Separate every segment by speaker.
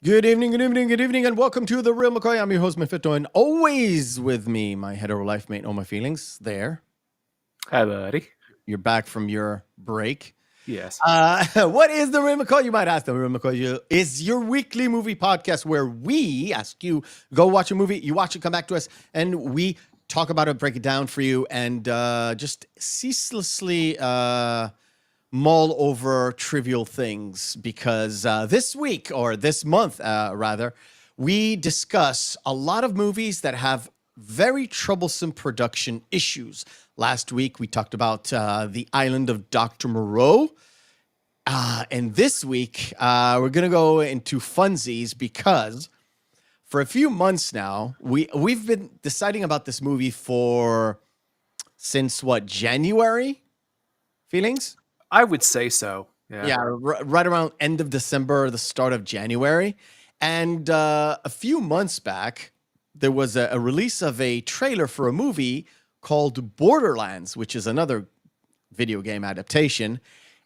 Speaker 1: Good evening, and welcome to the Reel McCoy. I'm your host, Meffistoe, and always with me, my hetero life mate, Know My Feelings. There.
Speaker 2: Hi, buddy.
Speaker 1: You're back from your break.
Speaker 2: Yes.
Speaker 1: What is the Reel McCoy? You might ask. The Reel McCoy is your weekly movie podcast where we ask you, go watch a movie, you watch it, come back to us, and we talk about it, break it down for you, and just ceaselessly mull over trivial things, because this week, or this month rather, we discuss a lot of movies that have very troublesome production issues. Last week we talked about The Island of Dr. Moreau, and this week we're gonna go into funsies, because for a few months now we've been deciding about this movie since January. Feelings?
Speaker 2: I would say so.
Speaker 1: Yeah, right around end of December, the start of January. And a few months back, there was a release of a trailer for a movie called Borderlands, which is another video game adaptation.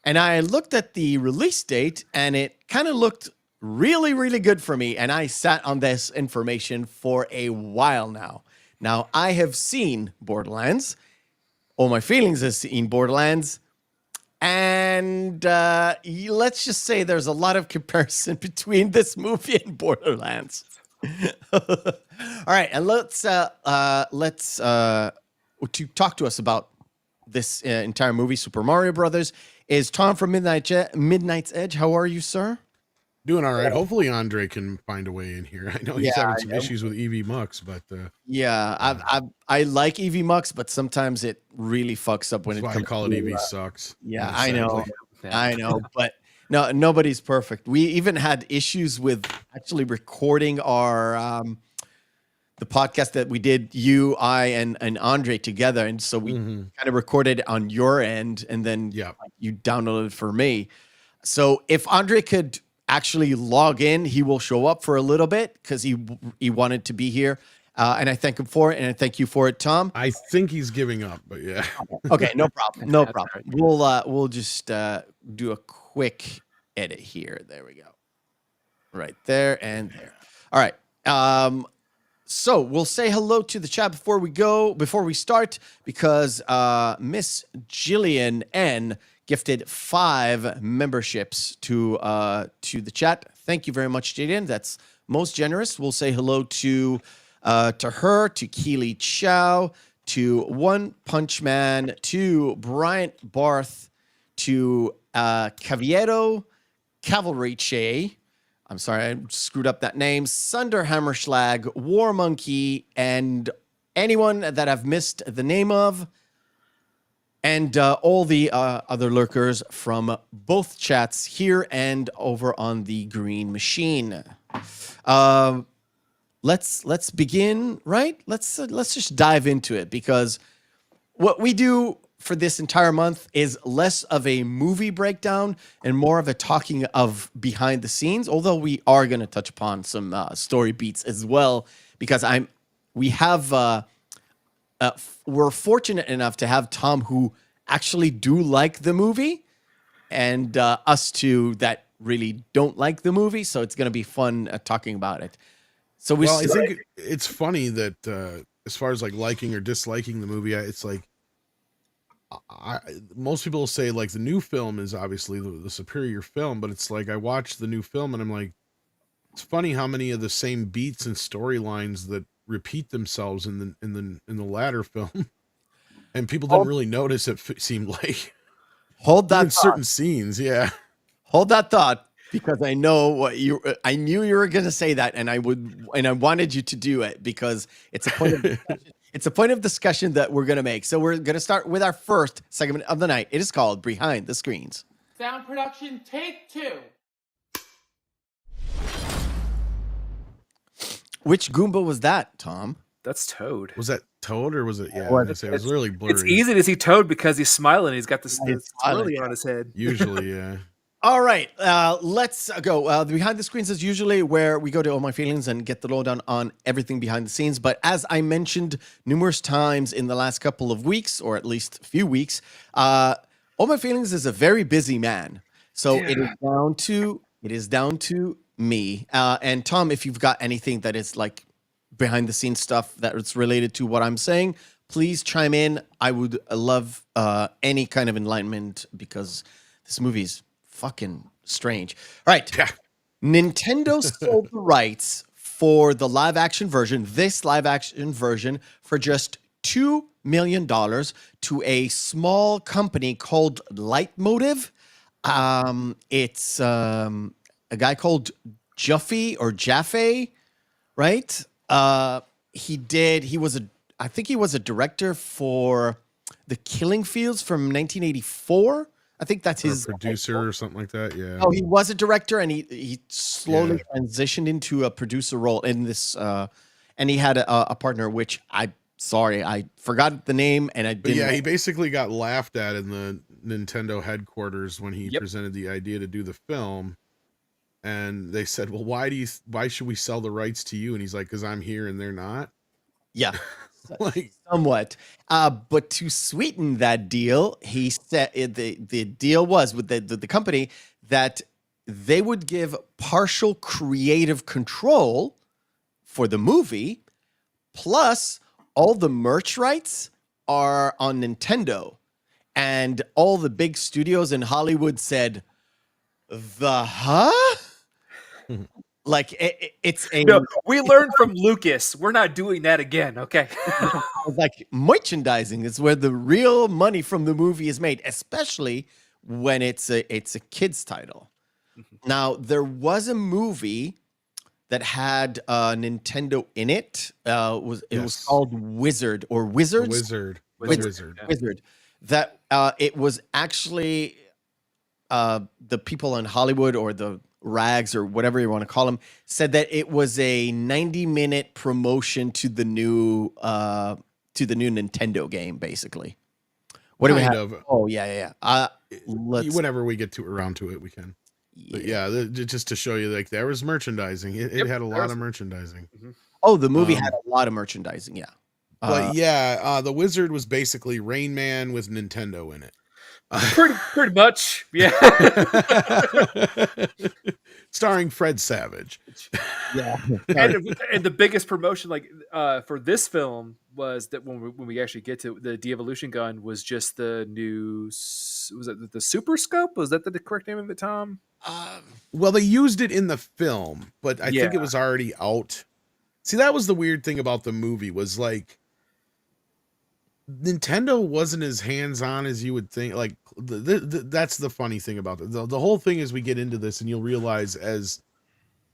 Speaker 1: And I looked at the release date, and it kind of looked really, really good for me. And I sat on this information for a while now. Now, I have seen Borderlands. All My Feelings has seen Borderlands. And let's just say there's a lot of comparison between this movie and Borderlands. All right, and let's to talk to us about this entire movie, Super Mario Brothers, is Tom from Midnight's Edge. How are you, sir?
Speaker 3: Doing all right. Hopefully Andre can find a way in here. I know he's having some issues with EV Mux, but
Speaker 1: I like EV Mux, but sometimes it really fucks up when
Speaker 3: that's
Speaker 1: it
Speaker 3: why
Speaker 1: comes.
Speaker 3: I call it EV sucks.
Speaker 1: Yeah, I know, but no, nobody's perfect. We even had issues with actually recording our the podcast that we did, you, I, and Andre together, and so we kind of recorded on your end, and then you downloaded it for me. So if Andre could actually log in, he will show up for a little bit, because he wanted to be here, and I thank him for it, and I thank you for it, Tom.
Speaker 3: I think he's giving up, but
Speaker 1: okay, no problem. We'll just do a quick edit here. There we go. Right there and there. All right. So we'll say hello to the chat before we start, because Miss Jillian N gifted 5 memberships to the chat. Thank you very much, Jillian. That's most generous. We'll say hello to her, to Keely Chow, to One Punch Man, to Bryant Barth, to Caviero Cavalry Che. I'm sorry, I screwed up that name. Sunder Hammerschlag, War Monkey, and anyone that I've missed the name of, and all the other lurkers from both chats here and over on the Green Machine. Let's begin, right? Let's just dive into it, because what we do for this entire month is less of a movie breakdown and more of a talking of behind the scenes, although we are going to touch upon some story beats as well, because we're fortunate enough to have Tom, who actually do like the movie, and us two that really don't like the movie, so it's going to be fun talking about it. So
Speaker 3: I think it's funny that as far as like liking or disliking the movie, it's like, most people say like the new film is obviously the superior film, but it's like I watched the new film and I'm like, it's funny how many of the same beats and storylines that repeat themselves in the latter film, and people didn't really notice. It seemed like
Speaker 1: hold that
Speaker 3: in certain scenes, yeah.
Speaker 1: Hold that thought, because I know I knew you were going to say that, and I wanted you to do it, because it's a point of discussion. It's a point of discussion that we're going to make. So we're going to start with our first segment of the night. It is called Behind the Screens.
Speaker 4: Sound production, take 2.
Speaker 1: Which Goomba was that, Tom?
Speaker 2: That's Toad.
Speaker 3: Was that Toad or was it? Yeah,
Speaker 1: Well,
Speaker 3: it was really blurry.
Speaker 2: It's easy to see Toad because he's smiling. He's got this
Speaker 1: He's
Speaker 2: swirly
Speaker 1: smiling.
Speaker 2: on his head.
Speaker 3: Usually, yeah.
Speaker 1: All right, let's go. The Behind the Screens is usually where we go to All My Feelings and get the lowdown on everything behind the scenes. But as I mentioned numerous times in the last couple of weeks, or at least a few weeks, All My Feelings is a very busy man. So it is down to me. And Tom, if you've got anything that is like behind the scenes stuff that is related to what I'm saying, please chime in. I would love any kind of enlightenment, because this movie's fucking strange. All right.
Speaker 3: Yeah.
Speaker 1: Nintendo sold the rights for the live action version, for just $2 million to a small company called Lightmotive. It's a guy called Jaffe, right? I think he was a director for The Killing Fields from 1984. I think that's his
Speaker 3: producer or something like that. Yeah.
Speaker 1: Oh, he was a director, and he slowly transitioned into a producer role in this. And he had a partner, which I forgot the name, and I didn't.
Speaker 3: But yeah, he basically got laughed at in the Nintendo headquarters when he presented the idea to do the film, and they said, "Well, why should we sell the rights to you?" And he's like, "Because I'm here and they're not."
Speaker 1: Yeah.
Speaker 3: Like,
Speaker 1: somewhat. But to sweeten that deal, he said the deal was with the company that they would give partial creative control for the movie, plus all the merch rights are on Nintendo. And all the big studios in Hollywood said, Like
Speaker 2: we learned from Lucas. We're not doing that again. Okay.
Speaker 1: like merchandising is where the real money from the movie is made, especially when it's a kid's title. Now, there was a movie that had Nintendo in it. It was called Wizard or Wizards. Wizard. That it was actually the people in Hollywood, or the rags, or whatever you want to call them, said that it was a 90-minute promotion to the new Nintendo game, basically. What do we have? Oh yeah.
Speaker 3: Whenever we get around to it, we can. But yeah, just to show you, like, there was merchandising. It had a lot of merchandising.
Speaker 1: Oh, the movie had a lot of merchandising. Yeah.
Speaker 3: But the Wizard was basically Rain Man with Nintendo in it.
Speaker 2: Pretty much, yeah.
Speaker 3: Starring Fred Savage.
Speaker 1: Yeah.
Speaker 2: and the biggest promotion, like for this film, was that when we actually get to the de-evolution gun, was just the new. Was it the Super Scope? Was that the correct name of it, Tom?
Speaker 3: Well, they used it in the film, but I think it
Speaker 2: Yeah.
Speaker 3: was already out. See, that was the weird thing about the movie, was like Nintendo wasn't as hands-on as you would think. Like that's the funny thing about it. The whole thing is, we get into this and you'll realize as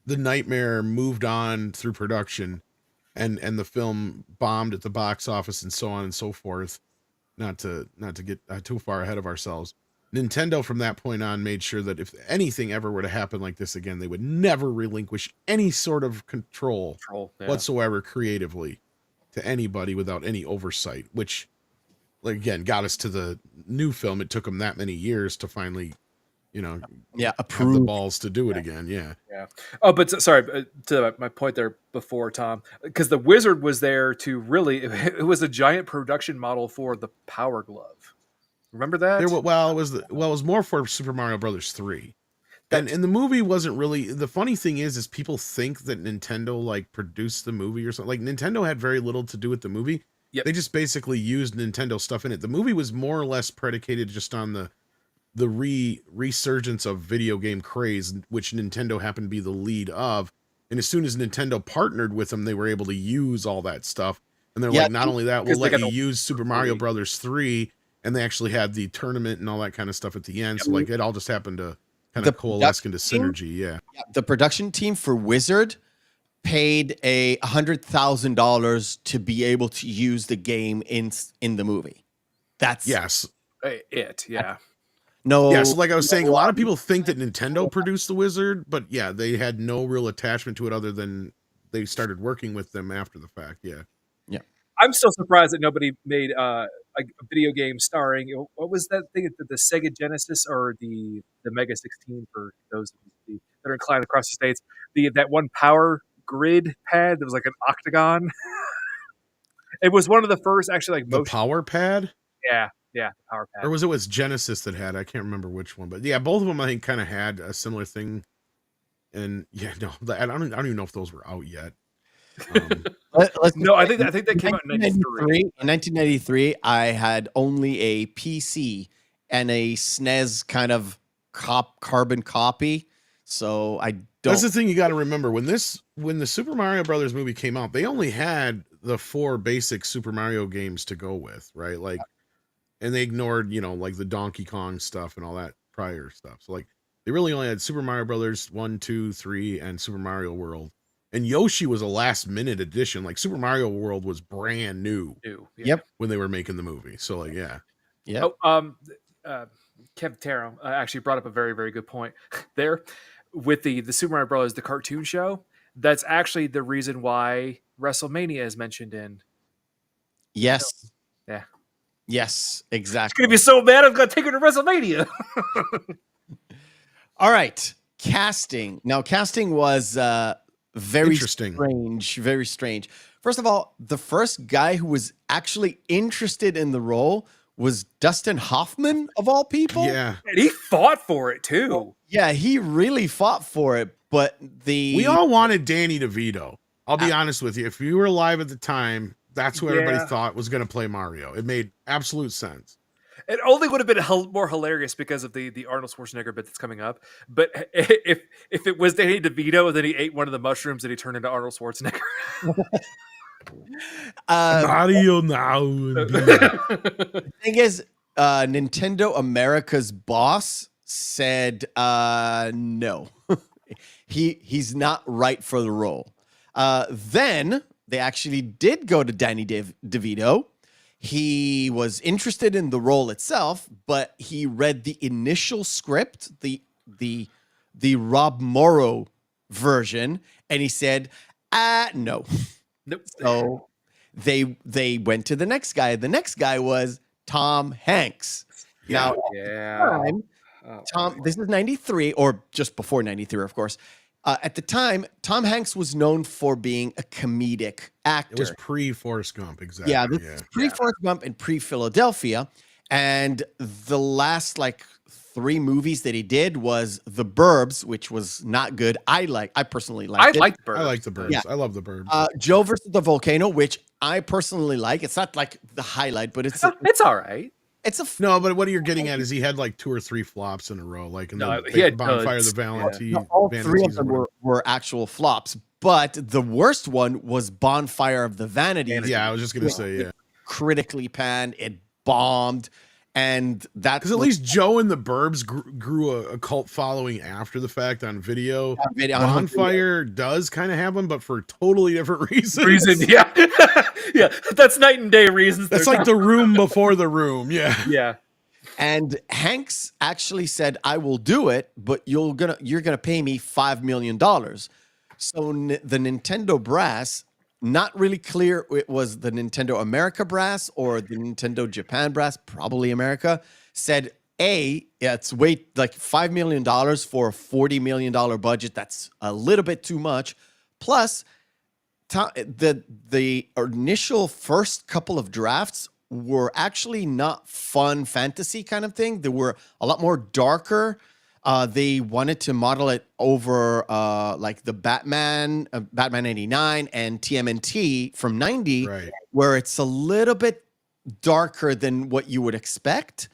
Speaker 3: the Nightmare moved on through production and the film bombed at the box office and so on and so forth, not to get too far ahead of ourselves, Nintendo from that point on made sure that if anything ever were to happen like this again, they would never relinquish any sort of control
Speaker 2: Yeah.
Speaker 3: whatsoever creatively to anybody without any oversight, which, like, again, got us to the new film. It took them that many years to finally, have the
Speaker 1: Approve.
Speaker 3: balls to do it again. Yeah.
Speaker 2: Oh, but sorry, to my point there before, Tom, because the Wizard was there to really, it was a giant production model for the Power Glove. Remember that?
Speaker 3: It was more for Super Mario Brothers 3. And the movie wasn't really, the funny thing is people think that Nintendo like produced the movie or something. Like, Nintendo had very little to do with the movie.
Speaker 2: Yep.
Speaker 3: They just basically used Nintendo stuff in it. The movie was more or less predicated just on the resurgence of video game craze, which Nintendo happened to be the lead of. And as soon as Nintendo partnered with them, they were able to use all that stuff. And they're like, not only that, we'll let you use Super Mario Brothers 3. And they actually had the tournament and all that kind of stuff at the end. So like, it all just happened to kind of coalesce into synergy. Yeah.
Speaker 1: The production team for Wizard paid $100,000 to be able to use the game in the movie. That's
Speaker 3: yes.
Speaker 2: Yeah.
Speaker 1: No.
Speaker 3: Yeah. So like I was saying, a lot of people think that Nintendo produced the Wizard, but yeah, they had no real attachment to it other than they started working with them after the fact. Yeah.
Speaker 2: I'm still surprised that nobody made a video game starring, what was that thing, the Sega Genesis or the Mega 16 for those that are inclined across the states. That one power grid pad that was like an octagon. It was one of the first actually like
Speaker 3: the power pad.
Speaker 2: Yeah, the power pad.
Speaker 3: Or was it Genesis that had? I can't remember which one, but yeah, both of them I think kind of had a similar thing. And yeah, no, I don't even know if those were out yet.
Speaker 2: No, I think that came out in 1993.
Speaker 1: In 1993, I had only a PC and a SNES kind of carbon copy, so I don't.
Speaker 3: That's the thing you got to remember. When the Super Mario Brothers movie came out, they only had the 4 basic Super Mario games to go with, right? Like, and they ignored, like the Donkey Kong stuff and all that prior stuff. So like, they really only had Super Mario Brothers 1, 2, 3, and Super Mario World. And Yoshi was a last minute addition. Like, Super Mario World was brand new.
Speaker 1: Yep.
Speaker 3: When they were making the movie. So like, yeah.
Speaker 1: Yeah.
Speaker 2: Kev Taro actually brought up a very, very good point there with the Super Mario Brothers, the cartoon show. That's actually the reason why WrestleMania is mentioned in.
Speaker 1: Yes.
Speaker 2: Yeah.
Speaker 1: Yes, exactly.
Speaker 2: It's going to be so bad, I'm going to take her to WrestleMania.
Speaker 1: All right. Casting. Now, casting was very
Speaker 3: interesting.
Speaker 1: Very strange. First of all, the first guy who was actually interested in the role was Dustin Hoffman, of all people.
Speaker 3: Yeah.
Speaker 2: And he fought for it, too.
Speaker 1: Yeah, he really fought for it, but
Speaker 3: we all wanted Danny DeVito. I'll be honest with you. If you were alive at the time, that's who everybody thought was going to play Mario. It made absolute sense.
Speaker 2: It only would have been more hilarious because of the Arnold Schwarzenegger bit that's coming up. But if it was Danny DeVito, then he ate one of the mushrooms and he turned into Arnold Schwarzenegger.
Speaker 3: Mario now.
Speaker 1: The thing is, Nintendo America's boss said no. He's not right for the role. Then they actually did go to Danny DeVito. He was interested in the role itself, but he read the initial script, the Rob Morrow version, and he said, no.
Speaker 2: Nope.
Speaker 1: So they went to the next guy. The next guy was Tom Hanks. Now, this is 93, or just before 93, of course. At the time, Tom Hanks was known for being a comedic actor.
Speaker 3: It was pre-Forrest Gump, exactly.
Speaker 1: Yeah, this is pre-Forrest Gump and pre-Philadelphia. And the last like 3 movies that he did was The Burbs, which was not good. I personally liked
Speaker 2: I
Speaker 1: it.
Speaker 2: liked Burbs.
Speaker 3: I like the Burbs.
Speaker 1: Yeah.
Speaker 3: I love the Burbs.
Speaker 1: Joe versus the Volcano, which I personally like. It's not like the highlight, but it's
Speaker 2: It's all right.
Speaker 1: it's a
Speaker 3: No, but what you're getting at is he had like 2 or 3 flops in a row, like in
Speaker 2: No,
Speaker 3: the
Speaker 2: he had,
Speaker 3: Bonfire of the
Speaker 2: yeah.
Speaker 3: Valentine.
Speaker 1: no, all 3 of
Speaker 3: Vanities or
Speaker 1: them
Speaker 3: whatever.
Speaker 1: were actual flops. But the worst one was Bonfire of the Vanities.
Speaker 3: Yeah, I was just gonna say, yeah.
Speaker 1: Critically panned, it bombed, and that's
Speaker 3: Because at least Joe and the Burbs grew a cult following after the fact on video. Bonfire does kind of have one, but for totally different reasons.
Speaker 2: Yeah. Yeah, that's night and day reasons.
Speaker 3: That's like the Room before the Room. Yeah.
Speaker 2: Yeah.
Speaker 1: And Hanks actually said, "I will do it, but you're gonna pay me $5 million." So the Nintendo brass, not really clear it was the Nintendo America brass or the Nintendo Japan brass, probably America, said, it's like $5 million for a $40 million budget. That's a little bit too much. Plus, the initial first couple of drafts were actually not fun fantasy kind of thing. They were a lot more darker. They wanted to model it over like the Batman 89 and TMNT from 90,
Speaker 3: Right.
Speaker 1: where it's a little bit darker than what you would expect.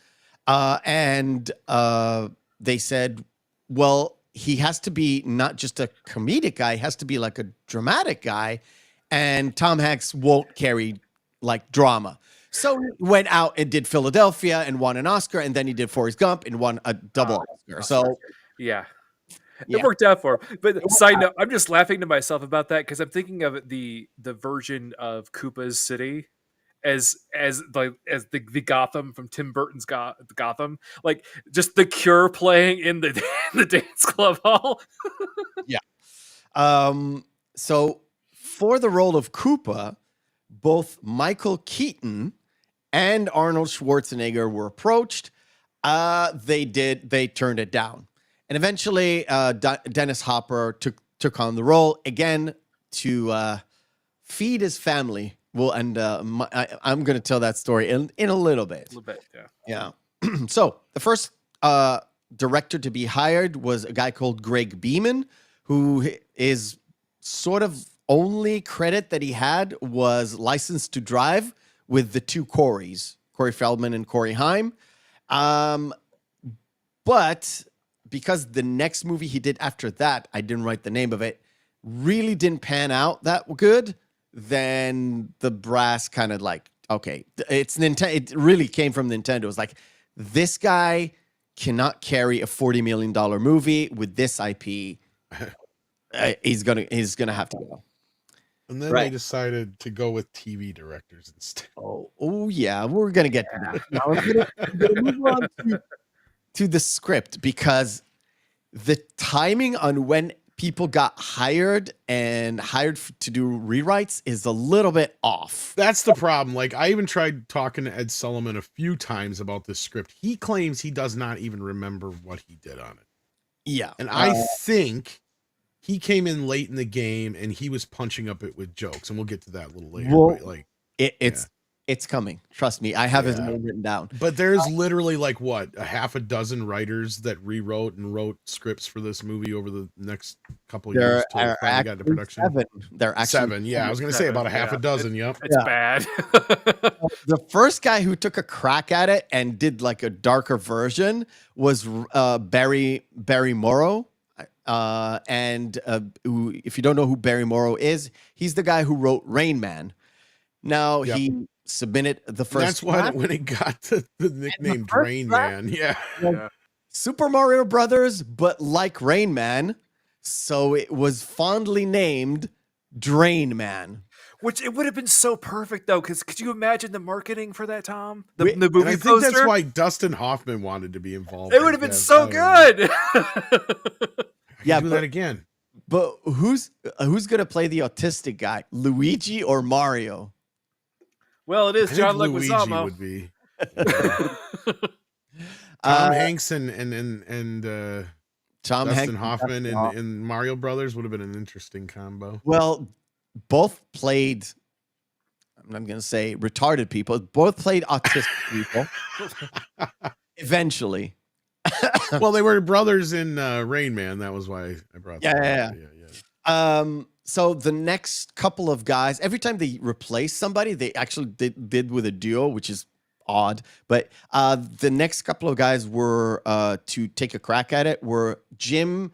Speaker 1: And they said, well, he has to be not just a comedic guy, he has to be like a dramatic guy. And Tom Hanks won't carry like drama. So he went out and did Philadelphia and won an Oscar, and then he did Forrest Gump and won a double Oscar. So
Speaker 2: Yeah.
Speaker 1: Yeah.
Speaker 2: It worked out for him. But side note, I'm just laughing to myself about that because I'm thinking of the version of Koopa's City as the Gotham from Tim Burton's Gotham, like just the Cure playing in the in the dance club hall.
Speaker 1: So for the role of Koopa, both Michael Keaton and Arnold Schwarzenegger were approached. They turned it down. And eventually, Dennis Hopper took on the role again to feed his family. I'm going to tell that story in a little bit.
Speaker 2: A little bit, yeah.
Speaker 1: Yeah. So the first director to be hired was a guy called Greg Beeman, who is sort of only credit that he had was License to Drive with the 2 Coreys, Corey Feldman and Corey Haim. But because the next movie he did after that, I didn't write the name of it, really didn't pan out that good, then the brass kind of like, okay, it's Nintendo. It really came from Nintendo. It was like, this guy cannot carry a $40 million movie with this IP. He's gonna have to go.
Speaker 3: And then they decided to go with TV directors instead.
Speaker 1: Oh yeah, we're gonna get to that. Now I'm gonna move on to the script, because the timing on when people got hired to do rewrites is a little bit off.
Speaker 3: That's the problem. Like, I even tried talking to Ed Sullivan a few times about this script. He claims he does not even remember what he did on it.
Speaker 1: Yeah.
Speaker 3: And I think he came in late in the game and he was punching up it with jokes, and we'll get to that a little later.
Speaker 1: Well,
Speaker 3: but like,
Speaker 1: it's coming. Trust me. I have his name written down.
Speaker 3: But there's literally like what, a half a dozen writers that rewrote and wrote scripts for this movie over the next couple of years till it finally got into production.
Speaker 1: 7. They're actually
Speaker 3: 7. Yeah, I was going to say about a half a dozen. Yep.
Speaker 2: It's bad.
Speaker 1: The first guy who took a crack at it and did like a darker version was Barry Morrow. If you don't know who Barry Morrow is, he's the guy who wrote Rain Man. Now he submitted the first.
Speaker 3: That's why when it got to the nickname Rain Man,
Speaker 1: Super Mario Brothers, but like Rain Man, so it was fondly named Drain Man.
Speaker 2: Which it would have been so perfect though, because could you imagine the marketing for that, Tom? The
Speaker 3: and
Speaker 2: movie
Speaker 3: I think
Speaker 2: poster?
Speaker 3: that's why Dustin Hoffman wanted to be involved.
Speaker 2: It would have been so good.
Speaker 3: Do that again.
Speaker 1: But who's gonna play the autistic guy, Luigi or Mario?
Speaker 2: Well, it is
Speaker 3: I
Speaker 2: John
Speaker 3: think Luigi
Speaker 2: Leguizamo.
Speaker 3: would be. Tom Hanks and
Speaker 1: Tom
Speaker 3: Dustin
Speaker 1: Hanks
Speaker 3: Hoffman and Mario Brothers would have been an interesting combo.
Speaker 1: Well, both played I'm not going to say retarded people. Both played autistic people. Eventually.
Speaker 3: Well, they were brothers in Rain Man. That was why I brought that up. Yeah.
Speaker 1: So the next couple of guys, every time they replace somebody, they actually did with a duo, which is odd. But the next couple of guys were to take a crack at it were Jim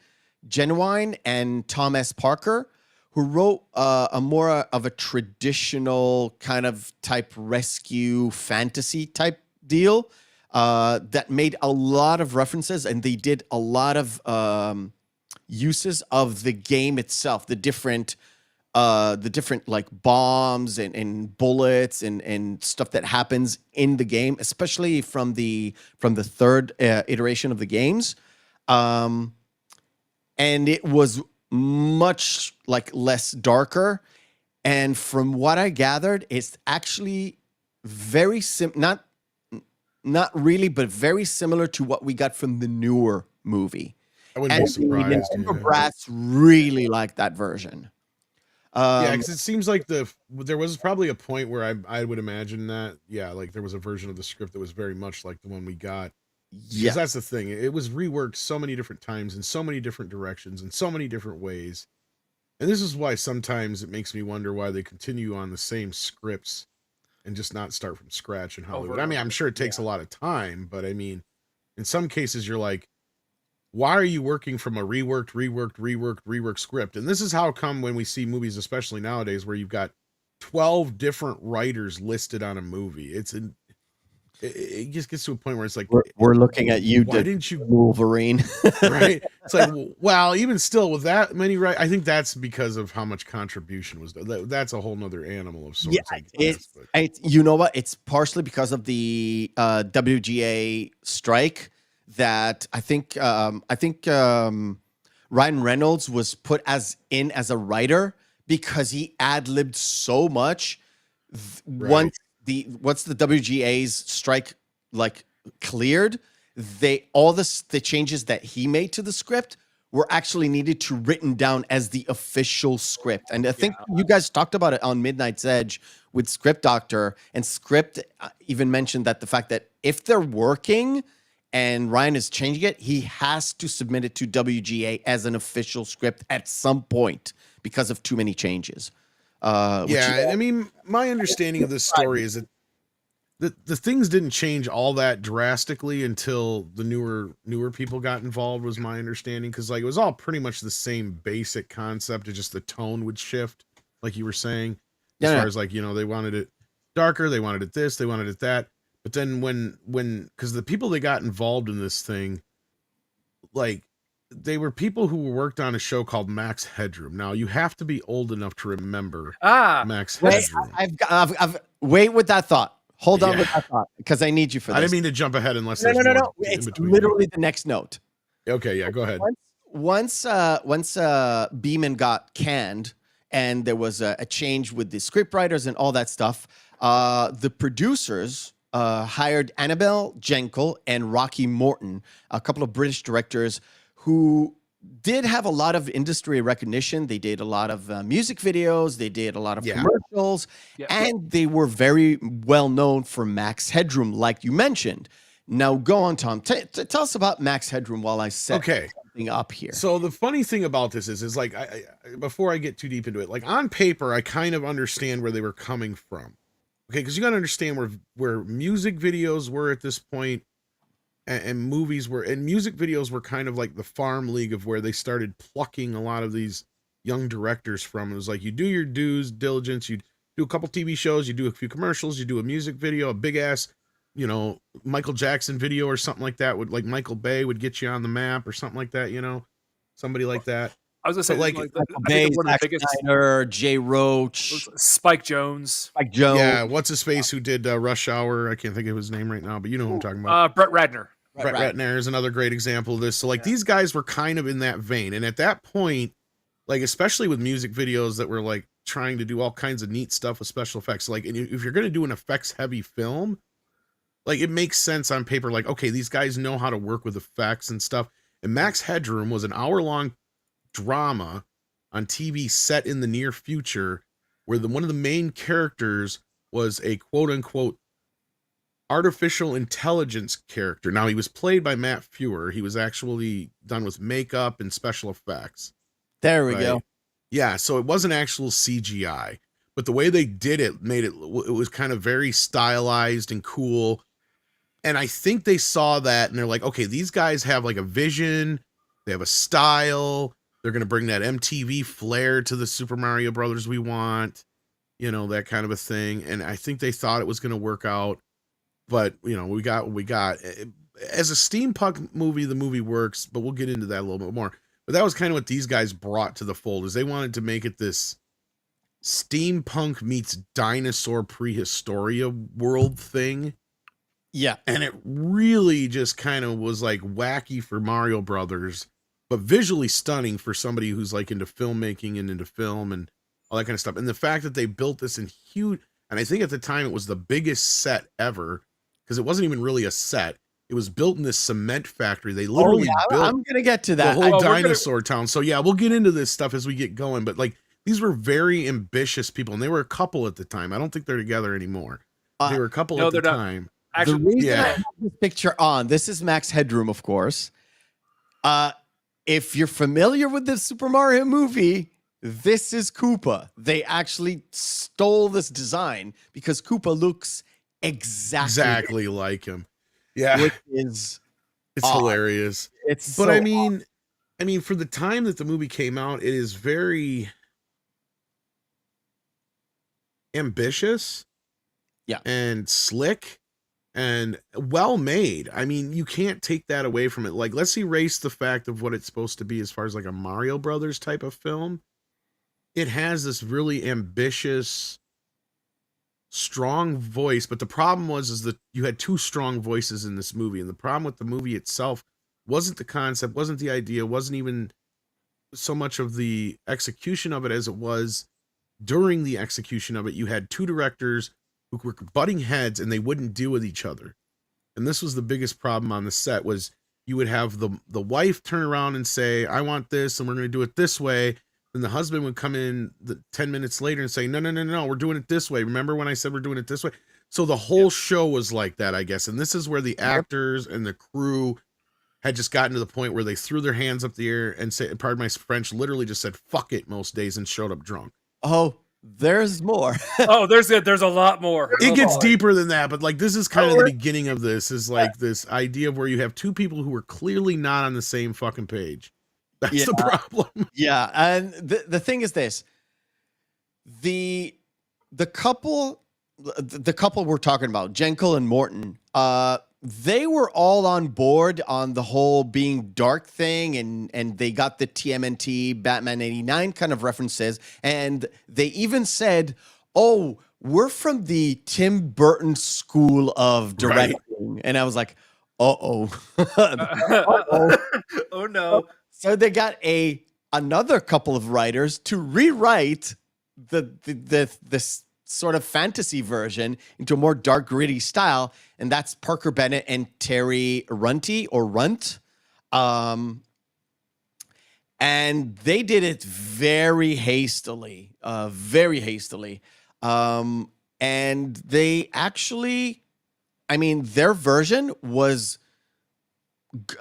Speaker 1: Genuine and Tom S. Parker, who wrote a more of a traditional kind of type rescue fantasy type deal that made a lot of references, and they did a lot of uses of the game itself, the different like bombs and bullets and stuff that happens in the game, especially from the third iteration of the games. And it was much like less darker. And from what I gathered, it's actually very not really, but very similar to what we got from the newer movie.
Speaker 3: I wouldn't be surprised.
Speaker 1: The Brats really liked that version.
Speaker 3: Yeah, because it seems like there was probably a point where I would imagine that, yeah, like there was a version of the script that was very much like the one we got.
Speaker 1: Yeah,
Speaker 3: that's the thing. It was reworked so many different times in so many different directions in so many different ways. And this is why sometimes it makes me wonder why they continue on the same scripts and just not start from scratch in Hollywood. I mean, I'm sure it takes a lot of time, but I mean, in some cases you're like, why are you working from a reworked script? And this is how come when we see movies, especially nowadays, where you've got 12 different writers listed on a movie, it just gets to a point where it's like,
Speaker 1: we're looking at you.
Speaker 3: Why didn't you
Speaker 1: Wolverine?
Speaker 3: Right? It's like, well, even still with that many, right? I think that's because of how much contribution was done. That's a whole nother animal of sorts.
Speaker 1: Yeah, you know what? It's partially because of the WGA strike that I think Ryan Reynolds was put as a writer because he ad-libbed so much. Right. Once the WGA's strike like cleared, all the changes that he made to the script were actually needed to written down as the official script. And I think you guys talked about it on Midnight's Edge with Script Doctor, and Script even mentioned that the fact that if they're working and Ryan is changing it, he has to submit it to WGA as an official script at some point because of too many changes.
Speaker 3: I mean, my understanding of this story is that the things didn't change all that drastically until the newer people got involved, was my understanding, because like it was all pretty much the same basic concept. It's just the tone would shift, like you were saying, as far as like, you know, they wanted it darker, they wanted it this, they wanted it that. But then when because the people that got involved in this thing, like, they were people who worked on a show called Max Headroom. Now you have to be old enough to remember Max Headroom.
Speaker 1: I've wait with that thought. Hold on with that thought, because I need you for this.
Speaker 3: I didn't mean to jump ahead unless
Speaker 1: no. It's literally the next note.
Speaker 3: Okay, yeah, go ahead.
Speaker 1: Once Beeman got canned and there was a change with the scriptwriters and all that stuff, the producers hired Annabel Jankel and Rocky Morton, a couple of British directors who did have a lot of industry recognition. They did a lot of music videos. They did a lot of commercials. Yeah. And they were very well known for Max Headroom, like you mentioned. Now, go on, Tom. Tell us about Max Headroom while I set something up here.
Speaker 3: So the funny thing about this is like, I before I get too deep into it, like on paper, I kind of understand where they were coming from. Okay, because you got to understand where music videos were at this point. And movies were, and music videos were kind of like the farm league of where they started plucking a lot of these young directors from. It was like, you do your due diligence, you do a couple TV shows, you do a few commercials, you do a music video, a big ass, you know, Michael Jackson video or something like that, would like Michael Bay would get you on the map or something like that, you know, somebody like that.
Speaker 2: I was gonna say,
Speaker 1: like Bay, one of the biggest, Snyder, Jay Roach,
Speaker 2: Spike Jones.
Speaker 3: Yeah, what's his face who did Rush Hour? I can't think of his name right now, but you know who I'm talking about.
Speaker 2: Brett Ratner.
Speaker 3: Brett Ratner is another great example of this. So like these guys were kind of in that vein. And at that point, like, especially with music videos that were like trying to do all kinds of neat stuff with special effects, like, and if you're going to do an effects heavy film, like it makes sense on paper. Like, okay, these guys know how to work with effects and stuff. And Max Headroom was an hour-long drama on TV set in the near future where one of the main characters was a quote unquote artificial intelligence character. Now, he was played by Matt Fuhr. He was actually done with makeup and special effects.
Speaker 1: There we go.
Speaker 3: Yeah, so it wasn't actual CGI, but the way they did it made it was kind of very stylized and cool. And I think they saw that and they're like, okay, these guys have like a vision, they have a style, they're going to bring that MTV flair to the Super Mario Brothers we want, that kind of a thing. And I think they thought it was going to work out, but we got what we got. As a steampunk movie, the movie works, but we'll get into that a little bit more. But that was kind of what these guys brought to the fold, is they wanted to make it this steampunk meets dinosaur prehistoria world thing.
Speaker 1: Yeah.
Speaker 3: And it really just kind of was like wacky for Mario Brothers, but visually stunning for somebody who's like into filmmaking and into film and all that kind of stuff. And the fact that they built this in huge, and I think at the time it was the biggest set ever, because it wasn't even really a set. It was built in this cement factory. They literally built
Speaker 1: I'm going to get to that.
Speaker 3: the whole dinosaur town. So yeah, we'll get into this stuff as we get going. But like, these were very ambitious people, and they were a couple at the time. I don't think they're together anymore. They were a couple at the time.
Speaker 2: Actually,
Speaker 1: the reason I have this picture on, this is Max Headroom, of course. If you're familiar with the Super Mario movie, this is Koopa. They actually stole this design because Koopa looks exactly
Speaker 3: like him. Yeah,
Speaker 1: which is
Speaker 3: it's hilarious.
Speaker 1: It's
Speaker 3: but I mean, for the time that the movie came out, it is very ambitious, and slick, and well made. I mean, you can't take that away from it. Like, let's erase the fact of what it's supposed to be as far as like a Mario Brothers type of film. It has this really ambitious, strong voice, but the problem is that you had two strong voices in this movie, and the problem with the movie itself wasn't the concept, wasn't the idea, wasn't even so much of the execution of it as it was during the execution of it. You had two directors who were butting heads and they wouldn't deal with each other. And this was the biggest problem on the set, was you would have the wife turn around and say, I want this, and we're going to do it this way. Then the husband would come in 10 minutes later and say, no, we're doing it this way. Remember when I said we're doing it this way? So the whole show was like that, I guess. And this is where the actors and the crew had just gotten to the point where they threw their hands up the air and said, pardon my French, literally just said, fuck it most days, and showed up drunk.
Speaker 1: Oh, there's more.
Speaker 2: there's a lot more.
Speaker 3: It gets deeper than that, but like, this is kind of the beginning of this, is like this idea of where you have two people who are clearly not on the same fucking page. That's the problem.
Speaker 1: Yeah, and the thing is this: the couple we're talking about, Jankel and Morton, they were all on board on the whole being dark thing, and they got the TMNT Batman 89 kind of references, and they even said, "Oh, we're from the Tim Burton school of directing," and I was like, "Uh-oh,
Speaker 2: oh no."
Speaker 1: So they got another couple of writers to rewrite this sort of fantasy version into a more dark, gritty style, and that's Parker Bennett and Terry Runty or Runt. And they did it very hastily. And they actually, their version was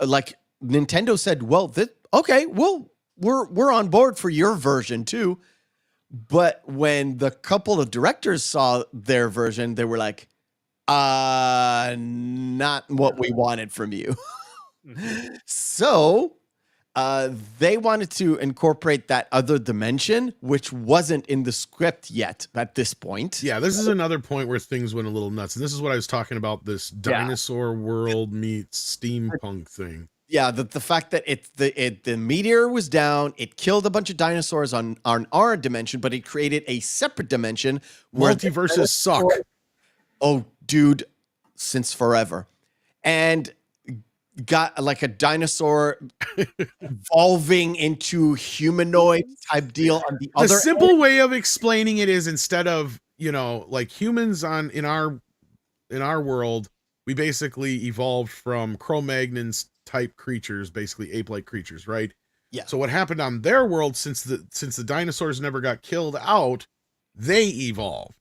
Speaker 1: like, Nintendo said, well, okay, we're on board for your version too. But when the couple of directors saw their version, they were like, not what we wanted from you. So they wanted to incorporate that other dimension, which wasn't in the script yet at this point.
Speaker 3: Yeah, this is another point where things went a little nuts. And this is what I was talking about, this dinosaur world meets steampunk thing.
Speaker 1: Yeah, the fact that the meteor was down, it killed a bunch of dinosaurs on our dimension, but it created a separate dimension where
Speaker 3: multiverses suck.
Speaker 1: Oh, dude, since forever. And got like a dinosaur evolving into humanoid type deal on the other.
Speaker 3: The simple way of explaining it is, instead of, like humans in our world, we basically evolved from Cro-Magnons type creatures, basically ape-like creatures, right?
Speaker 1: Yeah.
Speaker 3: So what happened on their world, since the dinosaurs never got killed out, they evolved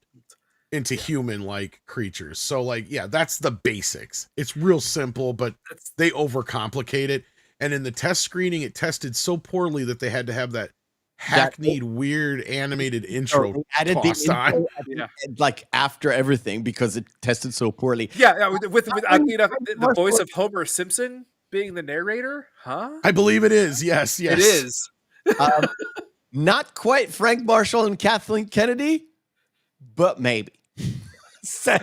Speaker 3: into human-like creatures. So like, yeah, that's the basics. It's real simple, but they overcomplicate it. And in the test screening, it tested so poorly that they had to have that hackneyed, weird animated intro
Speaker 1: they added the
Speaker 3: tossed on.
Speaker 1: intro at the end, like after everything because it tested so poorly.
Speaker 2: Yeah, with oddly enough, the voice of Homer Simpson being the narrator, huh?
Speaker 3: I believe it is. Yes.
Speaker 2: It is.
Speaker 1: Not quite Frank Marshall and Kathleen Kennedy, but maybe.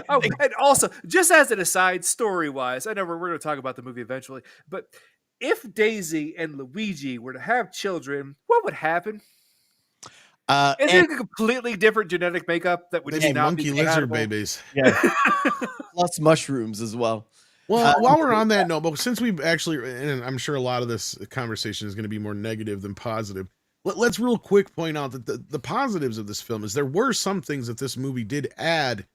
Speaker 2: Oh, and also, just as an aside, story-wise, I know we're going to talk about the movie eventually, but if Daisy and Luigi were to have children, what would happen? Is it a completely different genetic makeup that would
Speaker 3: They
Speaker 2: just
Speaker 3: be
Speaker 2: not
Speaker 3: monkey
Speaker 2: be
Speaker 3: lizard
Speaker 2: compatible?
Speaker 3: babies.
Speaker 1: Yeah. Plus mushrooms as well.
Speaker 3: Well, while we're on that note, but since we've actually, and I'm sure a lot of this conversation is going to be more negative than positive, let's real quick point out that the positives of this film is there were some things that this movie did add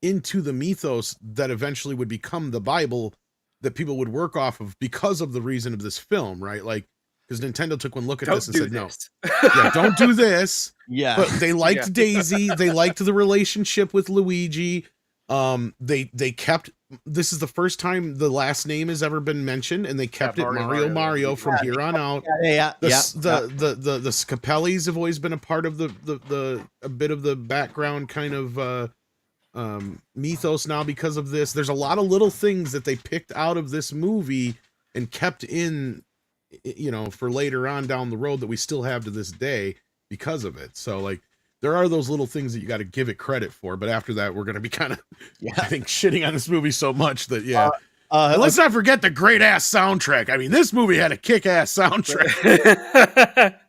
Speaker 3: into the mythos that eventually would become the Bible that people would work off of because of the reason of this film, right? Like, because Nintendo took one look at this and said, no, yeah, don't do this.
Speaker 1: Yeah.
Speaker 3: But they liked Daisy. They liked the relationship with Luigi. They kept, this is the first time the last name has ever been mentioned, and they kept it Mario from here on out. The Scapellis have always been a part of the a bit of the background kind of mythos now because of this. There's a lot of little things that they picked out of this movie and kept in, you know, for later on down the road that we still have to this day because of it. So like, there are those little things that you got to give it credit for, but after that, we're going to be kind of, I think, shitting on this movie so much that, and let's not forget the great ass soundtrack. I mean, this movie had a kick ass soundtrack.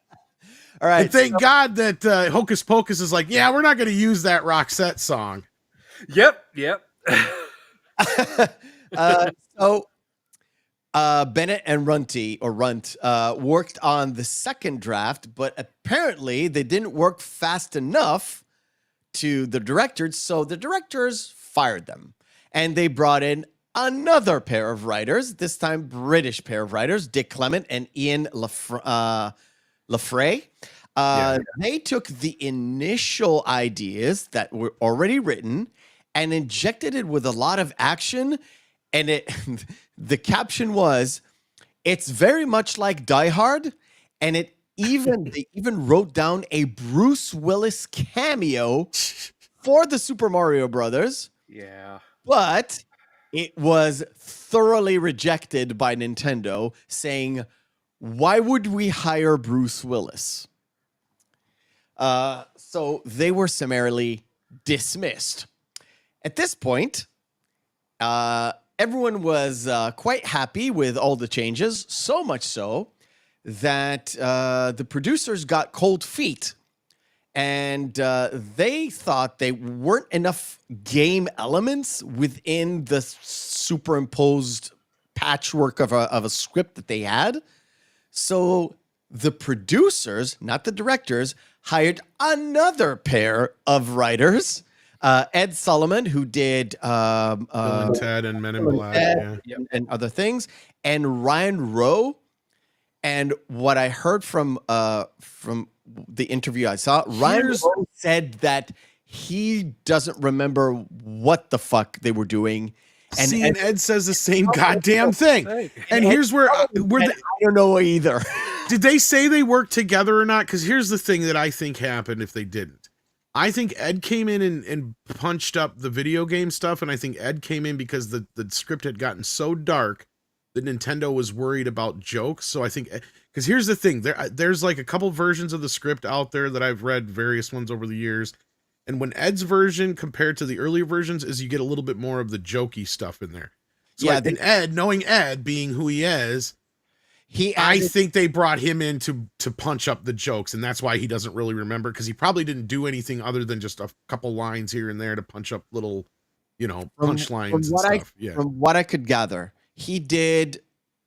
Speaker 1: All right.
Speaker 3: And thank God that Hocus Pocus is like, yeah, we're not going to use that Roxette song.
Speaker 2: Yep.
Speaker 1: So Bennett and Runt worked on the second draft, but apparently they didn't work fast enough to the directors, so the directors fired them. And they brought in another pair of writers, this time British pair of writers, Dick Clement and Ian Lafray. They took the initial ideas that were already written and injected it with a lot of action. And the caption was, "It's very much like Die Hard," and they even wrote down a Bruce Willis cameo for the Super Mario Brothers.
Speaker 2: Yeah,
Speaker 1: but it was thoroughly rejected by Nintendo, saying, "Why would we hire Bruce Willis?" So they were summarily dismissed. At this point, everyone was quite happy with all the changes, so much so that the producers got cold feet, and they thought they weren't enough game elements within the superimposed patchwork of a script that they had. So the producers, not the directors, hired another pair of writers. Ed Solomon, who did Bill
Speaker 3: and Ted and Men in Black,
Speaker 1: and other things, and Ryan Rowe. And what I heard from the interview I saw, Ryan Rowe said that he doesn't remember what the fuck they were doing.
Speaker 3: And Ed says the same goddamn thing. And here's where
Speaker 1: I don't know either.
Speaker 3: Did they say they worked together or not? Because here's the thing that I think happened if they didn't. I think Ed came in and punched up the video game stuff, and I think Ed came in because the script had gotten so dark that Nintendo was worried about jokes. So I think, because here's the thing, there's like a couple versions of the script out there that I've read, various ones over the years, and when Ed's version compared to the earlier versions is you get a little bit more of the jokey stuff in there. So yeah, like, Ed, knowing Ed being who he is, I think they brought him in to punch up the jokes, and that's why he doesn't really remember, because he probably didn't do anything other than just a couple lines here and there to punch up little, punchlines and stuff.
Speaker 1: From what I could gather, he did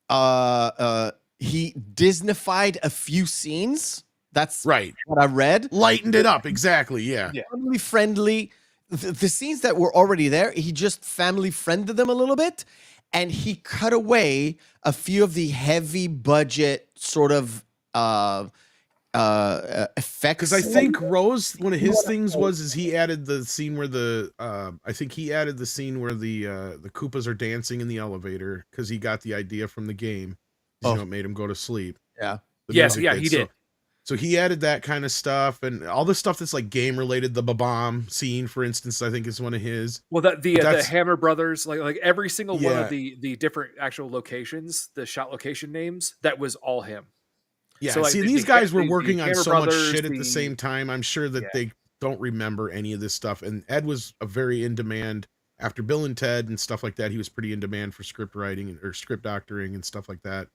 Speaker 1: he Disneyfied a few scenes. That's
Speaker 3: right.
Speaker 1: What I read.
Speaker 3: Lightened it up, exactly, yeah.
Speaker 1: Family friendly. The scenes that were already there, he just family friended them a little bit. And he cut away a few of the heavy budget sort of effects.
Speaker 3: Because I think Rose, one of his things is he added the scene where the Koopas are dancing in the elevator because he got the idea from the game.
Speaker 1: Oh.
Speaker 3: It made him go to sleep.
Speaker 1: Yeah.
Speaker 2: He did.
Speaker 3: So he added that kind of stuff and all the stuff that's like game related. The Babam scene, for instance, I think is one of his.
Speaker 2: Well, the Hammer Brothers, like every single one of the different actual locations, the shot location names, that was all him.
Speaker 3: Yeah,
Speaker 2: so, like,
Speaker 3: these guys were working on
Speaker 2: Hammer
Speaker 3: so much
Speaker 2: Brothers,
Speaker 3: shit at the same time. I'm sure that they don't remember any of this stuff. And Ed was a very in demand after Bill and Ted and stuff like that. He was pretty in demand for script writing or script doctoring and stuff like that.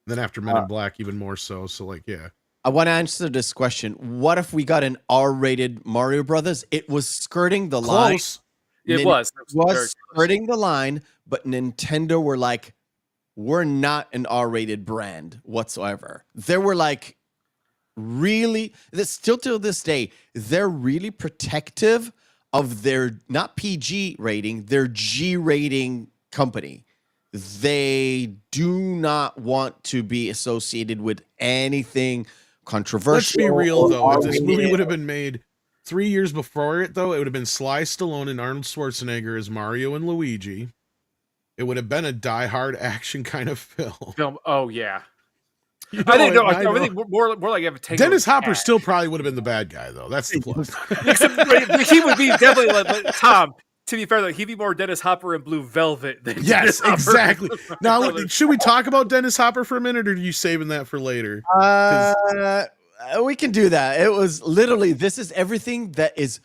Speaker 3: And then after Men in Black, even more so. So, like, yeah.
Speaker 1: I want to answer this question. What if we got an R-rated Mario Brothers? It was skirting the line.
Speaker 2: It was
Speaker 1: skirting the line, but Nintendo were like, we're not an R-rated brand whatsoever. They were like, really, still to this day, they're really protective of their, not PG rating, their G rating company. They do not want to be associated with anything controversial.
Speaker 3: Let's be real, though. If this movie would have been made 3 years before it, though, it would have been Sly Stallone and Arnold Schwarzenegger as Mario and Luigi. It would have been a die-hard action kind of film.
Speaker 2: Oh, yeah.
Speaker 3: I think
Speaker 2: more like a Tango
Speaker 3: Dennis Hopper still probably would have been the bad guy, though. That's the plus.
Speaker 2: He would be definitely like Tom. To be fair, though, he'd be more Dennis Hopper in Blue Velvet than
Speaker 3: yes, exactly. Now, should we talk about Dennis Hopper for a minute, or are you saving that for later?
Speaker 1: We can do that. It was literally, this is everything that is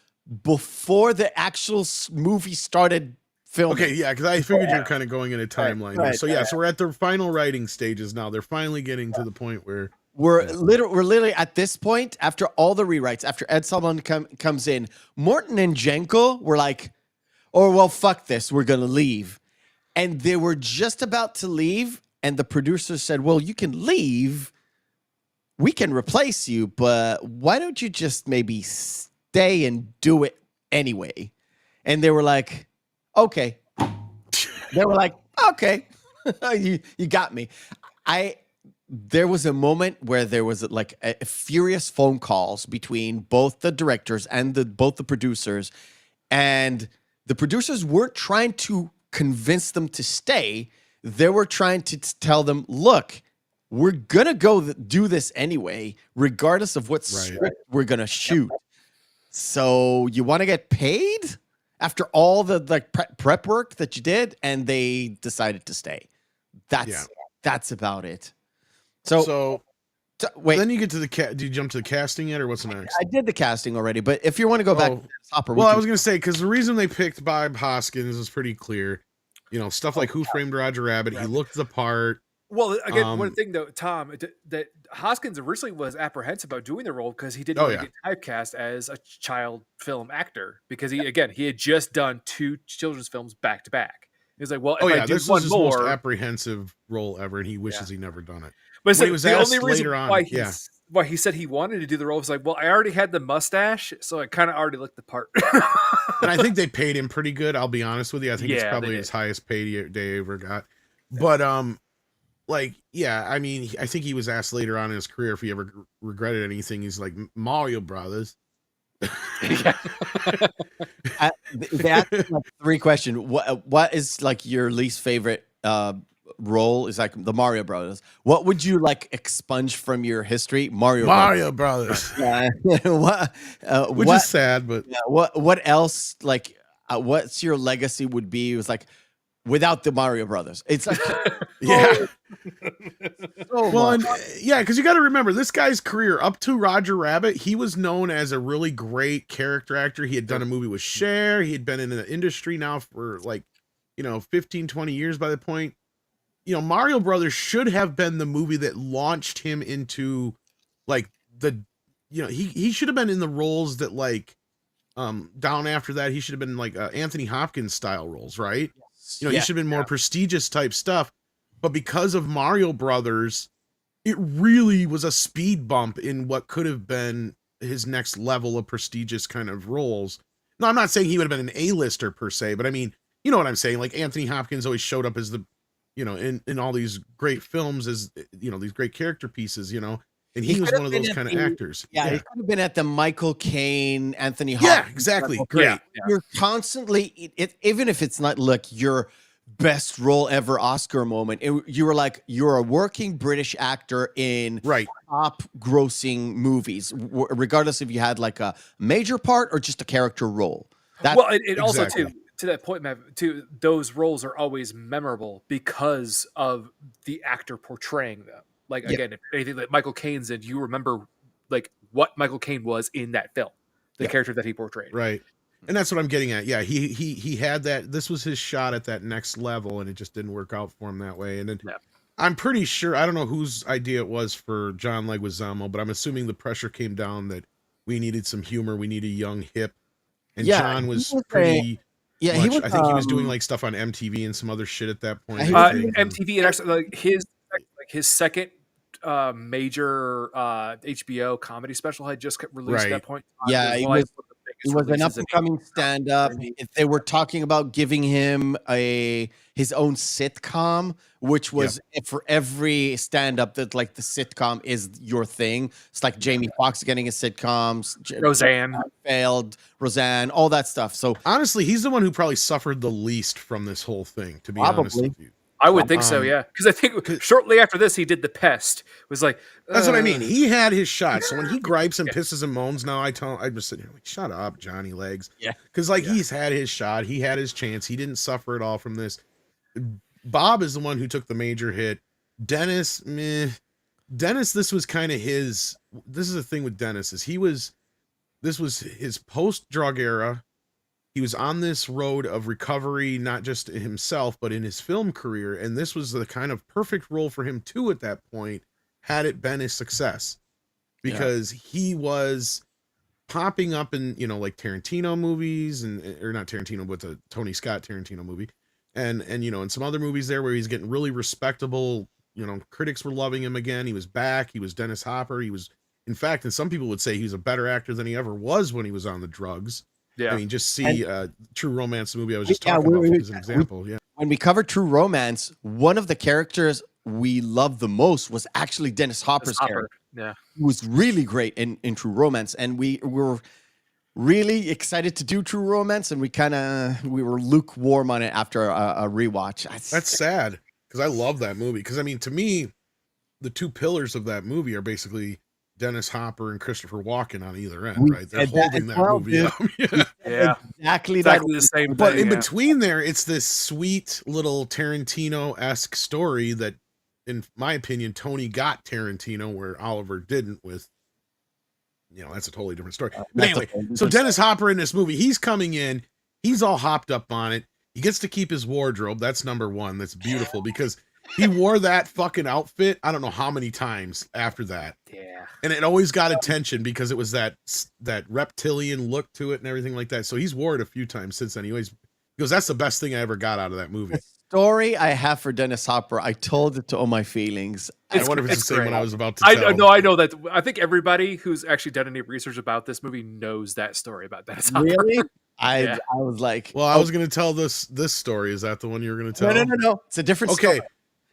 Speaker 1: before the actual movie started filming.
Speaker 3: Okay, yeah, because I figured you're kind of going in a timeline. Right, so yeah, so we're at the final writing stages now. They're finally getting to the point where we're
Speaker 1: literally at this point, after all the rewrites, after Ed Solomon comes in, Morton and Jankel were like, oh, well, fuck this, we're going to leave. And they were just about to leave, and the producers said, well, you can leave. We can replace you, but why don't you just maybe stay and do it anyway? And they were like, okay. They were like, okay, you got me. There was a moment where there was like a furious phone calls between both the directors and both the producers, and the producers weren't trying to convince them to stay. They were trying to tell them, look, we're going to go do this anyway, regardless of what script we're going to shoot. So you want to get paid after all the like prep work that you did? And they decided to stay. That's about it. So wait.
Speaker 3: Then you get to the did you jump to the casting yet, or what's next?
Speaker 1: I did the casting already, but if you want to go back to Hopper,
Speaker 3: I was going to say, because the reason they picked Bob Hoskins is pretty clear. You know, stuff like Who Framed Roger Rabbit. He looked the part.
Speaker 2: Well, again, one thing though, Tom, that Hoskins originally was apprehensive about doing the role because he didn't want to get typecast as a child film actor, because he had just done 2 children's films back to back. He was like, well, if I do
Speaker 3: this
Speaker 2: one
Speaker 3: was his
Speaker 2: more,
Speaker 3: most apprehensive role ever, and he wishes he never done it.
Speaker 2: But
Speaker 3: he was
Speaker 2: the
Speaker 3: asked
Speaker 2: only reason
Speaker 3: later on,
Speaker 2: why he said he wanted to do the role was like, well, I already had the mustache, so I kind of already looked the part.
Speaker 3: And I think they paid him pretty good. I'll be honest with you. I think it's probably his highest paid day ever got. But I mean, I think he was asked later on in his career if he ever regretted anything. He's like, Mario Brothers.
Speaker 1: They asked me, like, 3 questions. What is like your least favorite role? Is like the Mario Brothers. What would you like expunge from your history? Mario
Speaker 3: Brothers.
Speaker 1: Which
Speaker 3: is sad, but
Speaker 1: what else? Like, what's your legacy would be? It was like, without the Mario Brothers, it's like,
Speaker 3: because you got to remember this guy's career up to Roger Rabbit. He was known as a really great character actor. He had done a movie with Cher. He had been in the industry now for 15, 20 years by the point. Mario Brothers should have been the movie that launched him into he should have been in the roles that down after that, he should have been like Anthony Hopkins style roles, right? He should have been more prestigious type stuff. But because of Mario Brothers, it really was a speed bump in what could have been his next level of prestigious kind of roles. No, I'm not saying he would have been an A-lister per se, but I mean, you know what I'm saying? Like Anthony Hopkins always showed up as the, in all these great films as, these great character pieces, And he was
Speaker 1: could have
Speaker 3: one of
Speaker 1: been
Speaker 3: those
Speaker 1: at
Speaker 3: kind of
Speaker 1: the-
Speaker 3: actors.
Speaker 1: Yeah, he could have been at the Michael Caine, Anthony
Speaker 3: Yeah,
Speaker 1: Hopkins
Speaker 3: exactly.
Speaker 1: level.
Speaker 3: Great.
Speaker 2: Yeah.
Speaker 1: You're constantly, even if it's not like your best role ever Oscar moment, you were like, you're a working British actor in
Speaker 3: Right.
Speaker 1: top grossing movies, regardless if you had like a major part or just a character role.
Speaker 2: Well, it also
Speaker 3: Exactly.
Speaker 2: to that point, Matt, too, those roles are always memorable because of the actor portraying them. Like again, if anything that Michael Caine's in, you remember like what Michael Caine was in that film, the character that he portrayed.
Speaker 3: Right. And that's what I'm getting at. Yeah, he had that. This was his shot at that next level, and it just didn't work out for him that way. And then I'm pretty sure, I don't know whose idea it was for John Leguizamo, but I'm assuming the pressure came down that we needed some humor, we need a young hip, and John was pretty.
Speaker 1: Yeah,
Speaker 3: much,
Speaker 1: he was.
Speaker 3: I think he was doing like stuff on MTV and some other shit at that point.
Speaker 2: MTV and actually like his second major HBO comedy special had just released at that point.
Speaker 1: Yeah, he was an up-and-coming stand-up. They were talking about giving him his own sitcom, which was for every stand-up that like the sitcom is your thing. It's like Jamie Foxx getting a sitcom, Roseanne, all that stuff. So
Speaker 3: honestly, he's the one who probably suffered the least from this whole thing, to be honest with you.
Speaker 2: I would think so, yeah. Because I think shortly after this, he did The Pest. It was like
Speaker 3: that's what I mean. He had his shot. So when he gripes and pisses and moans, now I'm just sitting here like, shut up, Johnny Legs.
Speaker 1: Yeah.
Speaker 3: Because he's had his shot. He had his chance. He didn't suffer at all from this. Bob is the one who took the major hit. Dennis, Dennis, this was kind of his. This is the thing with Dennis is this was his post-drug era. He was on this road of recovery, not just himself, but in his film career. And this was the kind of perfect role for him too at that point, had it been a success. Because he was popping up in, like Tarantino movies or not Tarantino, but the Tony Scott Tarantino movie. And in some other movies there where he's getting really respectable, critics were loving him again. He was back. He was Dennis Hopper. He was, in fact, and some people would say he was a better actor than he ever was when he was on the drugs. Yeah, I mean, just see True Romance, the movie I was just talking about as an example.
Speaker 1: When we covered True Romance, one of the characters we loved the most was actually Dennis Hopper's character.
Speaker 2: Yeah,
Speaker 1: he was really great in True Romance, and we were really excited to do True Romance, and we were lukewarm on it after a rewatch.
Speaker 3: That's sad because I love that movie. Because I mean, to me, the two pillars of that movie are basically Dennis Hopper and Christopher Walken on either end, right? They're holding that movie up.
Speaker 1: Exactly
Speaker 2: the same thing.
Speaker 3: But in between there, it's this sweet little Tarantino-esque story that, in my opinion, Tony got Tarantino where Oliver didn't with, that's a totally different story. But anyway, so Dennis Hopper in this movie, he's coming in, he's all hopped up on it. He gets to keep his wardrobe. That's number one. That's beautiful because he wore that fucking outfit I don't know how many times after that.
Speaker 2: Yeah.
Speaker 3: And it always got attention because it was that reptilian look to it and everything like that. So he's wore it a few times since then. He goes, that's the best thing I ever got out of that movie.
Speaker 1: The story I have for Dennis Hopper, I told it to all my feelings.
Speaker 3: I wonder if it's the same one I was about to tell.
Speaker 2: I know that. I think everybody who's actually done any research about this movie knows that story about Dennis Hopper.
Speaker 1: Really? I was like,
Speaker 3: well, I was going to tell this story. Is that the one you were going to tell?
Speaker 1: No. It's a different story.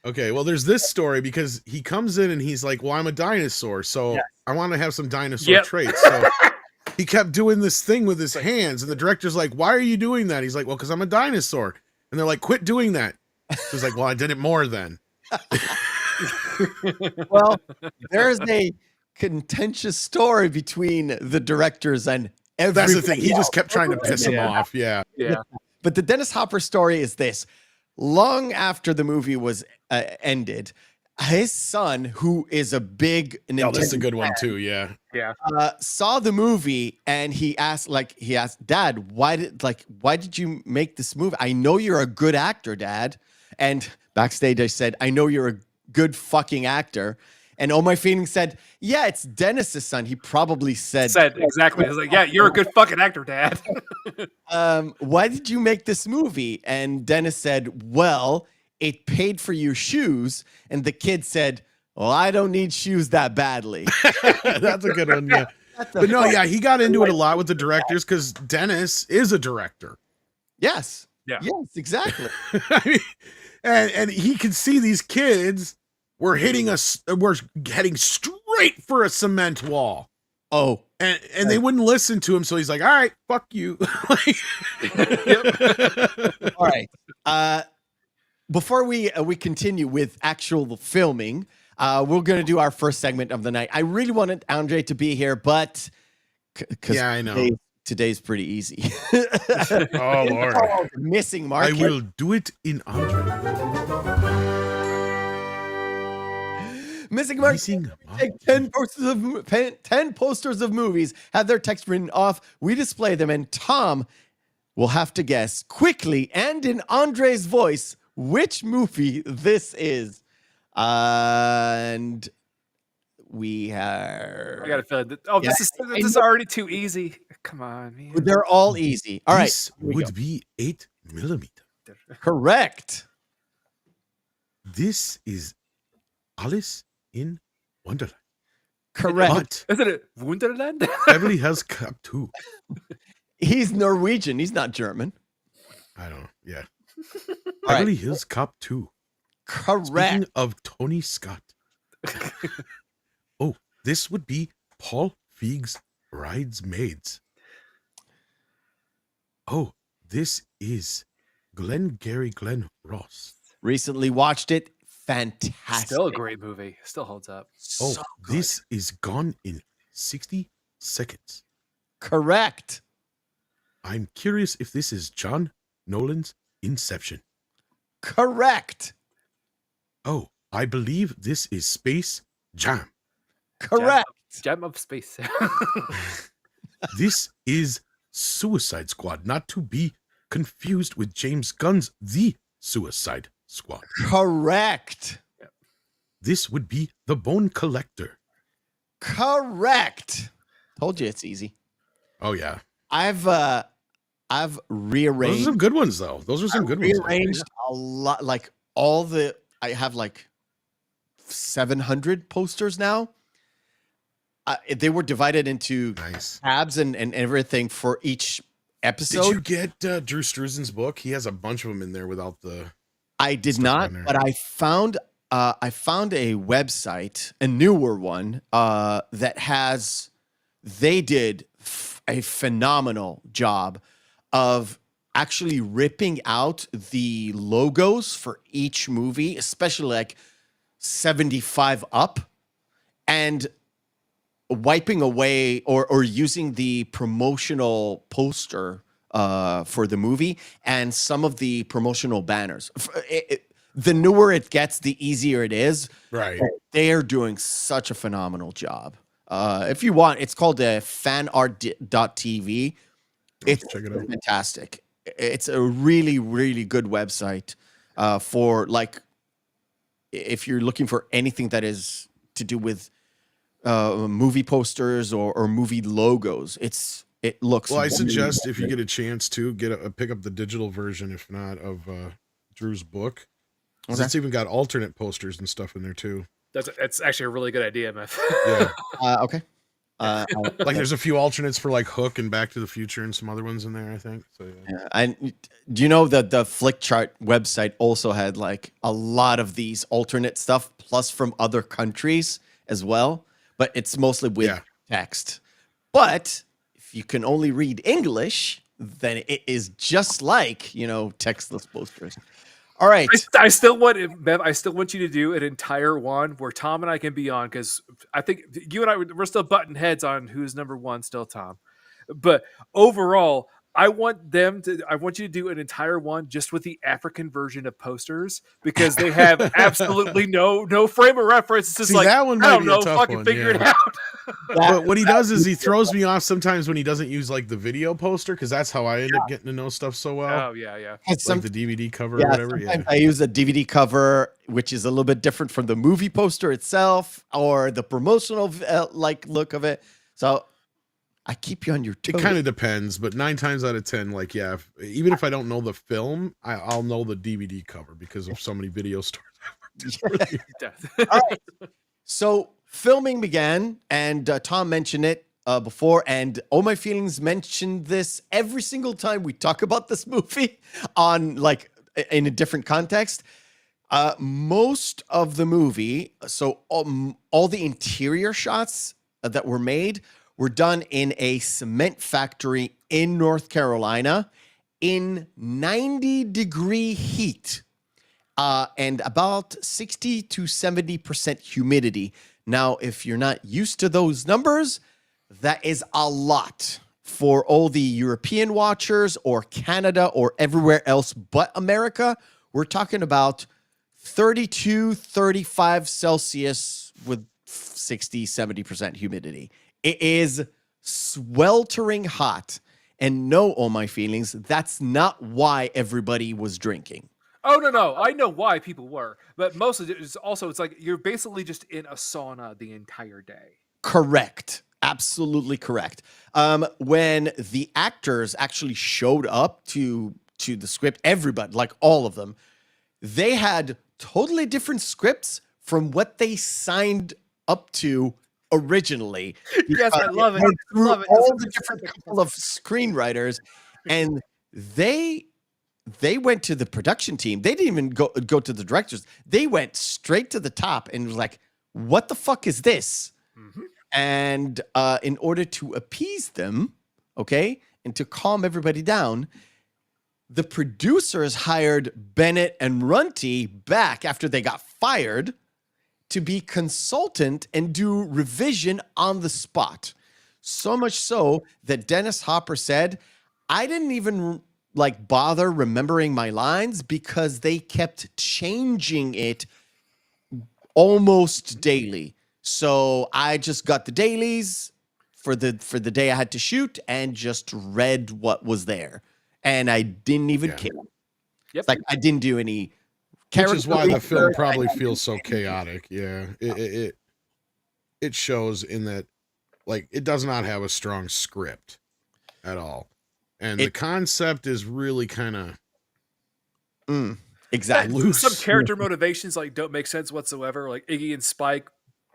Speaker 3: Okay, well, there's this story because he comes in and he's like, well, I'm a dinosaur, so I want to have some dinosaur traits. So he kept doing this thing with his hands, and the director's like, why are you doing that? He's like, well, because I'm a dinosaur. And they're like, quit doing that. So he's like, well, I did it more then.
Speaker 1: Well, there's a contentious story between the directors and everybody.
Speaker 3: That's the thing. He just kept trying to piss him off. Yeah.
Speaker 1: But the Dennis Hopper story is this. Long after the movie was ended, his son, who is a big Nintendo
Speaker 3: that's a good one
Speaker 1: fan,
Speaker 3: too. Yeah.
Speaker 1: saw the movie and he asked, Dad, why did you make this movie? I know you're a good actor, Dad. And backstage, I said, I know you're a good fucking actor. And All My Feelings said, yeah, it's Dennis's son. He probably said
Speaker 2: exactly. He was like, yeah, you're a good fucking actor, Dad.
Speaker 1: Why did you make this movie? And Dennis said, well, it paid for your shoes. And the kid said, well, I don't need shoes that badly.
Speaker 3: That's a good one. Yeah. But no, he got into it a lot with the directors because Dennis is a director.
Speaker 1: Yes.
Speaker 2: Yeah.
Speaker 1: Yes, exactly.
Speaker 3: I mean, and he could see these kids were hitting us. We're heading straight right for a cement wall.
Speaker 1: Oh,
Speaker 3: And they wouldn't listen to him, so he's like, all right, fuck you.
Speaker 1: all right. Before we continue with actual filming, we're going to do our first segment of the night. I really wanted Andre to be here, but because
Speaker 3: Yeah, I know.
Speaker 1: Today's pretty easy.
Speaker 3: Oh, Lord.
Speaker 1: Missing Mark.
Speaker 3: I will do it in Andre.
Speaker 1: Missing Mark.
Speaker 3: Missing Mark.
Speaker 1: Take 10 posters of movies, have their text written off. We display them, and Tom will have to guess quickly and in Andre's voice which movie this is. And we are.
Speaker 2: I got a feeling that. Oh, this is already too easy. Come on, man.
Speaker 1: They're all easy. All right.
Speaker 3: This would be 8mm.
Speaker 1: Correct.
Speaker 3: This is Alice in Wonderland.
Speaker 1: Correct.
Speaker 3: But
Speaker 2: Isn't it Wunderland?
Speaker 3: Beverly Hills Cop 2.
Speaker 1: He's Norwegian. He's not German.
Speaker 3: I don't know. Yeah.
Speaker 1: All
Speaker 3: Beverly
Speaker 1: right.
Speaker 3: Hills Cop 2.
Speaker 1: Correct.
Speaker 3: Speaking of Tony Scott. Oh, this would be Paul Feig's Bridesmaids. Oh, this is Glenn Ross.
Speaker 1: Recently watched it. Fantastic.
Speaker 2: Still a great movie. Still holds up.
Speaker 3: Oh,
Speaker 1: So good.
Speaker 3: this is Gone in 60 Seconds.
Speaker 1: Correct.
Speaker 3: I'm curious if this is John Nolan's Inception.
Speaker 1: Correct.
Speaker 3: Oh, I believe this is Space Jam.
Speaker 1: Correct.
Speaker 2: Gem of Space.
Speaker 3: This is Suicide Squad, not to be confused with James Gunn's The Suicide Squad.
Speaker 1: Correct.
Speaker 3: This would be The Bone Collector.
Speaker 1: Correct. Told you it's easy.
Speaker 3: Oh yeah,
Speaker 1: I've
Speaker 3: those are
Speaker 1: rearranged.
Speaker 3: some good ones though. Those are some good ones.
Speaker 1: Rearranged a lot. Like all the. I have like 700 posters now. They were divided into
Speaker 3: Nice.
Speaker 1: tabs and everything for each episode.
Speaker 3: Did you get Drew Struzan's book? He has a bunch of them in there without the.
Speaker 1: I did
Speaker 3: stuff
Speaker 1: not,
Speaker 3: on there.
Speaker 1: but I found a website, a newer one, that has. They did a phenomenal job of actually ripping out the logos for each movie, especially like 75 up, and wiping away or using the promotional poster for the movie and some of the promotional banners. The newer it gets, the easier it is.
Speaker 3: Right.
Speaker 1: They're doing such a phenomenal job. If you want, it's called fanart.tv. It's
Speaker 3: check it out.
Speaker 1: fantastic. It's a really, really good website for like if you're looking for anything that is to do with movie posters or movie logos. It looks.
Speaker 3: Well, I
Speaker 1: wonderful.
Speaker 3: suggest if you get a chance to pick up the digital version, if not of Drew's book. 'Cause
Speaker 1: Okay.
Speaker 3: It's even got alternate posters and stuff in there too.
Speaker 2: That's actually a really good idea, Meth.
Speaker 3: Yeah.
Speaker 1: Okay.
Speaker 3: Like there's a few alternates for like Hook and Back to the Future and some other ones in there, I think. So yeah.
Speaker 1: Yeah, and do you know that the Flickchart website also had like a lot of these alternate stuff, plus from other countries as well, but it's mostly with text. But if you can only read English, then it is just like, textless posters. All right.
Speaker 2: I still want, Bev, I still want you to do an entire one where Tom and I can be on, because I think you and I, we're still butting heads on who's number one, still Tom. But overall, I want you to do an entire one just with the African version of posters, because they have absolutely no frame of reference. It's just
Speaker 3: See,
Speaker 2: like,
Speaker 3: that one
Speaker 2: I
Speaker 3: might
Speaker 2: don't
Speaker 3: be a
Speaker 2: know,
Speaker 3: tough
Speaker 2: fucking
Speaker 3: one,
Speaker 2: figure it
Speaker 3: yeah.
Speaker 2: out.
Speaker 3: But what he does is he throws me off sometimes when he doesn't use like the video poster, because that's how I end up getting to know stuff so well.
Speaker 2: Oh, yeah.
Speaker 3: Like the DVD cover or whatever.
Speaker 1: Sometimes
Speaker 3: Yeah.
Speaker 1: I use a DVD cover, which is a little bit different from the movie poster itself or the promotional look of it. So I keep you on your toes.
Speaker 3: It kind of depends, but 9 times out of 10, like, yeah, even if I don't know the film, I'll know the DVD cover because of so many video stores.
Speaker 1: All right. So filming began, and Tom mentioned it before, and Oh My Feelings mentioned this every single time we talk about this movie on like in a different context. Most of the movie, so all the interior shots that were made were done in a cement factory in North Carolina in 90-degree heat and about 60 to 70% humidity. Now, if you're not used to those numbers, that is a lot for all the European watchers or Canada or everywhere else but America. We're talking about 32, 35 Celsius with 60, 70% humidity. It is sweltering hot. And no, oh my feelings, that's not why everybody was drinking.
Speaker 2: Oh no! I know why people were, but mostly it's like you're basically just in a sauna the entire day.
Speaker 1: Correct. Absolutely correct. When the actors actually showed up to the script, everybody, like all of them, they had totally different scripts from what they signed up to originally.
Speaker 2: Yes, I love it.
Speaker 1: Through all the different couple of screenwriters, and they went to the production team. They didn't even go to the directors. They went straight to the top and was like, "What the fuck is this?"
Speaker 2: Mm-hmm.
Speaker 1: And in order to appease them, okay, and to calm everybody down, the producers hired Bennett and Runty back after they got fired to be consultant and do revision on the spot. So much so that Dennis Hopper said, I didn't even bother remembering my lines because they kept changing it almost daily. So I just got the dailies for the day I had to shoot and just read what was there. And I didn't even care.
Speaker 2: Yep.
Speaker 1: It's like I didn't do any
Speaker 3: Which is why the film probably feels so chaotic. Yeah. It shows in that, like, it does not have a strong script at all. And the concept is really kind of
Speaker 1: exactly.
Speaker 2: Some character motivations don't make sense whatsoever. Like Iggy and Spike,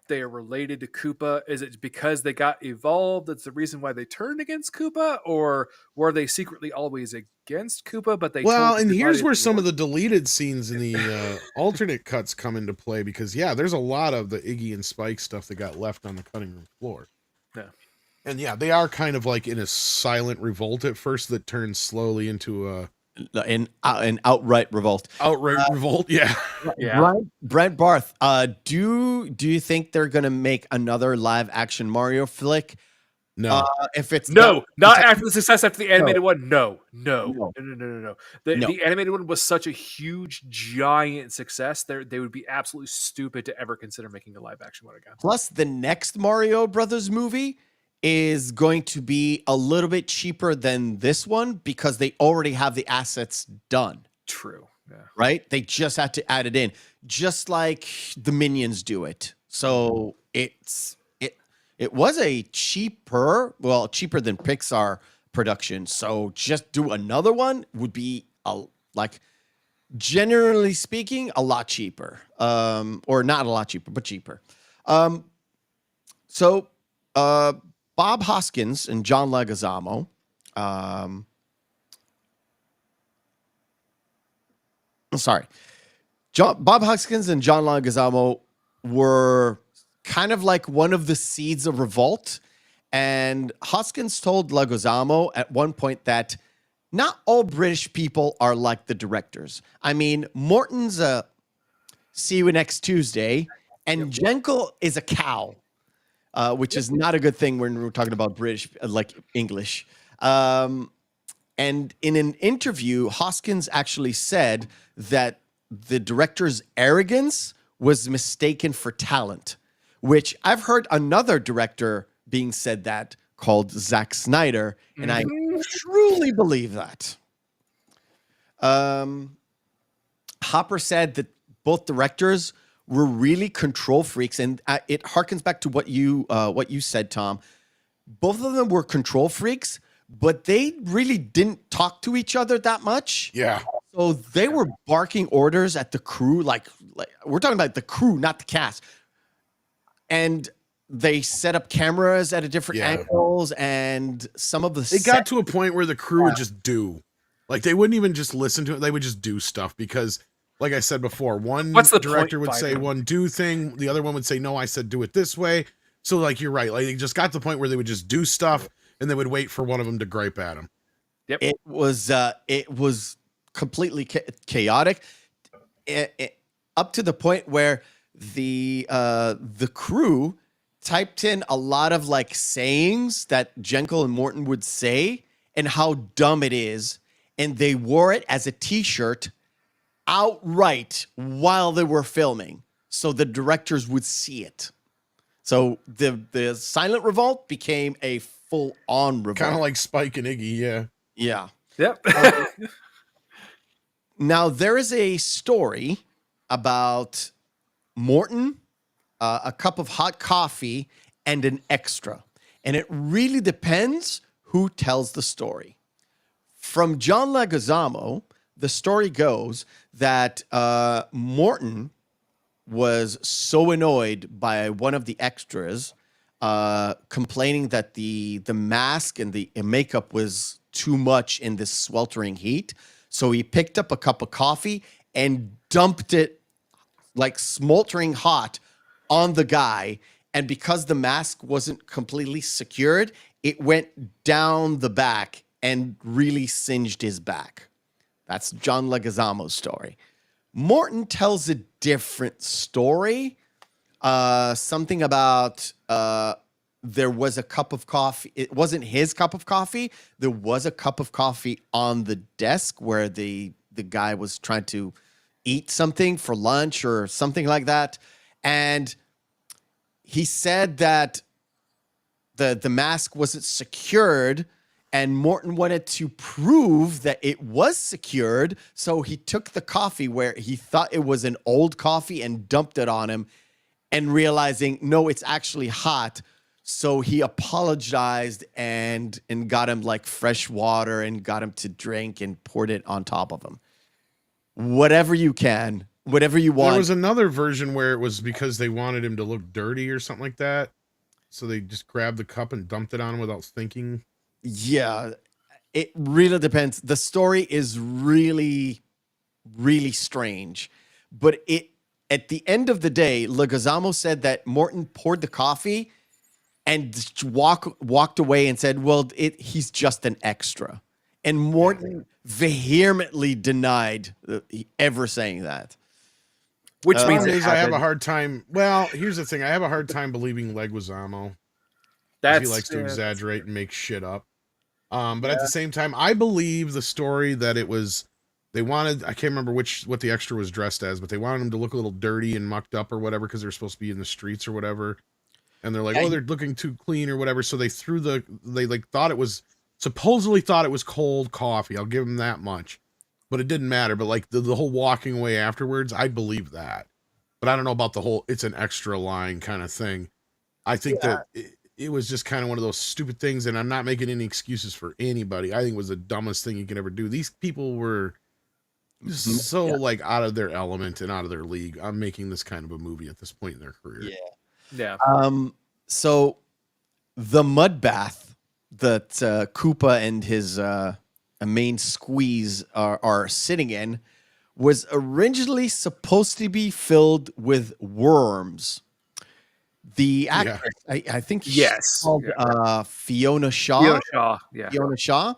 Speaker 2: they are related to Koopa. Is it because they got evolved that's the reason why they turned against Koopa, or were they secretly always against Koopa? But
Speaker 3: and here's where some of the deleted scenes in the alternate cuts come into play, because there's a lot of the Iggy and Spike stuff that got left on the cutting room floor.
Speaker 2: Yeah.
Speaker 3: And they are kind of like in a silent revolt at first that turns slowly into
Speaker 1: an outright revolt.
Speaker 3: Revolt, yeah.
Speaker 1: Brent Barth, do you think they're gonna make another live action Mario flick?
Speaker 3: No.
Speaker 1: If it's
Speaker 2: not after the success after the animated one. No.
Speaker 1: No.
Speaker 2: The animated one was such a huge, giant success. They would be absolutely stupid to ever consider making a live action one again.
Speaker 1: Plus, the next Mario Brothers movie is going to be a little bit cheaper than this one because they already have the assets done.
Speaker 2: True. Yeah.
Speaker 1: Right? They just had to add it in, just like the Minions do it. So it was a cheaper than Pixar production. So just do another one would be generally speaking, a lot cheaper. Or not a lot cheaper, but cheaper. Bob Hoskins and John Leguizamo, Bob Hoskins and John Leguizamo were kind of like one of the seeds of revolt. And Hoskins told Leguizamo at one point that not all British people are like the directors. I mean, Morton's a see you next Tuesday, and Jankel is a cow. Which is not a good thing when we're talking about British, like English. And in an interview, Hoskins actually said that the director's arrogance was mistaken for talent, which I've heard another director being said that called Zack Snyder, and I truly believe that. Hopper said that both directors were really control freaks, and it harkens back to what you said, Tom. Both of them were control freaks, but they really didn't talk to each other that much.
Speaker 3: Yeah.
Speaker 1: So they were barking orders at the crew, like we're talking about the crew, not the cast. And they set up cameras at a different angles, and some of the
Speaker 3: it got to a point where the crew would just do. Like, they wouldn't even just listen to it. They would just do stuff because like I said before, one
Speaker 2: What's the
Speaker 3: director
Speaker 2: point
Speaker 3: would say
Speaker 2: fighting?
Speaker 3: one do thing, the other one would say, no, I said do it this way. So like, you're right. Like it just got to the point where they would just do stuff and they would wait for one of them to gripe at them.
Speaker 1: It was completely chaotic, up to the point where the crew typed in a lot of like sayings that Jankel and Morton would say and how dumb it is, and they wore it as a T-shirt outright while they were filming, so the directors would see it. So the silent revolt became a full-on revolt,
Speaker 3: Kind of like Spike and Iggy, yeah.
Speaker 1: yeah.
Speaker 2: Yep.
Speaker 1: Now, there is a story about Morton, a cup of hot coffee, and an extra. And it really depends who tells the story. From John Leguizamo, the story goes that Morton was so annoyed by one of the extras complaining that the mask and the makeup was too much in this sweltering heat. So he picked up a cup of coffee and dumped it like smoldering hot on the guy. And because the mask wasn't completely secured, it went down the back and really singed his back. That's John Leguizamo's story. Morton tells a different story. Something about there was a cup of coffee. It wasn't his cup of coffee. There was a cup of coffee on the desk where the guy was trying to eat something for lunch or something like that. And he said that the mask wasn't secured, and Morton wanted to prove that it was secured. So he took the coffee where he thought it was an old coffee and dumped it on him, and realizing, no, it's actually hot. So he apologized and got him like fresh water and got him to drink and poured it on top of him. Whatever you can, whatever you want.
Speaker 3: There was another version where it was because they wanted him to look dirty or something like that. So they just grabbed the cup and dumped it on him without thinking.
Speaker 1: Yeah, it really depends. The story is really, really strange. But at the end of the day, Leguizamo said that Morton poured the coffee and walked away and said, well, he's just an extra. And Morton vehemently denied ever saying that.
Speaker 2: Which means
Speaker 3: I have a hard time. Well, here's the thing. I have a hard time believing Leguizamo. He likes to exaggerate and make shit up. But at the same time, I believe the story that it was, they wanted, I can't remember what the extra was dressed as, but they wanted him to look a little dirty and mucked up or whatever because they're supposed to be in the streets or whatever. And they're like, oh, they're looking too clean or whatever. So they supposedly thought it was cold coffee. I'll give them that much. But it didn't matter. But like the whole walking away afterwards, I believe that. But I don't know about the whole it's an extra line kind of thing. I think that it was just kind of one of those stupid things, and I'm not making any excuses for anybody. I think it was the dumbest thing you could ever do. These people were so like out of their element and out of their league. I'm making this kind of a movie at this point in their career.
Speaker 2: Yeah.
Speaker 1: So the mud bath that Koopa and his main squeeze are sitting in was originally supposed to be filled with worms. The actress, I think she's called Fiona Shaw. Fiona Shaw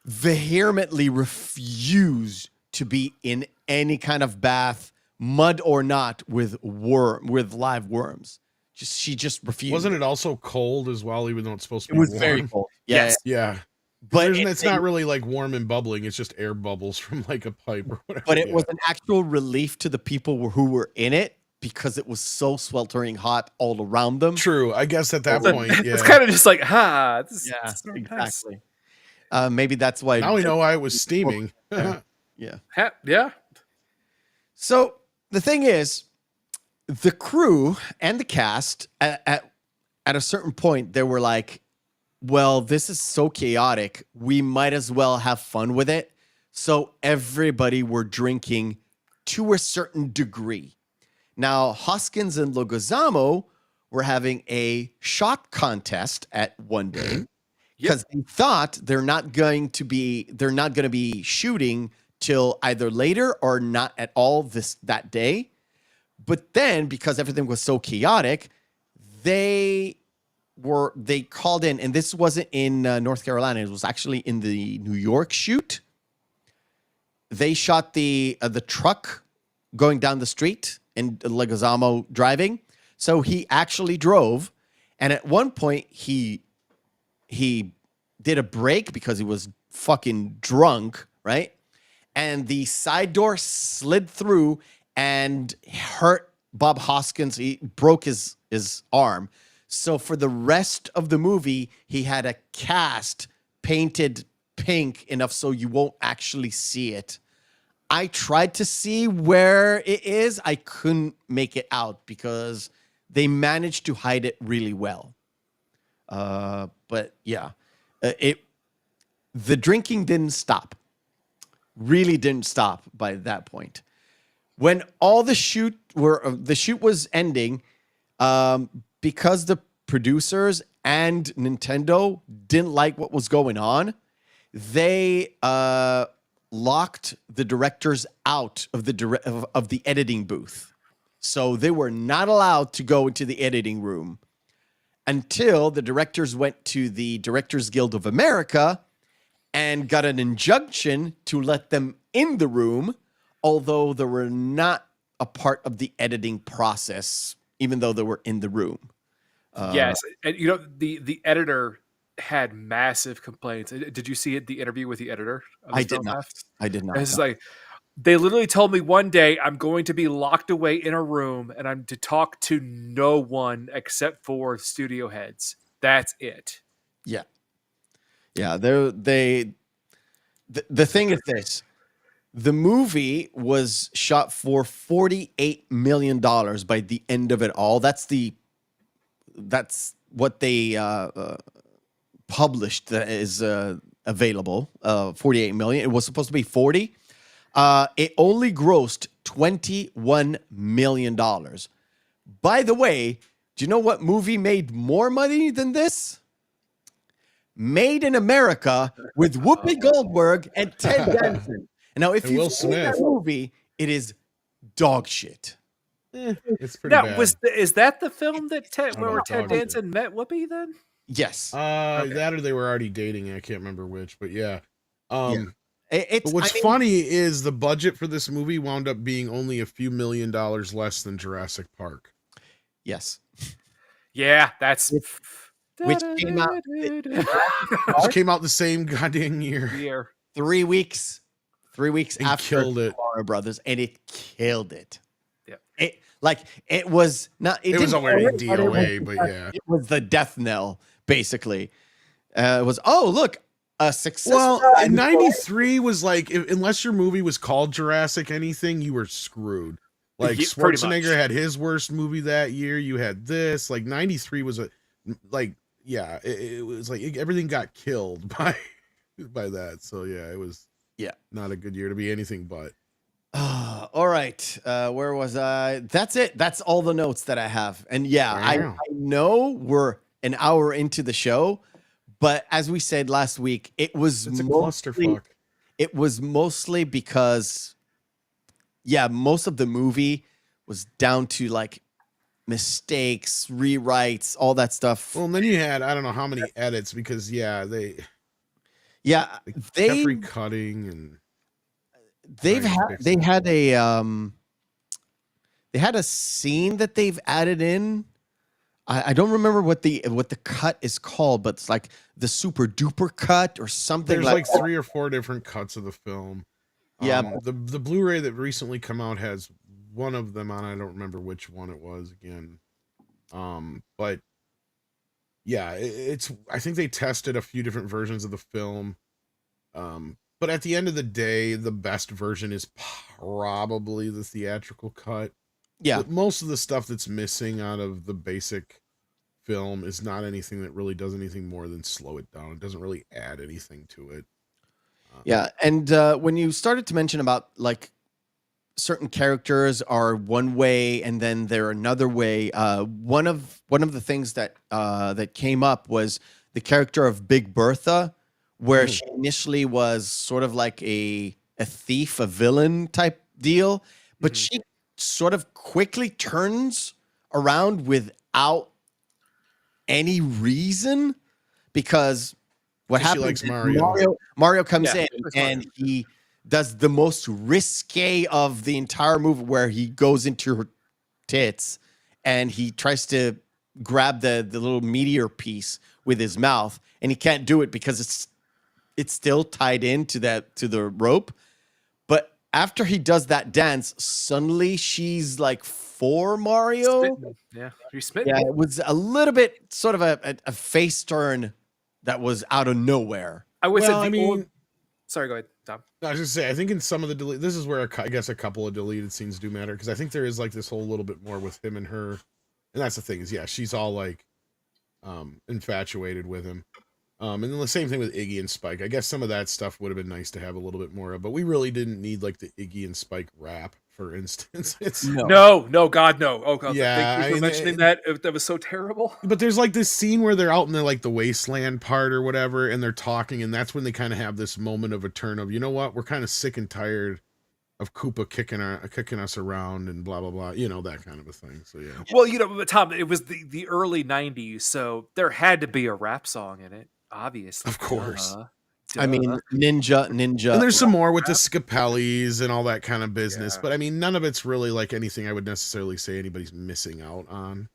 Speaker 1: vehemently refused to be in any kind of bath, mud or not, with live worms. She just refused.
Speaker 3: Wasn't it also cold as well, even though it's supposed to be
Speaker 1: warm?
Speaker 3: It was
Speaker 1: very cold.
Speaker 3: Yeah. But it's not really like warm and bubbling. It's just air bubbles from like a pipe or whatever.
Speaker 1: But it was an actual relief to the people who were in it because it was so sweltering hot all around them.
Speaker 3: True. I guess at that point,
Speaker 2: it's kind of just like,
Speaker 1: this exactly. Maybe that's why.
Speaker 3: Now we know why it was steaming.
Speaker 2: Yeah.
Speaker 1: So the thing is, the crew and the cast at a certain point, they were like, well, this is so chaotic. We might as well have fun with it. So everybody were drinking to a certain degree. Now, Hoskins and Leguizamo were having a shot contest at one day because they thought they're not going to be shooting till either later or not at all that day. But then, because everything was so chaotic, they called in, and this wasn't in North Carolina. It was actually in the New York shoot. They shot the truck going down the street and Leguizamo driving. So he actually drove, and at one point he did a break because he was fucking drunk, right? And the side door slid through and hurt Bob Hoskins. He broke his arm. So for the rest of the movie, he had a cast painted pink enough so you won't actually see it. I tried to see where it is. I couldn't make it out because they managed to hide it really well. But yeah, the drinking didn't stop. Really didn't stop by that point. When all the shoot was ending, because the producers and Nintendo didn't like what was going on, they locked the directors out of the editing booth. So they were not allowed to go into the editing room until the directors went to the Directors Guild of America and got an injunction to let them in the room, although they were not a part of the editing process, even though they were in the room.
Speaker 2: Yes, and the editor had massive complaints. Did you see the interview with the editor?
Speaker 1: I did not. I did not.
Speaker 2: It's like, they literally told me one day I'm going to be locked away in a room and I'm to talk to no one except for studio heads. That's it.
Speaker 1: Yeah. Yeah. The thing is this. The movie was shot for $48 million by the end of it all. That's what they published that is available. 48 million. It was supposed to be 40. It only grossed $21 million. By the way, do you know what movie made more money than this? Made in America with Whoopi Goldberg and Ted Danson. Now, if you've seen that movie, it is dog shit.
Speaker 3: It's pretty bad.
Speaker 2: Is that the film that Ted Danson met Whoopi then?
Speaker 1: Yes.
Speaker 3: That or they were already dating. I can't remember which, but yeah.
Speaker 1: What's
Speaker 3: funny is the budget for this movie wound up being only a few $1 million less than Jurassic Park.
Speaker 1: Yes.
Speaker 2: Yeah, that's
Speaker 1: which came out
Speaker 3: the same goddamn year.
Speaker 1: 3 weeks. 3 weeks
Speaker 3: and
Speaker 1: after
Speaker 3: killed it.
Speaker 1: Warner Brothers, and it killed it.
Speaker 2: Yeah.
Speaker 1: It was not.
Speaker 3: It was already DOA, but yeah,
Speaker 1: it was the death knell basically. It was look. A successful.
Speaker 3: Well, 93 was like, unless your movie was called Jurassic anything, you were screwed. Like Schwarzenegger had his worst movie that year. You had this. Like 93 was it was like everything got killed by that. So yeah, it was not a good year to be anything but.
Speaker 1: All right. Where was I? That's it. That's all the notes that I have. And I know we're an hour into the show. But as we said last week, it's a
Speaker 3: clusterfuck.
Speaker 1: It was mostly because, most of the movie was down to like mistakes, rewrites, all that stuff.
Speaker 3: Well, and then you had I don't know how many edits because they kept recutting and
Speaker 1: they had a scene that they've added in. I don't remember what the cut is called, but it's like the super duper cut or something.
Speaker 3: There's like 3 or 4 different cuts of the film.
Speaker 1: Yeah.
Speaker 3: The Blu-ray that recently come out has one of them on. I don't remember which one it was again. But yeah, I think they tested a few different versions of the film. But at the end of the day, the best version is probably the theatrical cut.
Speaker 1: Yeah.
Speaker 3: But most of the stuff that's missing out of the basic film is not anything that really does anything more than slow it down. It doesn't really add anything to it.
Speaker 1: And when you started to mention about like certain characters are one way and then they're another way, one of the things that that came up was the character of Big Bertha, where she initially was sort of like an a thief, a villain type deal, but
Speaker 2: Mhm.
Speaker 1: she sort of quickly turns around without any reason because what
Speaker 3: She
Speaker 1: happens
Speaker 3: likes
Speaker 1: is
Speaker 3: Mario.
Speaker 1: Mario comes
Speaker 2: Yeah,
Speaker 1: in
Speaker 2: that's Mario.
Speaker 1: and he does the most risque of the entire movie where he goes into her tits and he tries to grab the little meteor piece with his mouth and he can't do it because it's still tied into the rope. But after he does that dance, suddenly she's like for Mario.
Speaker 2: Smitten. Yeah, you're smitten.
Speaker 1: Yeah, it was a little bit sort of a face turn that was out of nowhere.
Speaker 2: I would say
Speaker 3: Well, I
Speaker 2: the old.
Speaker 3: mean,
Speaker 2: Sorry, go ahead, Tom.
Speaker 3: I was just say, I think in some of the this is where I guess a couple of deleted scenes do matter because I think there is like this whole little bit more with him and her, and that's the thing is, yeah, she's all like, infatuated with him, and then the same thing with Iggy and Spike. I guess some of that stuff would have been nice to have a little bit more of, but we really didn't need like the Iggy and Spike rap, for instance. It's
Speaker 2: No, God, no. Oh God,
Speaker 3: Yeah,
Speaker 2: thank you for mentioning that. That was so terrible.
Speaker 3: But there's like this scene where they're out in the like the wasteland part or whatever, and they're talking, and that's when they kind of have this moment of a turn of, you know what, we're kind of sick and tired of Koopa kicking us around and blah blah blah, that kind of a thing. So yeah.
Speaker 2: Well, but Tom, it was the early '90s, so there had to be a rap song in it, obviously.
Speaker 3: Of course.
Speaker 1: I mean, Ninja.
Speaker 3: And there's some more with the Scapellis and all that kind of business,
Speaker 2: Yeah.
Speaker 3: but I mean, none of it's really like anything I would necessarily say anybody's missing out on,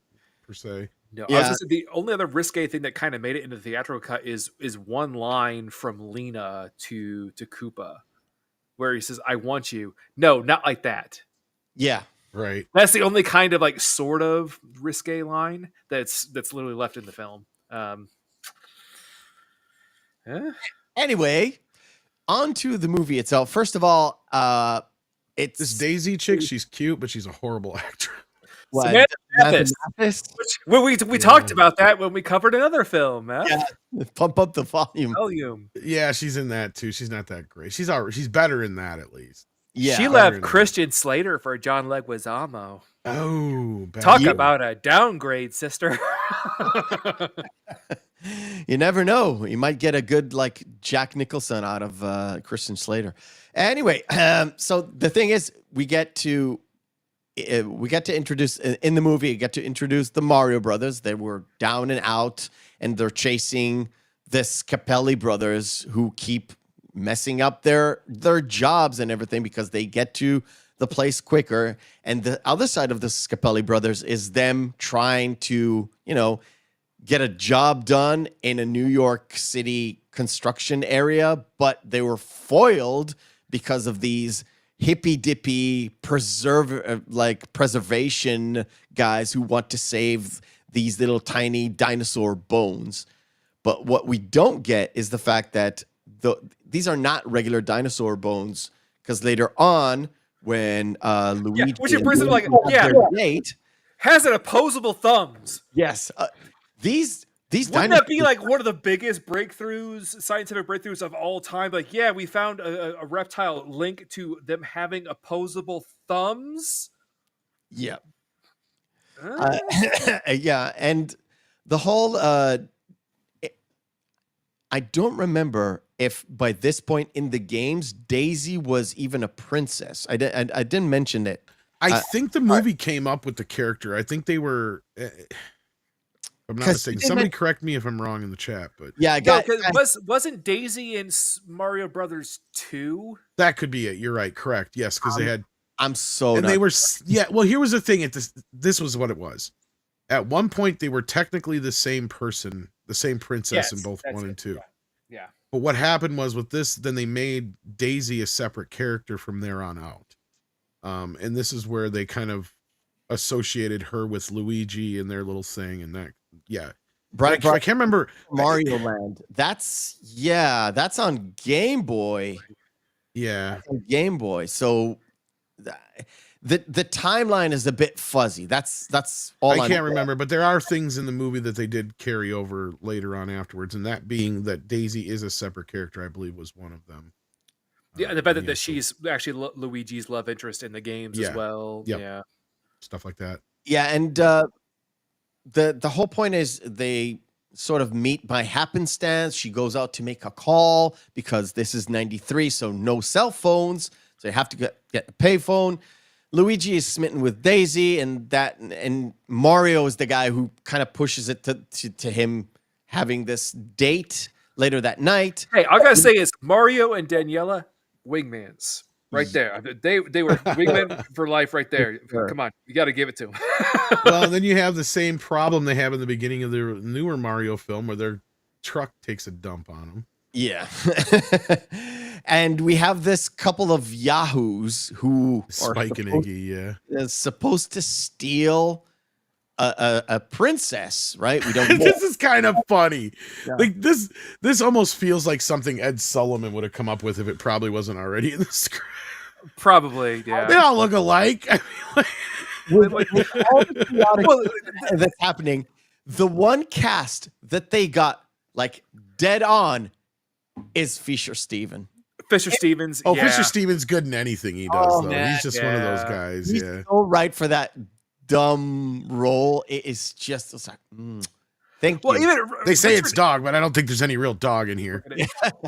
Speaker 3: per se.
Speaker 2: No, I was
Speaker 1: Yeah.
Speaker 2: gonna say the only other risque thing that kind of made it into the theatrical cut is one line from Lena to Koopa, where he says, "I want you." No, not like that.
Speaker 1: Yeah.
Speaker 3: Right.
Speaker 2: That's the only kind of like sort of risque line that's literally left in the film.
Speaker 1: Anyway, on to the movie itself. First of all, it's
Speaker 3: This Daisy chick, she's cute, but she's a horrible actress.
Speaker 1: what,
Speaker 2: Samantha
Speaker 1: Samantha
Speaker 2: Mathis.
Speaker 1: Mathis?
Speaker 2: Which we talked about that when we covered another film.
Speaker 1: Yeah. Pump up the volume.
Speaker 2: Volume.
Speaker 3: Yeah, she's in that too. She's not that great. She's better in that at least.
Speaker 1: Yeah.
Speaker 2: She
Speaker 3: better
Speaker 2: left
Speaker 3: than
Speaker 2: Christian Slater for John Leguizamo.
Speaker 3: Oh, bad.
Speaker 2: Talk about a downgrade, sister.
Speaker 1: You never know. You might get a good like Jack Nicholson out of Christian Slater. Anyway, so the thing is, we get to introduce in the movie. We get to introduce the Mario brothers. They were down and out, and they're chasing the Scapelli brothers who keep messing up their jobs and everything because they get to the place quicker. And the other side of the Scapelli brothers is them trying to, get a job done in a New York City construction area, but they were foiled because of these hippy dippy preservation guys who want to save these little tiny dinosaur bones. But what we don't get is the fact that these are not regular dinosaur bones, because later on, when Luigi
Speaker 2: which brings it like,
Speaker 1: date,
Speaker 2: has an opposable thumbs.
Speaker 1: yes, these
Speaker 2: Wouldn't that be like one of the biggest breakthroughs, scientific breakthroughs of all time? Like, yeah, we found a reptile link to them having opposable thumbs.
Speaker 1: Yeah. Yeah, and the whole I don't remember if by this point in the games Daisy was even a princess. I didn't mention it.
Speaker 3: I think the movie came up with the character. I think they were. I'm not mistaken. Somebody correct me if I'm wrong in the chat, but
Speaker 1: yeah,
Speaker 2: wasn't Daisy in Mario Brothers 2?
Speaker 3: that could be it. You're right. Correct. Yes, because they had. They were. Yeah. Well, here was the thing. This was what it was. At one point, they were technically the same person, the same princess in both 1 and 2.
Speaker 2: Yeah.
Speaker 3: But what happened was with this, then they made Daisy a separate character from there on out. And this is where they kind of associated her with Luigi and their little thing, and that. Yeah. I can't remember
Speaker 1: Mario Land. That's on Game Boy.
Speaker 3: Yeah.
Speaker 1: Game Boy. So the timeline is a bit fuzzy. That's all
Speaker 3: I can't remember, but there are things in the movie that they did carry over later on afterwards, and that being that Daisy is a separate character, I believe, was one of them.
Speaker 2: Yeah, the fact that she's actually Luigi's love interest in the games as well.
Speaker 3: Yep.
Speaker 2: Yeah.
Speaker 3: Stuff like that.
Speaker 1: Yeah, and the whole point is they sort of meet by happenstance. She goes out to make a call because this is 93, so no cell phones. So you have to get a payphone. Luigi is smitten with Daisy, and Mario is the guy who kind of pushes it to him having this date later that night.
Speaker 2: Hey, I gotta say, it's Mario and Daniela wingmans right there. They were wingman for life right there.
Speaker 1: Sure.
Speaker 2: Come on, you got to give it to them.
Speaker 3: Well, and then you have the same problem they have in the beginning of the newer Mario film where their truck takes a dump on them.
Speaker 1: Yeah. And we have this couple of yahoos who
Speaker 3: Spike and Iggy,
Speaker 1: is supposed to steal a princess, right? We don't know.
Speaker 3: This is kind of funny.
Speaker 1: Yeah.
Speaker 3: Like this almost feels like something Ed Sullivan would have come up with if it probably wasn't already in the script.
Speaker 2: Probably, yeah.
Speaker 3: They all look alike. I mean,
Speaker 1: With all the chaotic that's happening, the one cast that they got like dead on is Fisher Stevens.
Speaker 2: Fisher Stevens.
Speaker 3: oh,
Speaker 2: yeah.
Speaker 3: Fisher Stevens good in anything he does, though.
Speaker 1: man,
Speaker 3: He's just one of those guys.
Speaker 1: He's
Speaker 3: Yeah.
Speaker 1: so right for that dumb role. It is just it's like, thank
Speaker 2: Well,
Speaker 1: you.
Speaker 2: even
Speaker 3: They say it's dog, but I don't think there's any real dog in here.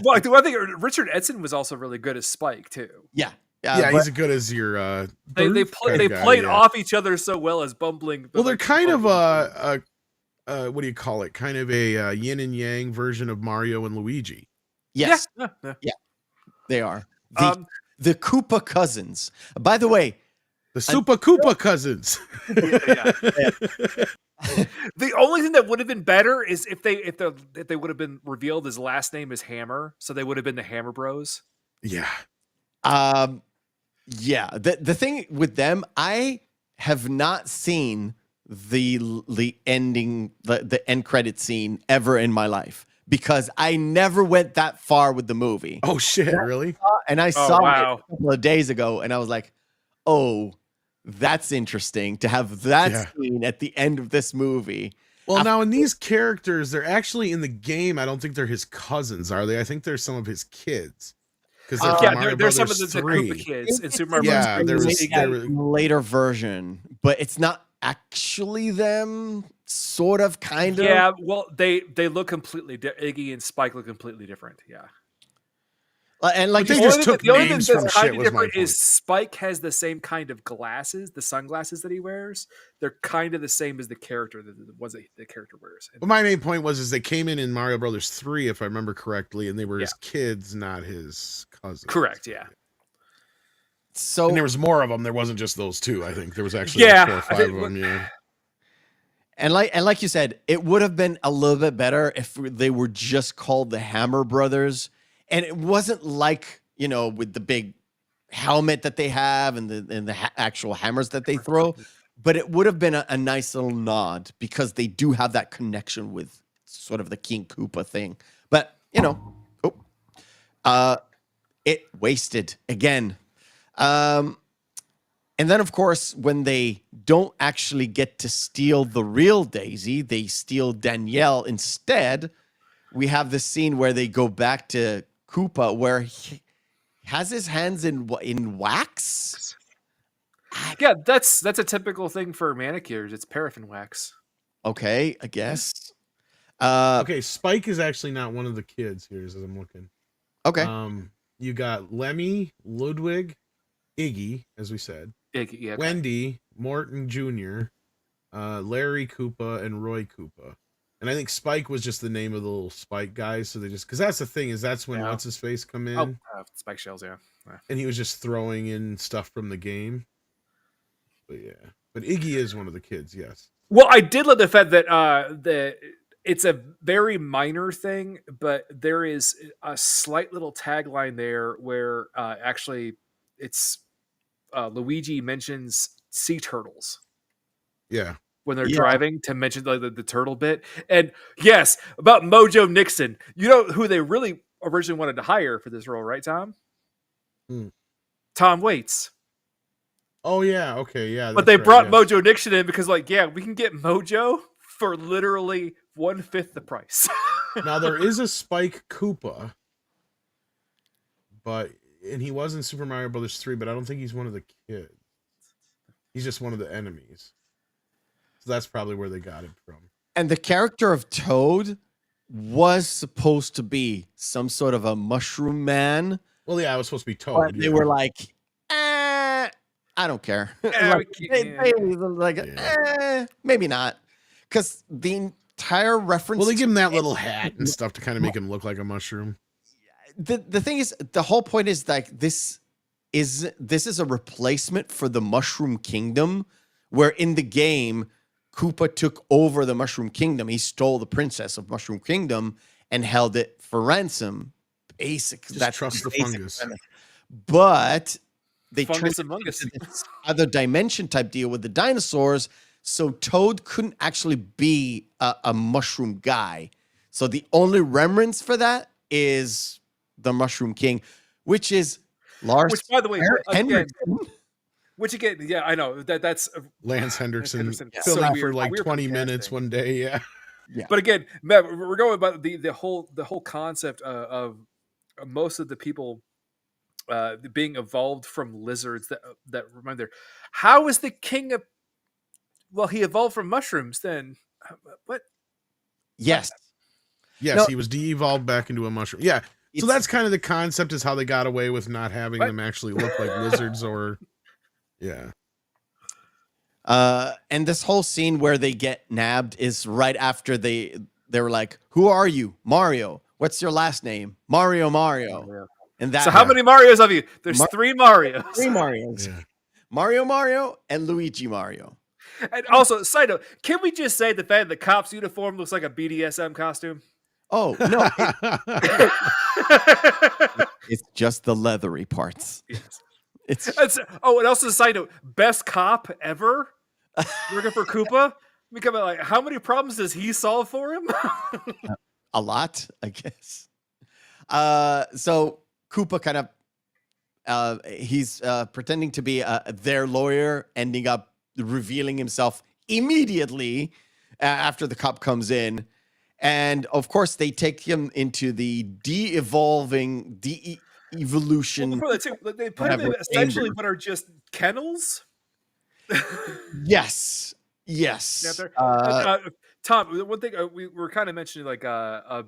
Speaker 2: Well, I think Richard Edson was also really good as Spike too.
Speaker 1: Yeah.
Speaker 3: Yeah,
Speaker 1: but-
Speaker 3: he's as good as your.
Speaker 2: They
Speaker 3: Booth
Speaker 2: played
Speaker 3: kind of guy,
Speaker 2: played
Speaker 3: yeah.
Speaker 2: off each other so well as bumbling.
Speaker 3: Well, they're kind of a what do you call it? Kind of a yin and yang version of Mario and Luigi.
Speaker 1: yes,
Speaker 2: Yeah.
Speaker 1: they are. The
Speaker 2: The
Speaker 1: Koopa cousins. By the way,
Speaker 3: The Super Koopa cousins.
Speaker 2: The only thing that would have been better is if they would have been revealed his last name is Hammer, so they would have been the Hammer Bros.
Speaker 3: Yeah.
Speaker 1: yeah. The thing with them, I have not seen the ending, the end credit scene ever in my life because I never went that far with the movie.
Speaker 3: Oh shit! Really?
Speaker 1: And I saw
Speaker 2: wow.
Speaker 1: it a couple of days ago, and I was like, "Oh, that's interesting to have that scene at the end of this movie."
Speaker 3: Well, now in these characters, they're actually in the game. I don't think they're his cousins, are they? I think they're some of his kids. Because
Speaker 2: There's some of the Koopa kids in Super Mario
Speaker 3: Yeah,
Speaker 2: Bros.
Speaker 3: there was
Speaker 1: later version, but it's not actually them. Sort of, kind of.
Speaker 2: Yeah, well, they look completely Iggy and Spike look completely different. Yeah.
Speaker 1: And like
Speaker 3: They
Speaker 2: The
Speaker 3: just
Speaker 2: only
Speaker 3: took
Speaker 2: thing that's
Speaker 3: names from
Speaker 2: kind
Speaker 3: shit
Speaker 2: of
Speaker 3: was my
Speaker 2: different
Speaker 3: point.
Speaker 2: is Spike has the same kind of glasses, the sunglasses that he wears. They're kind of the same as the character, the ones that the character wears.
Speaker 3: But my main point was they came in Mario Brothers 3, if I remember correctly, and they were his kids, not his cousins.
Speaker 2: Correct, yeah.
Speaker 1: So
Speaker 3: And there was more of them. There wasn't just those two. I think there was actually
Speaker 2: Yeah,
Speaker 3: like 4 or 5 of them. Yeah.
Speaker 1: And like you said, it would have been a little bit better if they were just called the Hammer Brothers, and it wasn't like, you know, with the big helmet that they have and the actual hammers that they throw, but it would have been a nice little nod because they do have that connection with sort of the King Koopa thing. But you know, it wasted again. And then, of course, when they don't actually get to steal the real Daisy, they steal Danielle instead. We have this scene where they go back to Koopa, where he has his hands in wax.
Speaker 2: Yeah, that's a typical thing for manicures. It's paraffin wax.
Speaker 1: Okay, I guess.
Speaker 3: Okay, Spike is actually not one of the kids here as I'm looking.
Speaker 1: Okay.
Speaker 3: You got Lemmy, Ludwig, Iggy, as we said,
Speaker 2: Yeah,
Speaker 3: Wendy, Morton Jr., Larry Koopa, and Roy Koopa. And I think Spike was just the name of the little Spike guys. So they just, because that's the thing, is that's when What's His Face come in.
Speaker 2: Spike shells, yeah.
Speaker 3: And he was just throwing in stuff from the game. But yeah. But Iggy is one of the kids, yes.
Speaker 2: Well, I did love the fact that it's a very minor thing, but there is a slight little tagline there where actually it's Luigi mentions sea turtles.
Speaker 3: Yeah.
Speaker 2: When they're driving, to mention the turtle bit. And yes, about Mojo Nixon. You know who they really originally wanted to hire for this role, right, Tom? Tom Waits.
Speaker 3: Oh, yeah. Okay. Yeah.
Speaker 2: But they brought Mojo Nixon in because, like, yeah, we can get Mojo for literally 1/5 the price.
Speaker 3: Now, there is a Spike Koopa, and he was in Super Mario Brothers 3, but I don't think he's one of the kids. He's just one of the enemies. So that's probably where they got it from.
Speaker 1: And the character of Toad was supposed to be some sort of a mushroom man.
Speaker 3: Well, yeah, it was supposed to be Toad.
Speaker 1: But they
Speaker 3: yeah.
Speaker 1: were like, I don't care.
Speaker 2: Yeah,
Speaker 1: Maybe not. Because the entire reference.
Speaker 3: Well, they give him that little hat and stuff to kind of make him look like a mushroom.
Speaker 1: The thing is, the whole point is like this is a replacement for the Mushroom Kingdom, where in the game, Koopa took over the Mushroom Kingdom. He stole the princess of Mushroom Kingdom and held it for ransom. That's
Speaker 3: trust the fungus.
Speaker 1: premise. But they
Speaker 2: Fungus
Speaker 1: turned
Speaker 2: Among
Speaker 1: it
Speaker 2: Us.
Speaker 1: into this other dimension type deal with the dinosaurs. So Toad couldn't actually be a mushroom guy. So the only remnants for that is the Mushroom King, which is Lars.
Speaker 2: Which, by the way,
Speaker 1: Henriksen.
Speaker 2: Which again, yeah, I know that's
Speaker 3: Lance Henriksen
Speaker 2: Yeah.
Speaker 3: filmed
Speaker 2: So
Speaker 3: for
Speaker 2: weird.
Speaker 3: like
Speaker 2: Weird
Speaker 3: 20 minutes
Speaker 2: casting.
Speaker 3: one day. Yeah.
Speaker 2: But again, Matt, we're going about the whole concept of most of the people being evolved from lizards that remind there. How is the king of? Well, he evolved from mushrooms. Then what?
Speaker 1: Yes.
Speaker 3: Yes,
Speaker 1: No.
Speaker 3: he was de-evolved back into a mushroom. Yeah. So
Speaker 1: It's-
Speaker 3: that's kind of the concept, is how they got away with not having them actually look like lizards or yeah.
Speaker 1: And this whole scene where they get nabbed is right after they were like, "Who are you, Mario? What's your last name, Mario?
Speaker 2: Yeah.
Speaker 1: And that
Speaker 2: So how many Marios have you? There's 3 Marios.
Speaker 1: 3 Marios,
Speaker 3: Yeah.
Speaker 1: Mario, and Luigi Mario.
Speaker 2: And also, side note, can we just say the fact that the cop's uniform looks like a BDSM costume?
Speaker 1: Oh no, it's just the leathery parts.
Speaker 2: Yes.
Speaker 1: It's
Speaker 2: And also a side note, best cop ever working for Koopa. Becoming like, how many problems does he solve for him?
Speaker 1: a lot, I guess. So Koopa kind of he's pretending to be their lawyer, ending up revealing himself immediately after the cop comes in. And of course, they take him into the de-evolution.
Speaker 2: Before that, too, they put him in
Speaker 1: Whatever.
Speaker 2: essentially what are just kennels.
Speaker 1: Yes.
Speaker 2: Yeah, Tom, one thing we were kind of mentioning like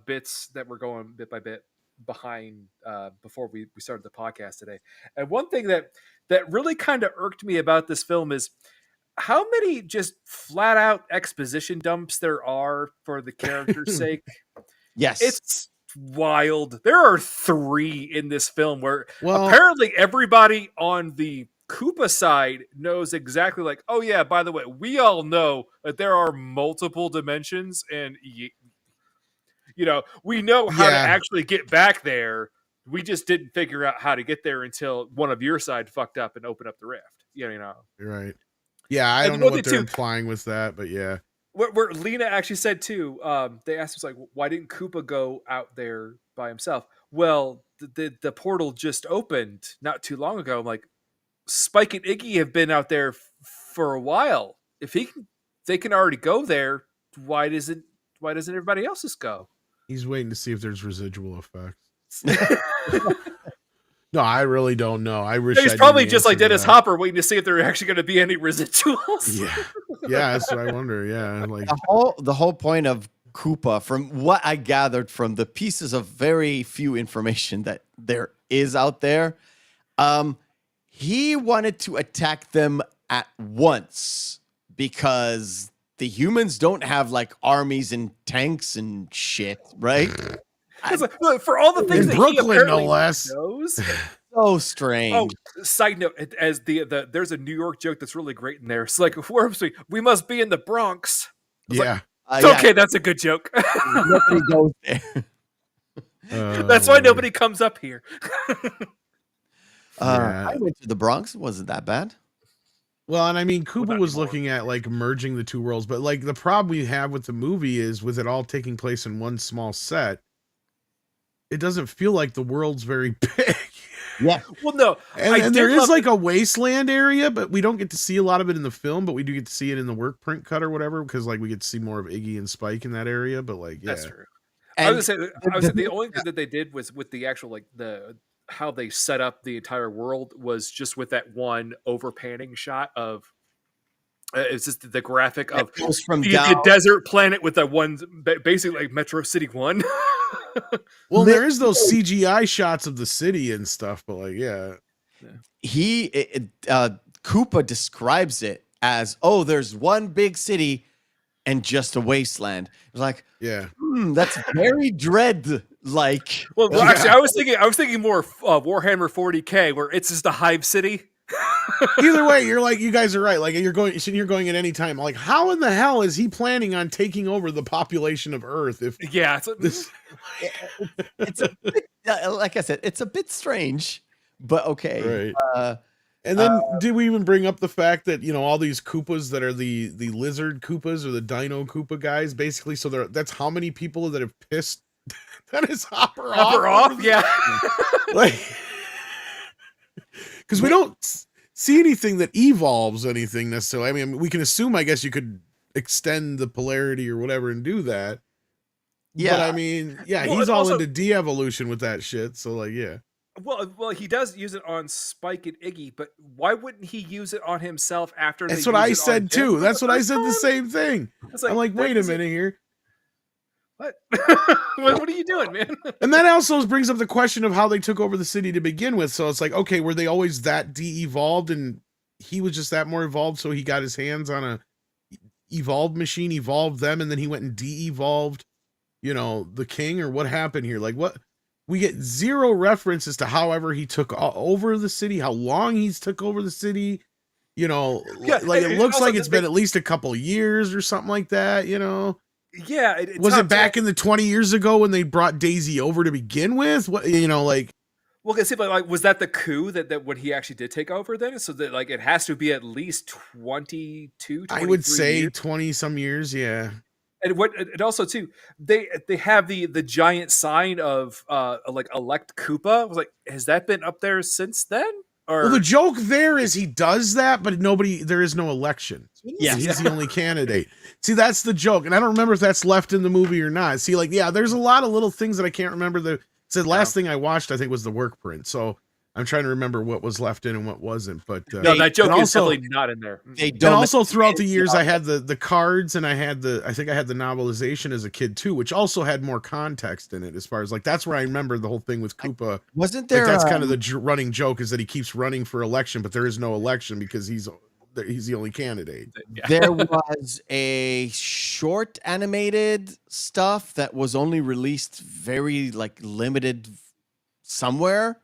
Speaker 2: bits that were going bit by bit behind before we started the podcast today. And one thing that really kind of irked me about this film is how many just flat out exposition dumps there are for the character's sake.
Speaker 1: Yes.
Speaker 2: It's wild. There are 3 in this film where
Speaker 3: Well-
Speaker 2: apparently everybody on the Koopa side knows exactly like, oh yeah, by the way, we all know that there are multiple dimensions and we know how to actually get back there. We just didn't figure out how to get there until one of your side fucked up and opened up the rift. You know.
Speaker 3: You're right. Yeah, I
Speaker 2: And
Speaker 3: don't know
Speaker 2: what
Speaker 3: what
Speaker 2: they
Speaker 3: they're
Speaker 2: do-
Speaker 3: implying with that, but yeah.
Speaker 2: Where Lena actually said too, they asked us like, why didn't Koopa go out there by himself? Well, the portal just opened not too long ago. I'm like, Spike and Iggy have been out there for a while. If they can already go there, why doesn't everybody else just go?
Speaker 3: He's waiting to see if there's residual effects. No, I really don't know. I wish
Speaker 2: He's
Speaker 3: I
Speaker 2: probably
Speaker 3: knew the
Speaker 2: just like
Speaker 3: answer to
Speaker 2: Dennis
Speaker 3: that.
Speaker 2: Hopper, waiting to see if there are actually going to be any residuals.
Speaker 3: Yeah. Yeah, that's what I wonder. Yeah. Like
Speaker 1: the whole point of Koopa, from what I gathered from the pieces of very few information that there is out there, he wanted to attack them at once because the humans don't have like armies and tanks and shit, right?
Speaker 2: Look, for all the things
Speaker 3: in
Speaker 2: that he
Speaker 3: Brooklyn, no
Speaker 2: apparently
Speaker 3: less.
Speaker 2: knows.
Speaker 1: So strange.
Speaker 2: Oh, side note, as there's a New York joke that's really great in there. It's like, we must be in the Bronx.
Speaker 3: Yeah.
Speaker 2: It's okay, that's a good joke.
Speaker 1: Nobody goes there.
Speaker 2: That's why nobody comes up here.
Speaker 3: Yeah.
Speaker 1: I went to the Bronx. It wasn't that bad.
Speaker 3: Well, and I mean, Koopa
Speaker 2: not
Speaker 3: was
Speaker 2: anymore.
Speaker 3: looking at like merging the 2 worlds, but like the problem we have with the movie is with it all taking place in one small set, it doesn't feel like the world's very big.
Speaker 1: Yeah.
Speaker 2: Well, no,
Speaker 3: And there is like a wasteland area, but we don't get to see a lot of it in the film, but we do get to see it in the work print cut or whatever, because like we get to see more of Iggy and Spike in that area. But like, yeah,
Speaker 2: That's true.
Speaker 1: And
Speaker 2: I was gonna say the only thing that they did was with the actual like how they set up the entire world was just with that one overpanning shot of It's just the graphic of
Speaker 1: It goes from
Speaker 2: the
Speaker 1: down.
Speaker 2: desert planet with the one, basically like Metro City 1.
Speaker 3: Well, there is those CGI shots of the city and stuff, but like, yeah.
Speaker 1: Koopa describes it as, oh, there's one big city and just a wasteland. It's like,
Speaker 3: Yeah.
Speaker 1: that's very Dread like.
Speaker 2: Well, actually, I was thinking more Warhammer 40K, where it's just a hive city.
Speaker 3: Either way, you're like, you guys are right. Like you're going at any time. Like, how in the hell is he planning on taking over the population of Earth? If
Speaker 1: It's a bit, like I said, it's a bit strange, but okay.
Speaker 3: Right. And then did we even bring up the fact that, all these Koopas that are the lizard Koopas or the Dino Koopa guys, basically, so that's how many people that have pissed Dennis Hopper off?
Speaker 2: Yeah.
Speaker 3: Like, because we don't see anything that evolves anything necessarily. I mean, we can assume, I guess, you could extend the polarity or whatever and do that. Yeah. But I mean, yeah, well, he's all also into de-evolution with that shit. So like, yeah.
Speaker 2: Well, he does use it on Spike and Iggy, but why wouldn't he use it on himself after?
Speaker 3: That's what I said too. That's what I said. The same thing. I'm like, wait a minute here.
Speaker 2: What? What are you doing, man?
Speaker 3: And that also brings up the question of how they took over the city to begin with. So it's like, okay, were they always that de-evolved, and he was just that more evolved, so he got his hands on a evolved machine, evolved them, and then he went and de-evolved, the king, or what happened here? Like, what? We get zero references to however he took over the city, how long he's took over the city. It looks like it's been at least a couple years or something like that,
Speaker 2: Yeah.
Speaker 3: Was it back in the 20 years ago when they brought Daisy over to begin with? What, like.
Speaker 2: Well, was that the coup that when he actually did take over then? So that it has to be at least 22, 23
Speaker 3: I would say
Speaker 2: years.
Speaker 3: 20 some years. Yeah.
Speaker 2: And also too, they have the giant sign of elect Koopa. I was like, has that been up there since then? Or
Speaker 3: well, the joke there is he does that, but there is no election.
Speaker 1: Yeah,
Speaker 3: he's the only candidate. See, that's the joke, and I don't remember if that's left in the movie or not. See, there's a lot of little things that I can't remember. The last thing I watched, I think, was the work print. So I'm trying to remember what was left in and what wasn't. But
Speaker 2: no, that joke is definitely not in there.
Speaker 3: And also throughout the years, I had the cards, and I think I had the novelization as a kid too, which also had more context in it. As far as that's where I remember the whole thing with Koopa.
Speaker 1: Wasn't there?
Speaker 3: That's kind of the running joke, is that he keeps running for election, but there is no election because he's the only candidate.
Speaker 1: Yeah. There was a short animated stuff that was only released very limited somewhere.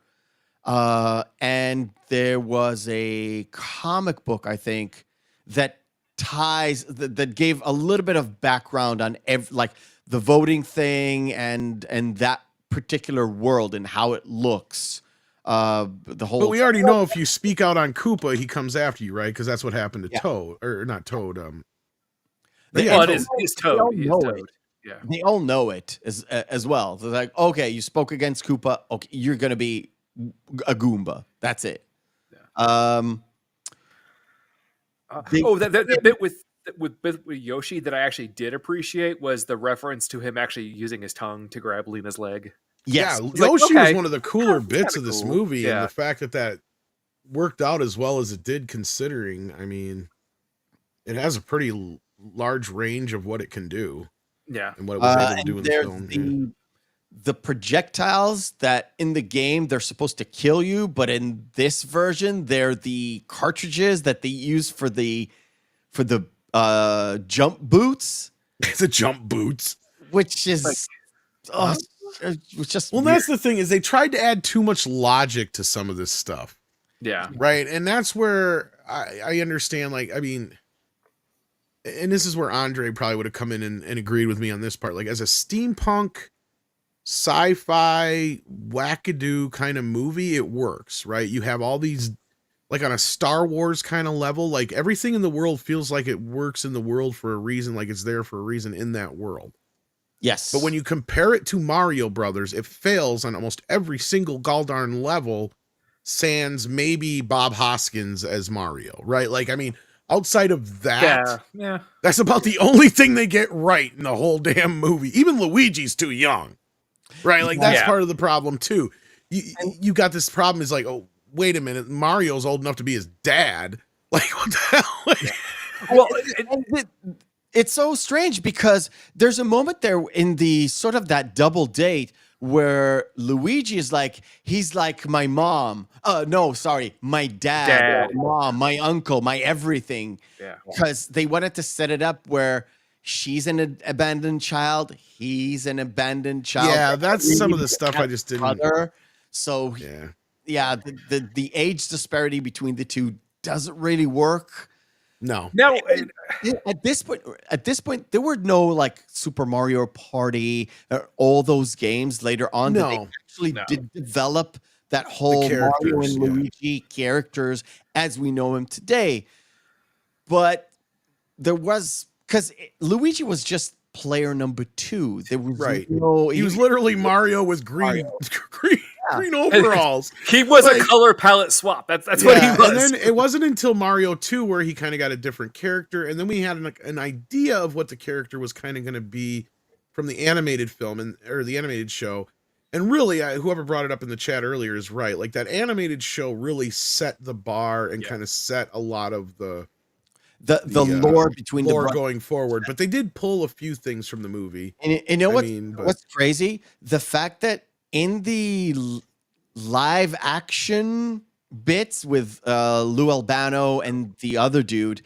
Speaker 1: And there was a comic book, I think, that that gave a little bit of background on the voting thing and that particular world and how it looks. The whole.
Speaker 3: But we already know if you speak out on Koopa, he comes after you, right? Because that's what happened to Toad, or not Toad.
Speaker 2: It is Toad.
Speaker 1: Yeah, they all know it as well. They're like, okay, you spoke against Koopa. Okay, you're gonna be a Goomba. That's it. Yeah.
Speaker 2: That bit with Yoshi that I actually did appreciate was the reference to him actually using his tongue to grab Lena's leg.
Speaker 1: Yes.
Speaker 3: Yeah, Yoshi was one of the cooler bits of this movie, and the fact that worked out as well as it did, considering, I mean, it has a pretty large range of what it can do.
Speaker 2: Yeah,
Speaker 3: and what it was able to do in the film.
Speaker 1: The projectiles that in the game they're supposed to kill you, but in this version they're the cartridges that they use for the jump boots.
Speaker 3: The jump boots,
Speaker 1: which is just
Speaker 3: well, weird. That's the thing, is they tried to add too much logic to some of this stuff.
Speaker 2: Yeah,
Speaker 3: right, and that's where I understand. I mean, and this is where Andre probably would have come in and agreed with me on this part. As a steampunk sci-fi wackadoo kind of movie, it works, right? You have all these, on a Star Wars kind of level, everything in the world feels like it works in the world for a reason, it's there for a reason in that world.
Speaker 1: Yes.
Speaker 3: But when you compare it to Mario Brothers, it fails on almost every single goldarn level, sans maybe Bob Hoskins as Mario, right? I mean, outside of that, that's about the only thing they get right in the whole damn movie. Even Luigi's too young. Right, that's part of the problem too. You got this problem is oh, wait a minute, Mario's old enough to be his dad. What the hell?
Speaker 2: Well,
Speaker 1: It's so strange because there's a moment there in the sort of that double date where Luigi is like, he's like my mom. No, sorry, my dad,
Speaker 2: Dad.
Speaker 1: my mom, my uncle, my everything.
Speaker 2: yeah.
Speaker 1: Because they wanted to set it up where she's an abandoned child, he's an abandoned child.
Speaker 3: Yeah,
Speaker 1: They're
Speaker 3: that's some of the
Speaker 1: really
Speaker 3: stuff I just didn't.
Speaker 1: brother. So
Speaker 3: Yeah.
Speaker 1: yeah, the age disparity between the two doesn't really work.
Speaker 3: No.
Speaker 2: Now,
Speaker 1: At this point, there were no like Super Mario Party or all those games later on that they
Speaker 3: No.
Speaker 1: actually
Speaker 2: No.
Speaker 1: did develop that whole Mario
Speaker 3: characters,
Speaker 1: and
Speaker 3: yeah.
Speaker 1: Luigi characters as we know him today. But there was because Luigi was just player number 2. There was
Speaker 3: Right.
Speaker 1: no
Speaker 3: He was literally Mario with green green overalls.
Speaker 2: he was
Speaker 3: Like-
Speaker 2: a color palette swap. That's what he
Speaker 3: Yeah,
Speaker 2: was.
Speaker 3: And then it wasn't until Mario 2 where he kind of got a different character, and then we had an idea of what the character was kind of going to be from the animated film or the animated show. And really, whoever brought it up in the chat earlier is right. Like that animated show really set the bar and kind of set a lot of the
Speaker 1: lore between
Speaker 3: lore
Speaker 1: the
Speaker 3: going forward. But they did pull a few things from the movie.
Speaker 1: And you know
Speaker 3: but-
Speaker 1: what's crazy? The fact that in the live action bits with Lou Albano and the other dude,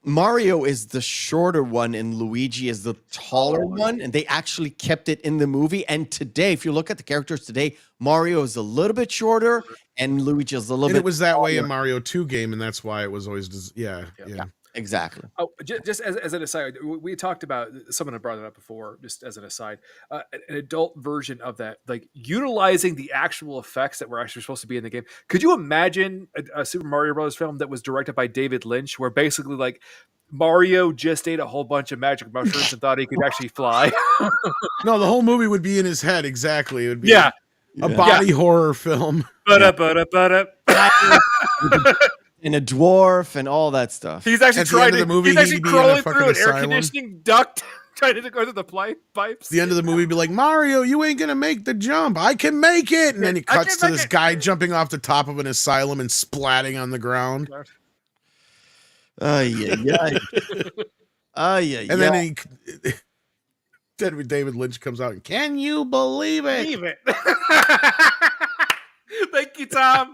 Speaker 1: Mario is the shorter one and Luigi is the taller one, and they actually kept it in the movie. And today, if you look at the characters today, Mario is a little bit shorter and Luigi is a little
Speaker 3: And
Speaker 1: bit
Speaker 3: it was that way in
Speaker 1: taller.
Speaker 3: Mario 2 game, and that's why it was always yeah.
Speaker 1: Exactly.
Speaker 2: Oh, just as an aside, we talked about, someone had brought it up before, just as an aside, an adult version of that, like utilizing the actual effects that were actually supposed to be in the game. Could you imagine a Super Mario Bros. Film that was directed by David Lynch, where basically like Mario just ate a whole bunch of magic mushrooms and thought he could actually fly?
Speaker 3: No, the whole movie would be in his head. Exactly. It would be
Speaker 2: Yeah.
Speaker 3: a body horror film.
Speaker 1: And a dwarf and all that stuff.
Speaker 2: He's actually
Speaker 3: At the end
Speaker 2: trying
Speaker 3: of
Speaker 2: to.
Speaker 3: the movie,
Speaker 2: He's actually
Speaker 3: he'd be in a
Speaker 2: crawling
Speaker 3: fucking
Speaker 2: through an air
Speaker 3: asylum.
Speaker 2: conditioning duct, trying to go through the pipes.
Speaker 3: The end of the movie be like, Mario, you ain't gonna make the jump. I can make it. And then it
Speaker 2: I
Speaker 3: cuts
Speaker 2: can
Speaker 3: to
Speaker 2: make
Speaker 3: this
Speaker 2: it.
Speaker 3: guy jumping off the top of an asylum and splatting on the ground.
Speaker 1: Yeah.
Speaker 3: And then then David Lynch comes out and, can you believe it?
Speaker 2: Leave it. Thank you, Tom.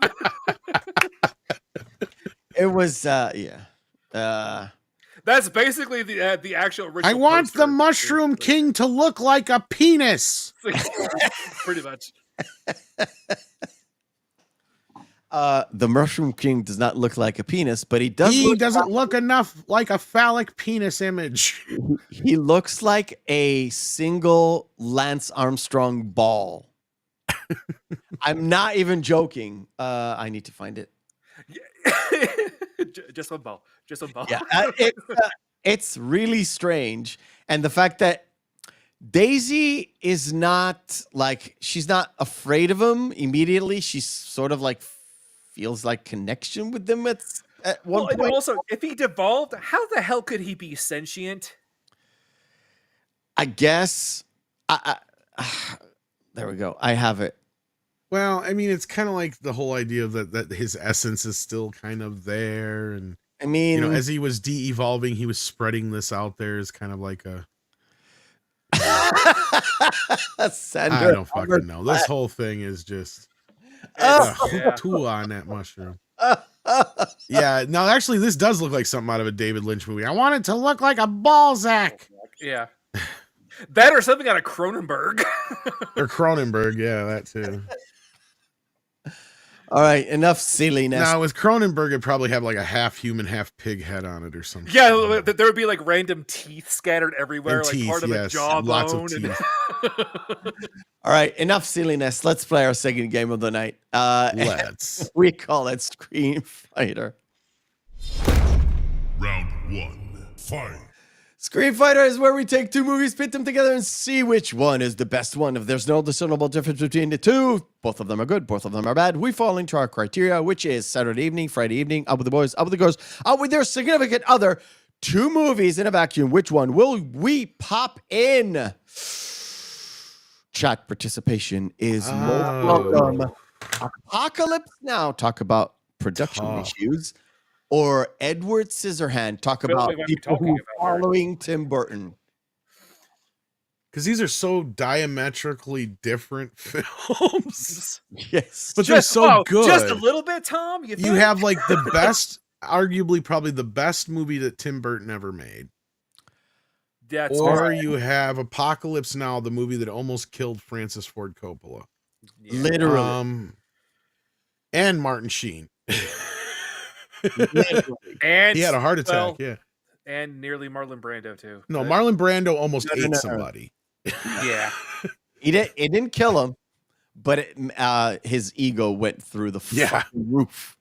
Speaker 1: It was
Speaker 2: That's basically the actual original.
Speaker 3: I want the
Speaker 2: poster.
Speaker 3: Mushroom King to look like a penis.
Speaker 2: Pretty much.
Speaker 1: The Mushroom King does not look like a penis, but he does.
Speaker 3: He doesn't look enough like a phallic penis image.
Speaker 1: He looks like a single Lance Armstrong ball. I'm not even joking. I need to find it.
Speaker 2: Just one ball. Just one ball.
Speaker 1: Yeah, it's really strange, and the fact that Daisy is not like, she's not afraid of him immediately. She's sort of like feels like connection with them at one
Speaker 2: Well, and
Speaker 1: point.
Speaker 2: also, if he devolved, how the hell could he be sentient?
Speaker 1: I guess. There we go. I have it.
Speaker 3: Well, I mean, it's kind of like the whole idea of that his essence is still kind of there. And,
Speaker 1: I mean,
Speaker 3: you know, as he was de-evolving, he was spreading this out there as kind of like a...
Speaker 1: Sandra
Speaker 3: I don't fucking know. This whole thing is just...
Speaker 2: Yeah.
Speaker 3: Two on that mushroom. Yeah, no, actually, this does look like something out of a David Lynch movie. I want it to look like a Balzac.
Speaker 2: Yeah. That or something out of Cronenberg.
Speaker 3: Or Cronenberg, yeah, that too.
Speaker 1: All right, enough silliness.
Speaker 3: Now, with Cronenberg, it probably had like a half human, half pig head on it or something.
Speaker 2: Yeah, there would be like random teeth scattered everywhere,
Speaker 3: And
Speaker 2: like
Speaker 3: teeth,
Speaker 2: part of
Speaker 3: yes,
Speaker 2: a jawbone.
Speaker 3: lots of
Speaker 2: and-
Speaker 1: All right, enough silliness. Let's play our second game of the night.
Speaker 3: Let's.
Speaker 1: We call it Screen Fighter.
Speaker 5: Round 1. Fight.
Speaker 1: Screen Fighter is where we take two movies, pit them together, and see which one is the best one. If there's no discernible difference between the two, both of them are good, both of them are bad, we fall into our criteria, which is Saturday evening, Friday evening, out with the boys, out with the girls, out with their significant other. Two movies in a vacuum. Which one will we pop in? Chat participation is most welcome. Apocalypse Now. Talk about production
Speaker 3: Oh.
Speaker 1: issues. or Edward Scissorhand talk
Speaker 2: Feel
Speaker 1: about
Speaker 2: like we might be
Speaker 1: people
Speaker 2: talking
Speaker 1: who
Speaker 2: about her.
Speaker 1: following Tim Burton?
Speaker 3: Because these are so diametrically different films,
Speaker 1: Yes.
Speaker 3: but they're so good.
Speaker 2: Just a little bit, Tom. You think?
Speaker 3: have like the best, arguably probably the best movie that Tim Burton ever made.
Speaker 2: That's
Speaker 3: Or
Speaker 2: right.
Speaker 3: you have Apocalypse Now, the movie that almost killed Francis Ford Coppola.
Speaker 2: Yeah.
Speaker 1: Literally.
Speaker 3: And Martin Sheen.
Speaker 1: Literally.
Speaker 2: And
Speaker 3: He had a heart attack,
Speaker 2: well,
Speaker 3: yeah.
Speaker 2: And nearly Marlon Brando too.
Speaker 3: No,
Speaker 2: But-
Speaker 3: Marlon Brando almost
Speaker 1: No, no,
Speaker 3: ate
Speaker 1: no.
Speaker 3: somebody.
Speaker 2: Yeah.
Speaker 1: It didn't kill him, but his ego went through the
Speaker 3: Yeah.
Speaker 1: fucking roof.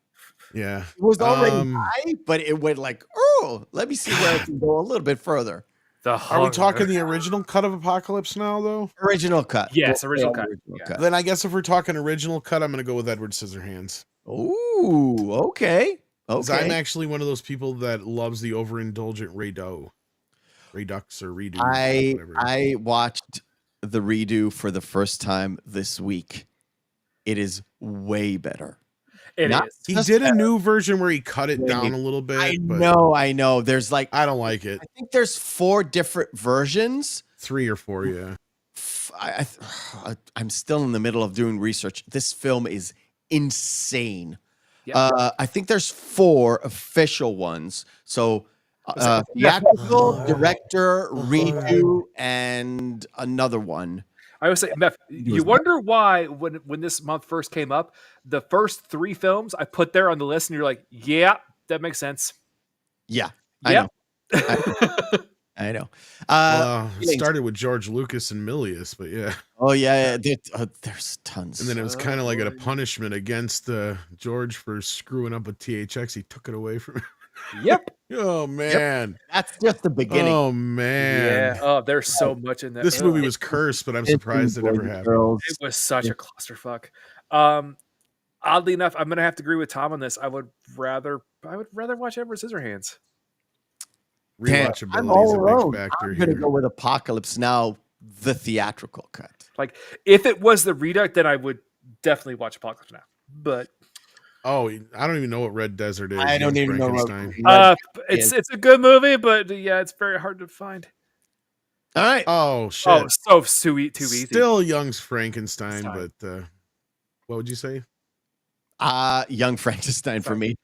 Speaker 3: Yeah.
Speaker 1: It was already high, but it went like, oh, let me see where it can go a little bit further.
Speaker 3: Are we talking the original cut of Apocalypse Now, though?
Speaker 1: Original cut.
Speaker 2: Yes,
Speaker 1: We'll
Speaker 2: original
Speaker 1: say
Speaker 2: cut. Yeah.
Speaker 3: Then I guess if we're talking original cut, I'm going to go with Edward Scissorhands.
Speaker 1: Ooh, okay.
Speaker 3: Because I'm
Speaker 1: Okay.
Speaker 3: actually one of those people that loves the overindulgent Redux or Redo. whatever.
Speaker 1: I watched the redo for the first time this week. It is way better.
Speaker 2: It
Speaker 1: Not-
Speaker 2: is.
Speaker 3: He
Speaker 1: just
Speaker 3: did a
Speaker 1: better.
Speaker 3: new version where he cut it
Speaker 1: Wait,
Speaker 3: down a little bit.
Speaker 1: I
Speaker 3: but
Speaker 1: know. There's like,
Speaker 3: I don't like it.
Speaker 1: I think there's 4 different versions.
Speaker 3: 3 or 4, yeah.
Speaker 1: I'm still in the middle of doing research. This film is insane.
Speaker 2: Yep.
Speaker 1: I think there's 4 official ones. So
Speaker 2: Was it-
Speaker 1: theatrical, director, redo, and another one.
Speaker 2: I always say, Meph, you wonder why when this month first came up, the first 3 films I put there on the list, and you're like, yeah, that makes sense.
Speaker 1: Yeah,
Speaker 2: Yeah.
Speaker 1: I know.
Speaker 3: It started with George Lucas and Milius, but yeah.
Speaker 1: Oh yeah, there's tons.
Speaker 3: And then it was kind of like a punishment against George for screwing up with THX. He took it away from him.
Speaker 2: Yep.
Speaker 3: Oh, man.
Speaker 1: That's just the beginning.
Speaker 3: Oh, man.
Speaker 2: Yeah. Oh, there's so much in that.
Speaker 3: This movie was cursed, but I'm surprised it ever happened.
Speaker 2: It was such a clusterfuck. Oddly enough, I'm gonna have to agree with Tom on this. I would rather watch Edward Scissorhands.
Speaker 3: Rewatchability
Speaker 1: I'm
Speaker 3: is
Speaker 1: all
Speaker 3: a
Speaker 1: alone.
Speaker 3: big factor
Speaker 1: I'm gonna
Speaker 3: here.
Speaker 1: go with Apocalypse Now, the theatrical cut.
Speaker 2: Like, if it was the reduct, then I would definitely watch Apocalypse Now. But
Speaker 3: Oh, I don't even know what Red Desert is.
Speaker 1: I don't
Speaker 3: Young
Speaker 1: even know what.
Speaker 3: Frankenstein.
Speaker 2: it's a good movie, but yeah, it's very hard to find.
Speaker 1: All right.
Speaker 3: Oh, shit.
Speaker 2: Oh, so too easy.
Speaker 3: Still Young's Frankenstein,
Speaker 2: It's
Speaker 3: but what would you say?
Speaker 1: Young Frankenstein for me.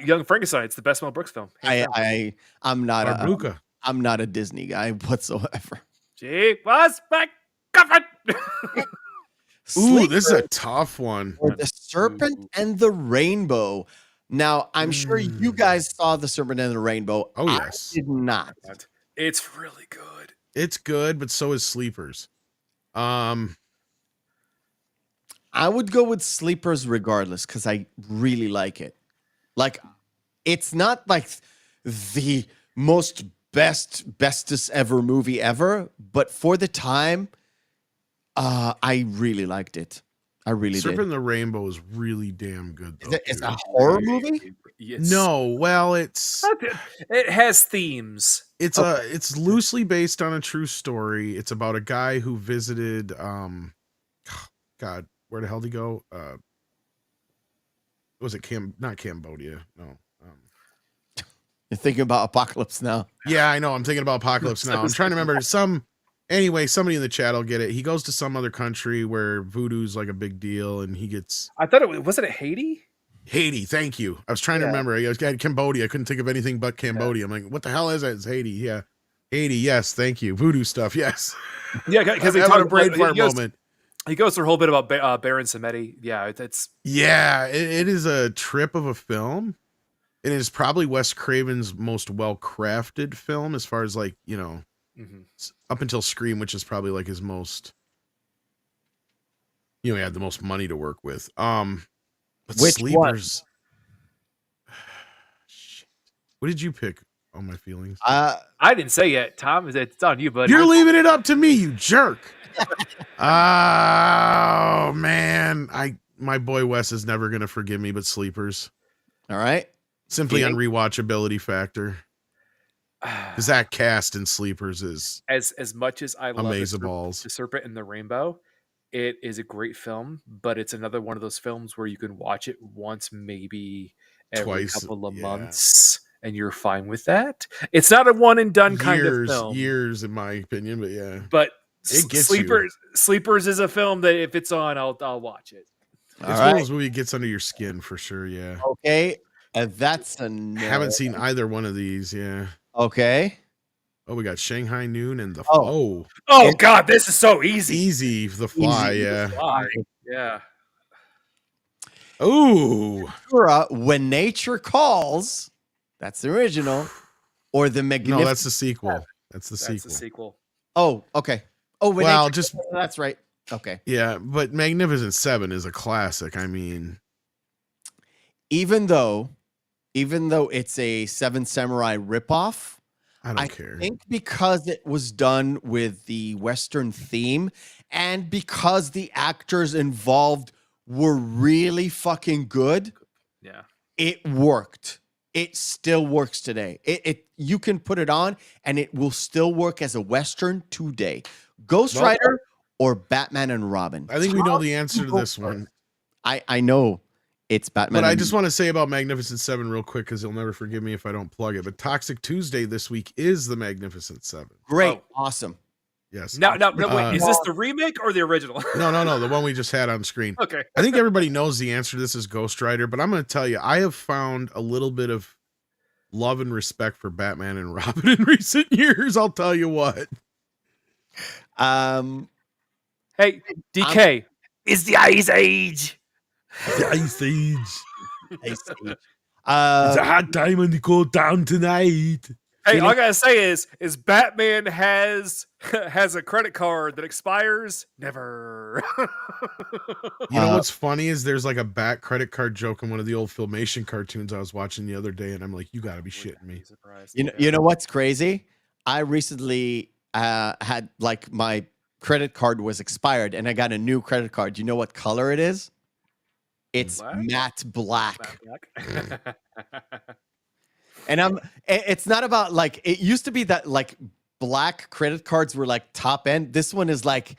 Speaker 2: Young Frankenstein. It's the best Mel Brooks film. hands down.
Speaker 1: I'm not
Speaker 3: Barbuka.
Speaker 1: I'm not a Disney guy whatsoever.
Speaker 2: She was back covered.
Speaker 3: Ooh, this is a tough one.
Speaker 1: Or The Serpent and the Rainbow. Now, I'm sure you guys saw The Serpent and the Rainbow.
Speaker 3: Oh, yes.
Speaker 1: I did not.
Speaker 2: It's really good.
Speaker 3: It's good, but so is Sleepers.
Speaker 1: I would go with Sleepers regardless because I really like it. Like, it's not like the most bestest ever movie ever, but for the time, I really liked it. I really
Speaker 3: Serpent
Speaker 1: did.
Speaker 3: and the Rainbow is really damn good, though.
Speaker 1: It's
Speaker 3: dude.
Speaker 1: a horror movie?
Speaker 3: No, well, it's
Speaker 2: It has themes.
Speaker 3: it's loosely based on a true story. It's about a guy who visited God, where the hell did he go? Was it not Cambodia? No.
Speaker 1: You're thinking about Apocalypse Now.
Speaker 3: Yeah, I know. I'm thinking about Apocalypse Now. I'm trying to remember anyway, somebody in the chat will get it. He goes to some other country where voodoo's like a big deal, and he gets
Speaker 2: I thought was it Haiti?
Speaker 3: Haiti. Thank you. I was trying to remember. I had Cambodia. I couldn't think of anything but Cambodia. I'm like, what the hell is that? It's Haiti. Yeah. Haiti. Yes. Thank you. Voodoo stuff. Yes.
Speaker 2: Yeah, because
Speaker 3: I'm having a brain fart moment.
Speaker 2: He goes through a whole bit about Baron Samedi. Yeah, it's
Speaker 3: Yeah. It is a trip of a film. It is probably Wes Craven's most well-crafted film as far as like, up until Scream, which is probably like his most, he had the most money to work with. But
Speaker 1: Which
Speaker 3: Sleepers. Shit. What did you pick on My Feelings?
Speaker 2: I didn't say yet. Tom, it's on you, buddy.
Speaker 3: You're leaving it up to me, you jerk. Oh man. My boy Wes is never gonna forgive me, but Sleepers.
Speaker 1: All right.
Speaker 3: Simply on rewatchability factor. Because that cast in Sleepers is
Speaker 2: as much as I love
Speaker 3: amazeballs.
Speaker 2: The Serpent and the Rainbow, it is a great film, but it's another one of those films where you can watch it once, maybe every
Speaker 3: Twice,
Speaker 2: couple of
Speaker 3: yeah.
Speaker 2: months, and you're fine with that. It's not a one and done kind of film.
Speaker 3: Years, in my opinion, but yeah.
Speaker 2: But
Speaker 3: It gets you.
Speaker 2: Sleepers is a film that if it's on, I'll watch it.
Speaker 3: It's one of those movies that gets under your skin for sure. Yeah.
Speaker 1: Okay, that's a no.
Speaker 3: Haven't seen either one of these. Yeah.
Speaker 1: Okay.
Speaker 3: Oh, we got Shanghai Noon and the
Speaker 2: Oh God, this is so easy.
Speaker 3: The Fly.
Speaker 1: Easy.
Speaker 3: Yeah.
Speaker 2: Yeah.
Speaker 3: Oh.
Speaker 1: When Nature Calls. That's the original. Or the Magnificent.
Speaker 3: No, that's the sequel. That's the sequel.
Speaker 1: Oh, okay. Oh,
Speaker 3: well,
Speaker 1: that's right. Okay.
Speaker 3: Yeah, but Magnificent Seven is a classic. I mean,
Speaker 1: even though it's a Seven Samurai ripoff,
Speaker 3: I don't care.
Speaker 1: I think because it was done with the Western theme and because the actors involved were really fucking good,
Speaker 2: yeah,
Speaker 1: it worked. It still works today. You can put it on and it will still work as a Western today. Ghost Rider or Batman and Robin?
Speaker 3: I think we know the answer to this one.
Speaker 1: I know it's Batman.
Speaker 3: But I just want to say about Magnificent Seven real quick because you'll never forgive me if I don't plug it. But Toxic Tuesday this week is the Magnificent Seven.
Speaker 1: Great. Awesome.
Speaker 3: Yes.
Speaker 2: No, wait, is this the remake or the original?
Speaker 3: No, the one we just had on screen.
Speaker 2: Okay.
Speaker 3: I think everybody knows the answer to this is Ghost Rider, but I'm going to tell you, I have found a little bit of love and respect for Batman and Robin in recent years. I'll tell you what.
Speaker 2: Hey, DK, is the Ice Age.
Speaker 3: The Ice Age.
Speaker 1: Ice Age.
Speaker 3: It's a hot time when you go down tonight.
Speaker 2: Hey, all I gotta say is Batman has a credit card that expires never.
Speaker 3: You know what's funny is there's like a Bat credit card joke in one of the old Filmation cartoons I was watching the other day, and I'm like, you gotta be shitting me.
Speaker 1: You know what's crazy? I recently had like my credit card was expired, and I got a new credit card. You know what color it is? It's matte black. And it's not about like, it used to be that like black credit cards were like top end. This one is like,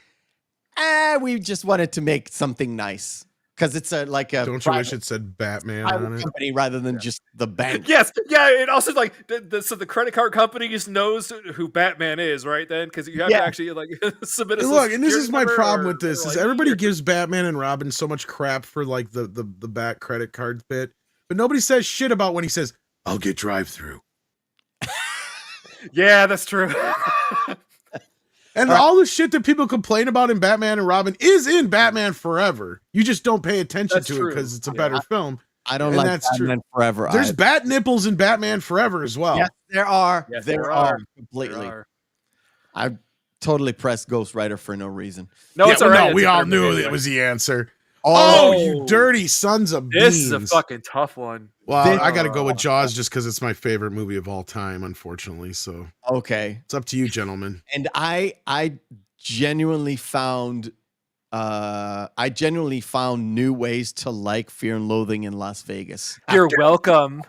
Speaker 1: we just wanted to make something nice. Cause it's like a
Speaker 3: don't you wish it said Batman on it?
Speaker 1: Company rather than just the bank.
Speaker 2: Yes. Yeah. It also like, so the credit card company just knows who Batman is, right? Then, cause you have to actually like submit a
Speaker 3: look, and this is my problem with this is everybody gives Batman and Robin so much crap for like the Bat credit card bit, but nobody says shit about when he says, I'll get drive-through.
Speaker 2: Yeah, that's true.
Speaker 3: And all the shit that people complain about in Batman and Robin is in Batman Forever. You just don't pay attention to it because it's a better film.
Speaker 1: I don't like Batman Forever.
Speaker 3: There's bat nipples in Batman Forever as well.
Speaker 1: Yes, there are.
Speaker 2: Yes,
Speaker 1: there are completely. I totally pressed Ghost Rider for no reason.
Speaker 2: No, it's all right.
Speaker 3: No, we all knew it was the answer. Oh, you dirty sons of beans.
Speaker 2: This is a fucking tough one.
Speaker 3: Well, I got to go with Jaws just because it's my favorite movie of all time, unfortunately. So
Speaker 1: okay,
Speaker 3: it's up to you, gentlemen.
Speaker 1: And I genuinely found new ways to like Fear and Loathing in Las Vegas.
Speaker 2: You're welcome.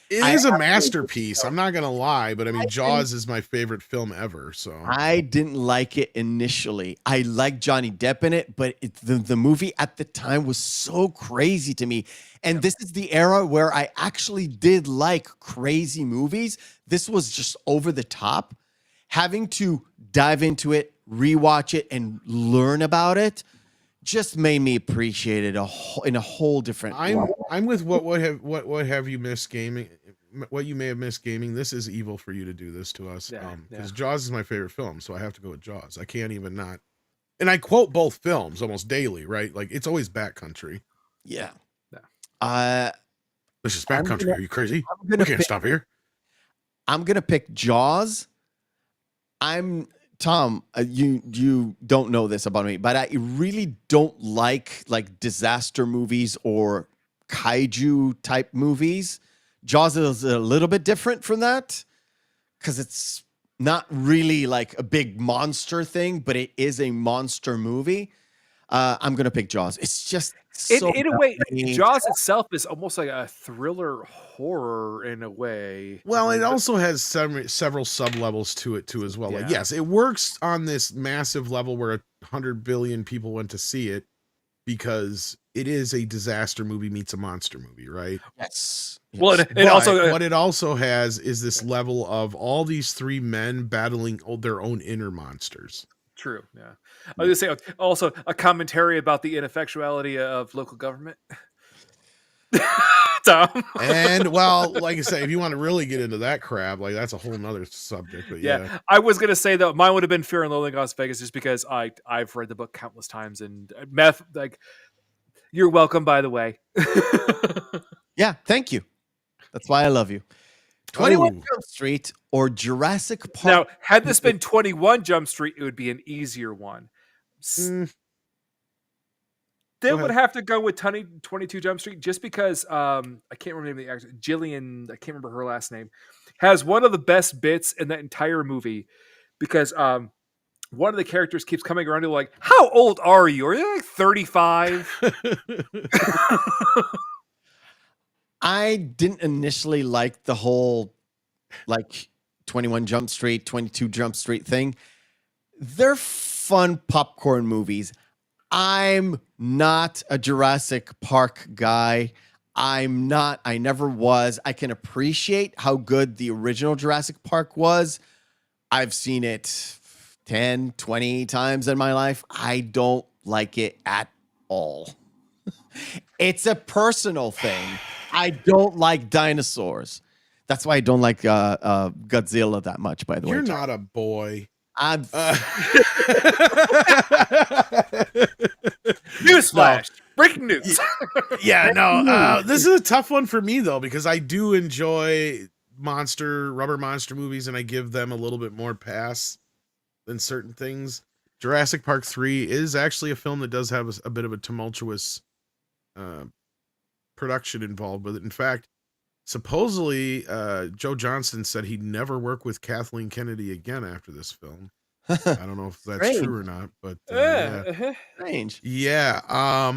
Speaker 3: It is a masterpiece. I'm not gonna lie, but I mean, Jaws is my favorite film ever. So
Speaker 1: I didn't like it initially. I liked Johnny Depp in it, but the movie at the time was so crazy to me. And this is the era where I actually did like crazy movies. This was just over the top. Having to dive into it, rewatch it, and learn about it just made me appreciate it in a whole different way.
Speaker 3: I'm with what have you missed gaming? What you may have missed gaming. This is evil for you to do this to us. Because Jaws is my favorite film, so I have to go with Jaws. I can't even not. And I quote both films almost daily, right? Like it's always backcountry.
Speaker 1: Yeah.
Speaker 3: This is backcountry. Are you crazy? We can't stop here.
Speaker 1: I'm gonna pick Jaws. Tom, you don't know this about me, but I really don't like disaster movies or kaiju type movies. Jaws is a little bit different from that because it's not really like a big monster thing, but it is a monster movie. I'm gonna pick Jaws. It's just
Speaker 2: in a way, Jaws itself is almost like a thriller horror in a way.
Speaker 3: Well, it also has several sub levels to it too as well. Like, yes, it works on this massive level where 100 billion people went to see it because it is a disaster movie meets a monster movie, right?
Speaker 1: Yes.
Speaker 2: Well,
Speaker 1: Yes.
Speaker 2: and also
Speaker 3: What it also has is this level of all these three men battling their own inner monsters.
Speaker 2: true. Yeah, I was gonna say also a commentary about the ineffectuality of local government. Tom.
Speaker 3: And well, like I say, if you want to really get into that crap, like that's a whole nother subject. But yeah.
Speaker 2: Yeah, I was gonna say that mine would have been Fear and Loathing in Las Vegas, just because I've read the book countless times, and meth, like, you're welcome, by the way.
Speaker 1: Yeah. Thank you. That's why I love you. 21
Speaker 3: Oh.
Speaker 1: Jump Street or Jurassic Park.
Speaker 2: Now, had this been 21 Jump Street, it would be an easier one.
Speaker 3: Mm,
Speaker 2: Then
Speaker 3: Go
Speaker 2: would
Speaker 3: ahead.
Speaker 2: have to go with 22 Jump Street, just because I can't remember the name of the actress. Jillian, I can't remember her last name, has one of the best bits in that entire movie, because one of the characters keeps coming around to like, how old are you? Are you like 35?
Speaker 1: I didn't initially like the whole like 21 Jump Street, 22 Jump Street thing. They're fun popcorn movies. I'm not a Jurassic Park guy. I'm not, I never was. I can appreciate how good the original Jurassic Park was. I've seen it 10, 20 times in my life. I don't like it at all. It's a personal thing. I don't like dinosaurs. That's why I don't like Godzilla that much, by the way.
Speaker 3: You're not a boy.
Speaker 1: I'm
Speaker 2: Newsflash! Breaking news!
Speaker 3: Yeah, no. This is a tough one for me though, because I do enjoy rubber monster movies, and I give them a little bit more pass than certain things. Jurassic Park 3 is actually a film that does have a bit of a tumultuous production involved with it. In fact, supposedly Joe Johnston said he'd never work with Kathleen Kennedy again after this film. I don't know if that's
Speaker 1: Strange.
Speaker 3: true or not, but yeah.
Speaker 1: strange.
Speaker 3: Yeah.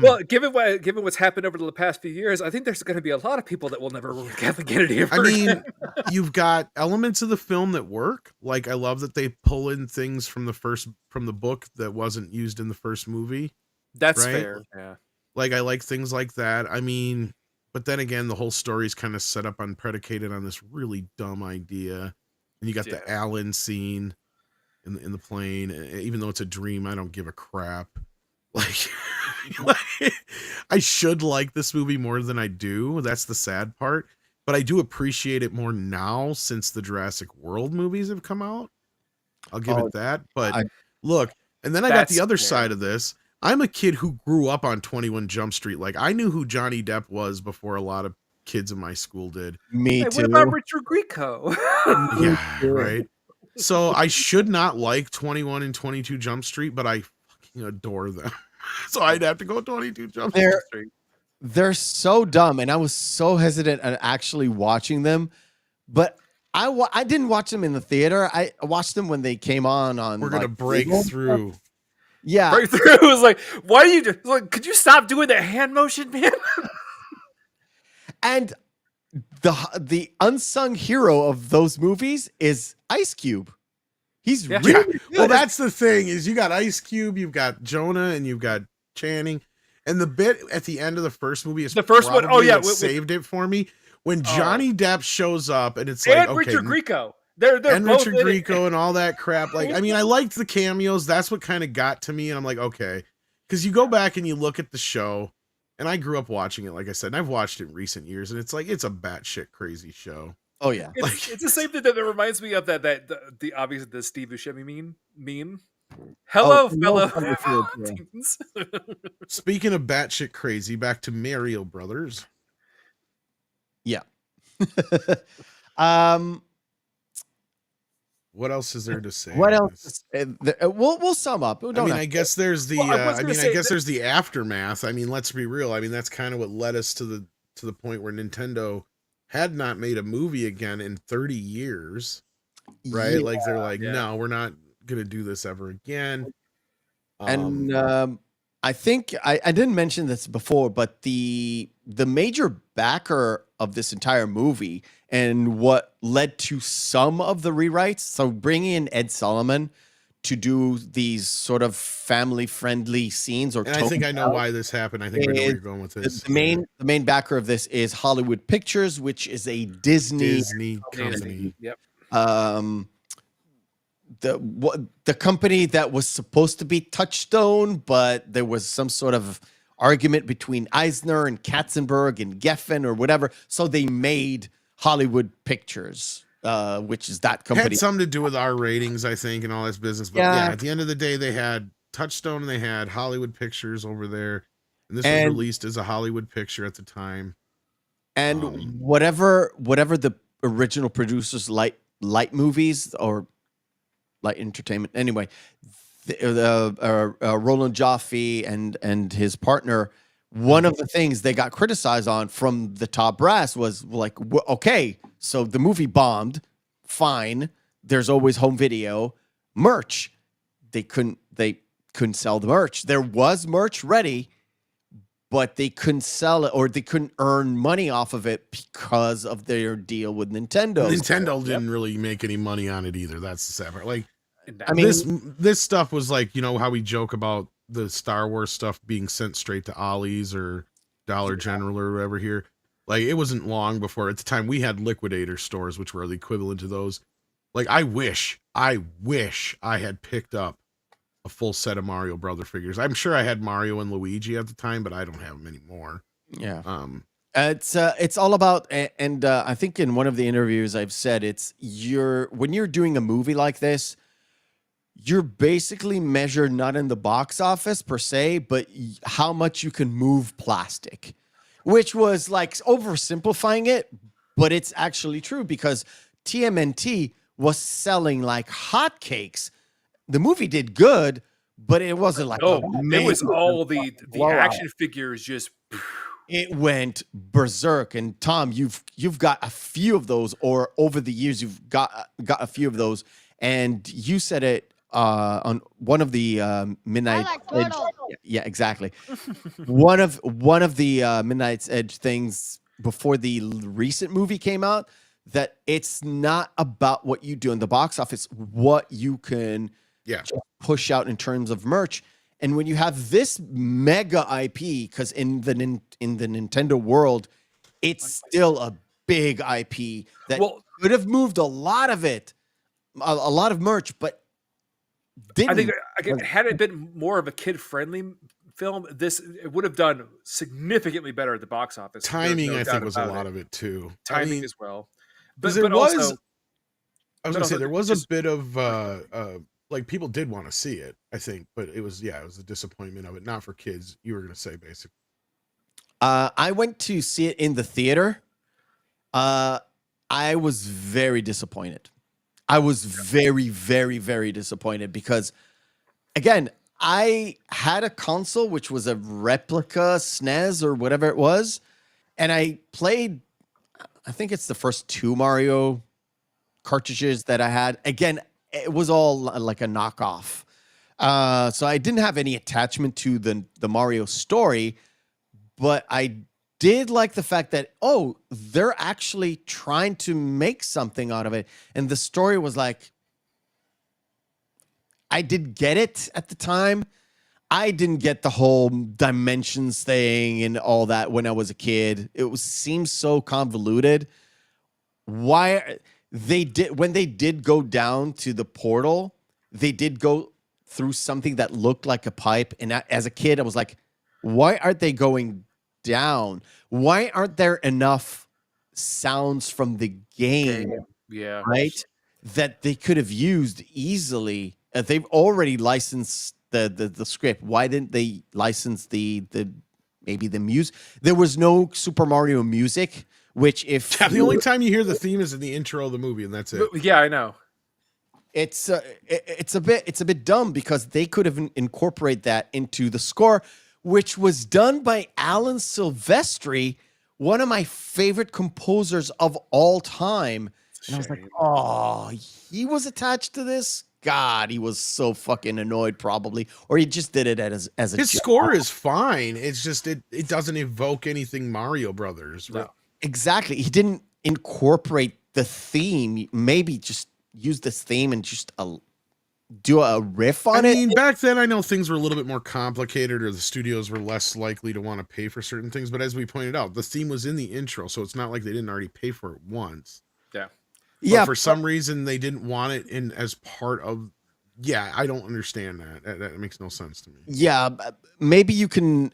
Speaker 2: Well, given what's happened over the past few years, I think there's going to be a lot of people that will never work with Kathleen Kennedy ever
Speaker 3: I mean,
Speaker 2: again.
Speaker 3: you've got elements of the film that work. Like, I love that they pull in things from the book that wasn't used in the first movie.
Speaker 2: That's
Speaker 3: right?
Speaker 2: fair. Yeah.
Speaker 3: Like, I like things like that. I mean, but then again, the whole story is kind of set up predicated on this really dumb idea. And you got the Allen scene in the plane. Even though it's a dream, I don't give a crap. Like, I should like this movie more than I do. That's the sad part. But I do appreciate it more now since the Jurassic World movies have come out. I'll give it that. But look, and then I got the other side of this. I'm a kid who grew up on 21 Jump Street. Like, I knew who Johnny Depp was before a lot of kids in my school did.
Speaker 1: Me
Speaker 2: Hey,
Speaker 1: too.
Speaker 2: what about Richard Grieco?
Speaker 3: Yeah, right. So I should not like 21 and 22 Jump Street, but I fucking adore them. So I'd have to go 22 Jump Street.
Speaker 1: They're so dumb, and I was so hesitant on actually watching them. But I didn't watch them in the theater. I watched them when they came on.
Speaker 3: We're gonna break through.
Speaker 1: Yeah,
Speaker 2: Break through. It was like, why do you like? Could you stop doing that hand motion, man?
Speaker 1: and the unsung hero of those movies is Ice Cube. He's really good.
Speaker 3: Well, that's the thing is you got Ice Cube, you've got Jonah, and you've got Channing. And the bit at the end of the first movie is
Speaker 2: the first one. Oh yeah,
Speaker 3: saved it for me when Johnny Depp shows up, and it's
Speaker 2: and
Speaker 3: like, okay,
Speaker 2: Richard Grieco. They're
Speaker 3: and
Speaker 2: both
Speaker 3: Richard Grieco and all that crap. Like, I mean, I liked the cameos. That's what kind of got to me, and I'm like, okay, because you go back and you look at the show, and I grew up watching it, like I said, and I've watched it in recent years, and it's like it's a batshit crazy show.
Speaker 1: Oh yeah,
Speaker 2: it's the same thing that reminds me of the obvious the Steve Buscemi meme. Hello, fellow teens.
Speaker 3: Speaking of batshit crazy, back to Mario Brothers.
Speaker 1: Yeah.
Speaker 3: What else is there to say?
Speaker 1: What else? We'll sum up.
Speaker 3: I guess there's the. I guess there's the aftermath. I mean, let's be real. I mean, that's kind of what led us to the point where Nintendo had not made a movie again in 30 years, right?
Speaker 1: Yeah,
Speaker 3: like they're like, no, we're not gonna do this ever again.
Speaker 1: And I think I didn't mention this before, but the major backer of this entire movie and what led to some of the rewrites, so bringing in Ed Solomon to do these sort of family-friendly scenes.
Speaker 3: And I think I know why this happened. I think I know where you're going with this.
Speaker 1: The main backer of this is Hollywood Pictures, which is a Disney
Speaker 3: company.
Speaker 2: Yep.
Speaker 1: The company that was supposed to be Touchstone, but there was some sort of argument between Eisner and Katzenberg and Geffen or whatever, so they made Hollywood Pictures, which is that company.
Speaker 3: Had something to do with our ratings, I think, and all this business. But yeah, at the end of the day, they had Touchstone and they had Hollywood Pictures over there, and this was released as a Hollywood picture at the time.
Speaker 1: And whatever the original producers light movies or light entertainment. Anyway, Roland Joffe and his partner, one of the things they got criticized on from the top brass was like, okay, so the movie bombed, fine. There's always home video, merch. They couldn't sell the merch. There was merch ready, but they couldn't sell it or they couldn't earn money off of it because of their deal with Nintendo.
Speaker 3: Nintendo didn't really make any money on it either. That's the sad part. Like, I mean, this stuff was like, you know, how we joke about the Star Wars stuff being sent straight to Ollie's or Dollar General or whatever here. Like, it wasn't long before, at the time, we had liquidator stores, which were the equivalent to those. Like, I wish I had picked up a full set of Mario Brother figures. I'm sure I had Mario and Luigi at the time, but I don't have them anymore.
Speaker 1: Yeah. It's all about, and I think in one of the interviews I've said, when you're doing a movie like this, you're basically measured not in the box office per se, but how much you can move plastic, which was like oversimplifying it, but it's actually true because TMNT was selling like hotcakes. The movie did good, but it wasn't like
Speaker 2: it was all the action figures just.
Speaker 1: It went berserk. And Tom, you've got a few of those, or over the years you've got a few of those, and you said it on one of the Midnight Edge. Yeah, exactly. one of the Midnight's Edge things before the recent movie came out, that it's not about what you do in the box office, what you can just push out in terms of merch. And when you have this mega IP, because in the Nintendo world, it's still a big IP that could have moved a lot of it, a lot of merch, but didn't.
Speaker 2: I think again, had it been more of a kid-friendly film, it would have done significantly better at the box office.
Speaker 3: Timing, I think, was a lot of it too.
Speaker 2: Timing as well.
Speaker 3: But also, I was going to say there was a bit of like people did want to see it, I think, but it was a disappointment of it. Not for kids. You were going to say basically.
Speaker 1: I went to see it in the theater. I was very disappointed. I was very, very, very disappointed because, again, I had a console which was a replica SNES or whatever it was, and I played, I think it's the first 2 Mario cartridges that I had. Again, it was all like a knockoff. So I didn't have any attachment to the Mario story, but I did like the fact that, they're actually trying to make something out of it. And the story was like, I did get it at the time. I didn't get the whole dimensions thing and all that when I was a kid. It seemed so convoluted. When they did go down to the portal, they did go through something that looked like a pipe. And as a kid, I was like, why aren't they going down? Why aren't there enough sounds from the game?
Speaker 2: Yeah.
Speaker 1: Right? That they could have used easily. They've already licensed the script. Why didn't they license the music? There was no Super Mario music, which
Speaker 3: the only time you hear the theme is in the intro of the movie, and that's it.
Speaker 2: Yeah, I know.
Speaker 1: It's a bit dumb because they could have incorporated that into the score, which was done by Alan Silvestri, one of my favorite composers of all time. And I was like, he was attached to this? God, he was so fucking annoyed probably. Or he just did it as a
Speaker 3: His
Speaker 1: joke.
Speaker 3: score is fine. It's just it doesn't evoke anything Mario Brothers.
Speaker 1: No. Exactly. He didn't incorporate the theme. Maybe just use this theme and just do a riff on
Speaker 3: I
Speaker 1: it.
Speaker 3: mean, back then I know things were a little bit more complicated, or the studios were less likely to want to pay for certain things. But as we pointed out, the theme was in the intro, so it's not like they didn't already pay for it once.
Speaker 2: Yeah.
Speaker 3: But
Speaker 1: Yeah,
Speaker 3: for some reason they didn't want it in as part of. Yeah, I don't understand that. That makes no sense to me.
Speaker 1: yeah. Maybe you can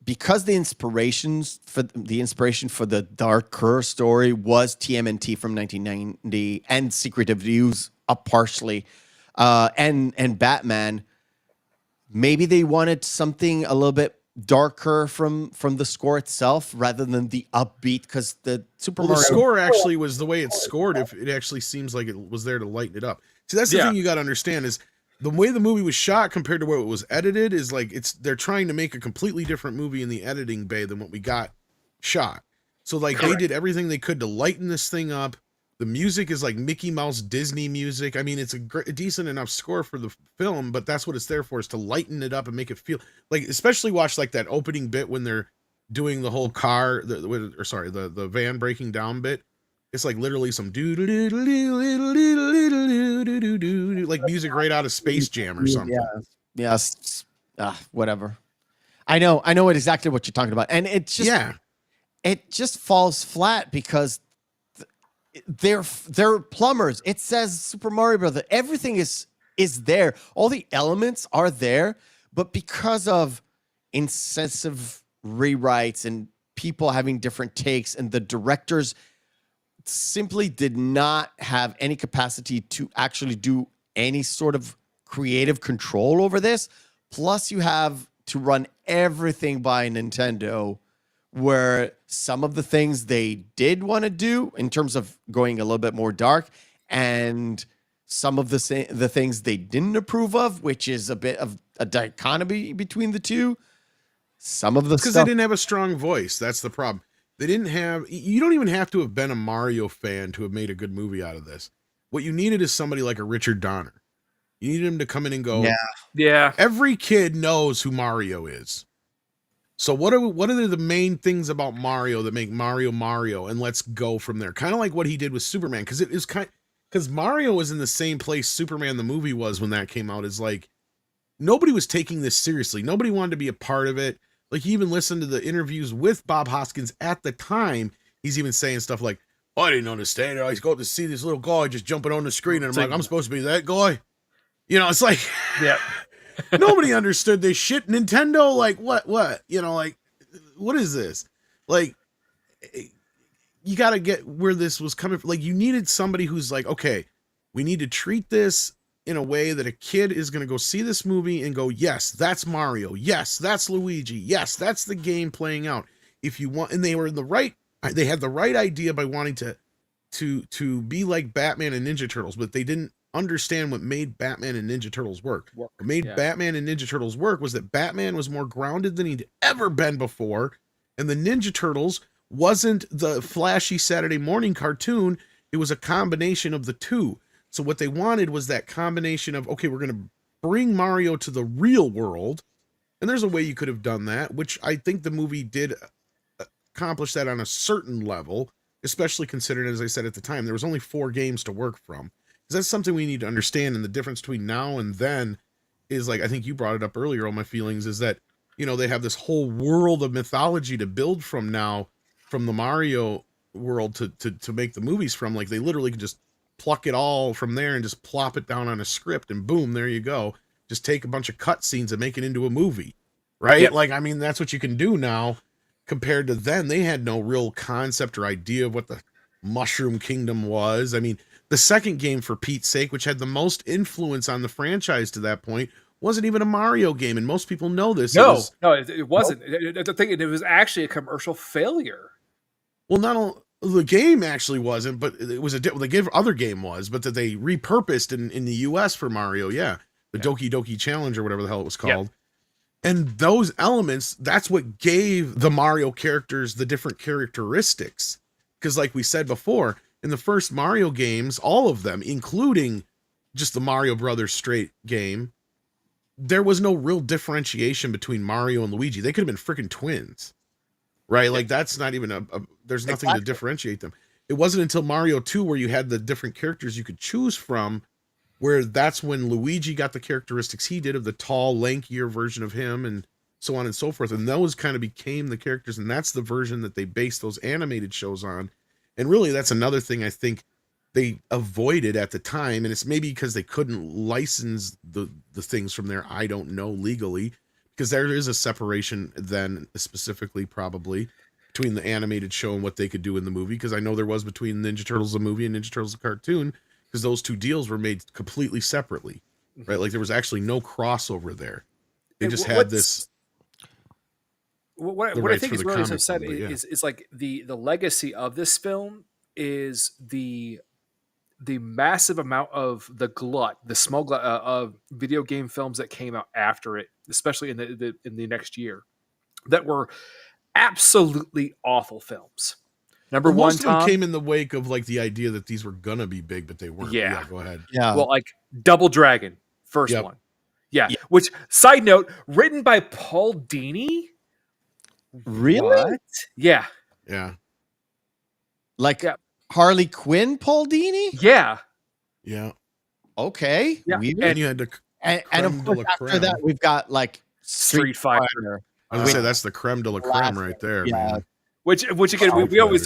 Speaker 1: because the inspiration for the darker story was TMNT from 1990 and Secret of Views partially, and Batman. Maybe they wanted something a little bit darker from the score itself rather than the upbeat, because the Super
Speaker 3: Well, the
Speaker 1: Mario
Speaker 3: score actually was the way it's scored. If it actually seems like it was there to lighten it up. See, that's the
Speaker 2: Yeah.
Speaker 3: thing you got to understand is the way the movie was shot compared to where it was edited is like they're trying to make a completely different movie in the editing bay than what we got shot. So like they did everything they could to lighten this thing up. The music is like Mickey Mouse Disney music. I mean, it's a decent enough score for the film, but that's what it's there for, is to lighten it up and make it feel like, especially watch like that opening bit when they're doing the whole car, the van breaking down bit. It's like literally some like music right out of Space Jam or something.
Speaker 1: yes, whatever. I know exactly what you're talking about, and it just falls flat because they're plumbers. It says Super Mario Brothers. Everything is there. All the elements are there, but because of incessive rewrites and people having different takes, and the directors simply did not have any capacity to actually do any sort of creative control over this. Plus, you have to run everything by Nintendo, where some of the things they did want to do in terms of going a little bit more dark, and some of the things they didn't approve of, which is a bit of a dichotomy between the two. Some of the
Speaker 3: because they didn't have a strong voice. That's the problem. They didn't have. You don't even have to have been a Mario fan to have made a good movie out of this. What you needed is somebody like a Richard Donner. You needed him to come in and go,
Speaker 2: Yeah.
Speaker 3: every kid knows who Mario is. So what are the main things about Mario that make Mario Mario, and let's go from there. Kind of like what he did with Superman, because Mario was in the same place Superman the movie was when that came out. Is like nobody was taking this seriously. Nobody wanted to be a part of it. Like, you even listened to the interviews with Bob Hoskins at the time. He's even saying stuff like, I didn't understand it. I go up to see this little guy just jumping on the screen, and I'm like, I'm supposed to be that guy? You know, it's like,
Speaker 2: Yeah.
Speaker 3: nobody understood this shit. Nintendo, like, what? You know, like, what is this? Like, you got to get where this was coming from. Like, you needed somebody who's like, okay, we need to treat this in a way that a kid is going to go see this movie and go, yes, that's Mario. Yes, that's Luigi. Yes, that's the game playing out. If you want, and they had the right idea by wanting to be like Batman and Ninja Turtles, but they didn't understand what made Batman and Ninja Turtles work. What made Batman and Ninja Turtles work was that Batman was more grounded than he'd ever been before, and the Ninja Turtles wasn't the flashy Saturday morning cartoon. It was a combination of the two. So what they wanted was that combination of, okay, we're going to bring Mario to the real world. And there's a way you could have done that, which I think the movie did accomplish that on a certain level, especially considering, as I said at the time, there was only 4 games to work from. Because that's something we need to understand. And the difference between now and then is, like, I think you brought it up earlier, all my feelings, is that, you know, they have this whole world of mythology to build from now, from the Mario world to make the movies from. Like, they literally can just pluck it all from there and just plop it down on a script, and boom, there you go. Just take a bunch of cutscenes and make it into a movie, right? Yep. Like, I mean, that's what you can do now compared to then. They had no real concept or idea of what the Mushroom Kingdom was. I mean, the second game, for Pete's sake, which had the most influence on the franchise to that point, wasn't even a Mario game, and most people know this.
Speaker 2: No, it wasn't. The thing, it was actually a commercial failure.
Speaker 3: Well, not only the game actually wasn't, but it was the other game was, but that they repurposed in the US for Mario. Yeah. The Doki Doki Challenge or whatever the hell it was called. Yeah. And those elements, that's what gave the Mario characters the different characteristics. Because like we said before, in the first Mario games, all of them, including just the Mario Brothers straight game, there was no real differentiation between Mario and Luigi. They could have been freaking twins. Right? Like, that's not even there's nothing to differentiate them. It wasn't until Mario 2 where you had the different characters you could choose from where that's when Luigi got the characteristics he did of the tall, lankier version of him and so on and so forth. And those kind of became the characters. And that's the version that they based those animated shows on. And really, that's another thing I think they avoided at the time. And it's maybe because they couldn't license the things from there. I don't know legally, because there is a separation then specifically probably between the animated show and what they could do in the movie. Because I know there was between Ninja Turtles the movie and Ninja Turtles the cartoon, because those two deals were made completely separately, right? Like there was actually no crossover there. They just had this.
Speaker 2: What I think is really upset is like the legacy of this film is the massive amount of the small glut of video game films that came out after it, especially in the next year, that were absolutely awful films. Number one,
Speaker 3: most of them came in the wake of like the idea that these were gonna be big, but they weren't.
Speaker 2: Yeah,
Speaker 3: go ahead.
Speaker 1: Yeah.
Speaker 2: Well, like Double Dragon, first one. Yeah. Which, side note, written by Paul Dini.
Speaker 1: Really?
Speaker 2: What? Yeah.
Speaker 3: Yeah.
Speaker 1: Like Harley Quinn, Paul Dini?
Speaker 2: Yeah.
Speaker 3: Yeah.
Speaker 1: Okay.
Speaker 2: Yeah.
Speaker 1: Weird.
Speaker 3: And you had to,
Speaker 1: and of course, after that, we've got like
Speaker 2: Street Fighter.
Speaker 3: I was gonna say that's the creme de la creme right there.
Speaker 1: Yeah.
Speaker 3: Man.
Speaker 2: Which again,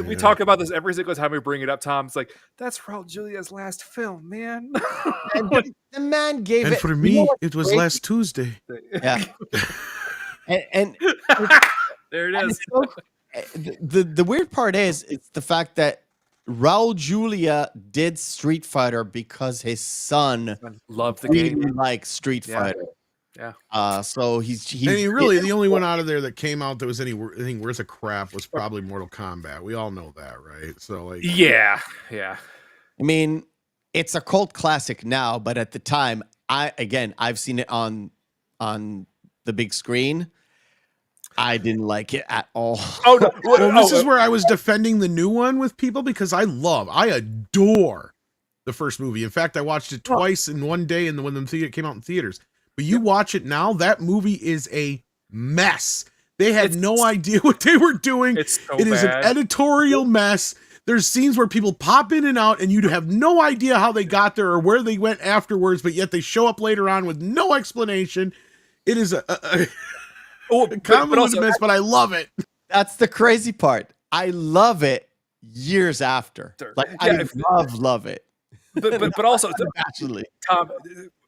Speaker 2: we talk about this every single time we bring it up, Tom. It's like, that's Raul Julia's last film, man.
Speaker 1: And the man gave
Speaker 3: and
Speaker 1: it.
Speaker 3: for me, it was last Tuesday.
Speaker 1: Yeah. and
Speaker 2: there it is.
Speaker 1: So, the weird part is it's the fact that Raul Julia did Street Fighter because his son
Speaker 2: loved the
Speaker 1: really
Speaker 2: game,
Speaker 1: likes Street Fighter.
Speaker 2: Yeah.
Speaker 1: So he's
Speaker 3: really the only one out of there that came out that was anything worth a crap was probably Mortal Kombat. We all know that, right? So like,
Speaker 2: yeah.
Speaker 1: I mean, it's a cult classic now, but at the time, I've seen it on the big screen. I didn't like it at all.
Speaker 3: Oh no! Well, this is where I was defending the new one with people because I adore the first movie. In fact, I watched it twice in one day, and when the came out in theaters. But you watch it now, that movie is a mess. They had no idea what they were doing. It is an editorial mess. There's scenes where people pop in and out, and you have no idea how they got there or where they went afterwards, but yet they show up later on with no explanation. It is a convoluted mess, but I love it.
Speaker 1: That's the crazy part. I love it years after. Like, I love it.
Speaker 2: But also,
Speaker 1: actually,
Speaker 2: Tom,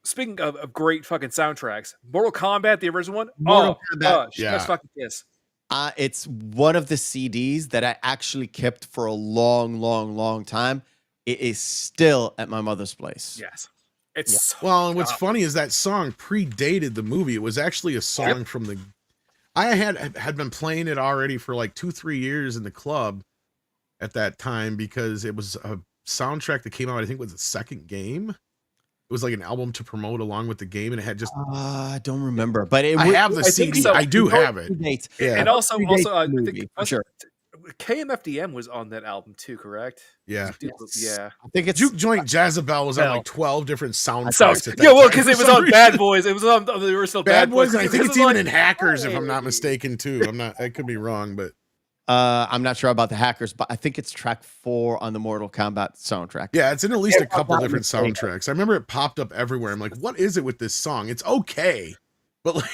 Speaker 2: speaking of great fucking soundtracks, Mortal Kombat, the original one, that's fucking kiss.
Speaker 1: It's one of the CDs that I actually kept for a long time. It is still at my mother's place.
Speaker 2: Yes. It's
Speaker 3: and what's funny is that song predated the movie. It was actually a song from the. I had been playing it already for like 2-3 years in the club at that time because it was a soundtrack that came out. I think was the second game. It was like an album to promote along with the game, and it had just.
Speaker 1: I don't remember, but
Speaker 3: I have the CD. I do have it.
Speaker 2: Yeah. And also, I think
Speaker 1: sure.
Speaker 2: KMFDM was on that album too, correct?
Speaker 3: Yeah.
Speaker 2: Yeah.
Speaker 1: I think it's
Speaker 3: Juke Joint Jezebel was on like 12 different soundtracks.
Speaker 2: Because it was on Bad Boys. It was on the original Bad Boys.
Speaker 3: And I think it's even in Hackers, if I'm not mistaken, too. I could be wrong, but
Speaker 1: I'm not sure about the Hackers, but I think it's track 4 on the Mortal Kombat soundtrack.
Speaker 3: Yeah, it's in at least a couple different soundtracks. I remember it popped up everywhere. I'm like, what is it with this song? It's okay, but like,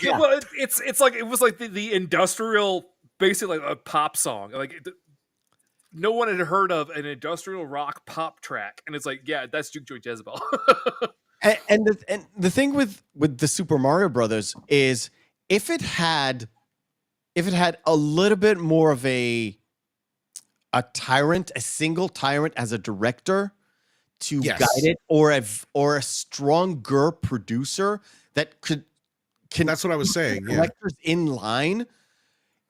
Speaker 2: it's like it was like the industrial. Basically like a pop song. Like no one had heard of an industrial rock pop track, and it's like, yeah, that's Juke Joint Jezebel.
Speaker 1: and the thing with the Super Mario Brothers is if it had a little bit more of a single tyrant as a director to guide it, or a stronger producer that can.
Speaker 3: That's what I was saying.
Speaker 1: Directors in line.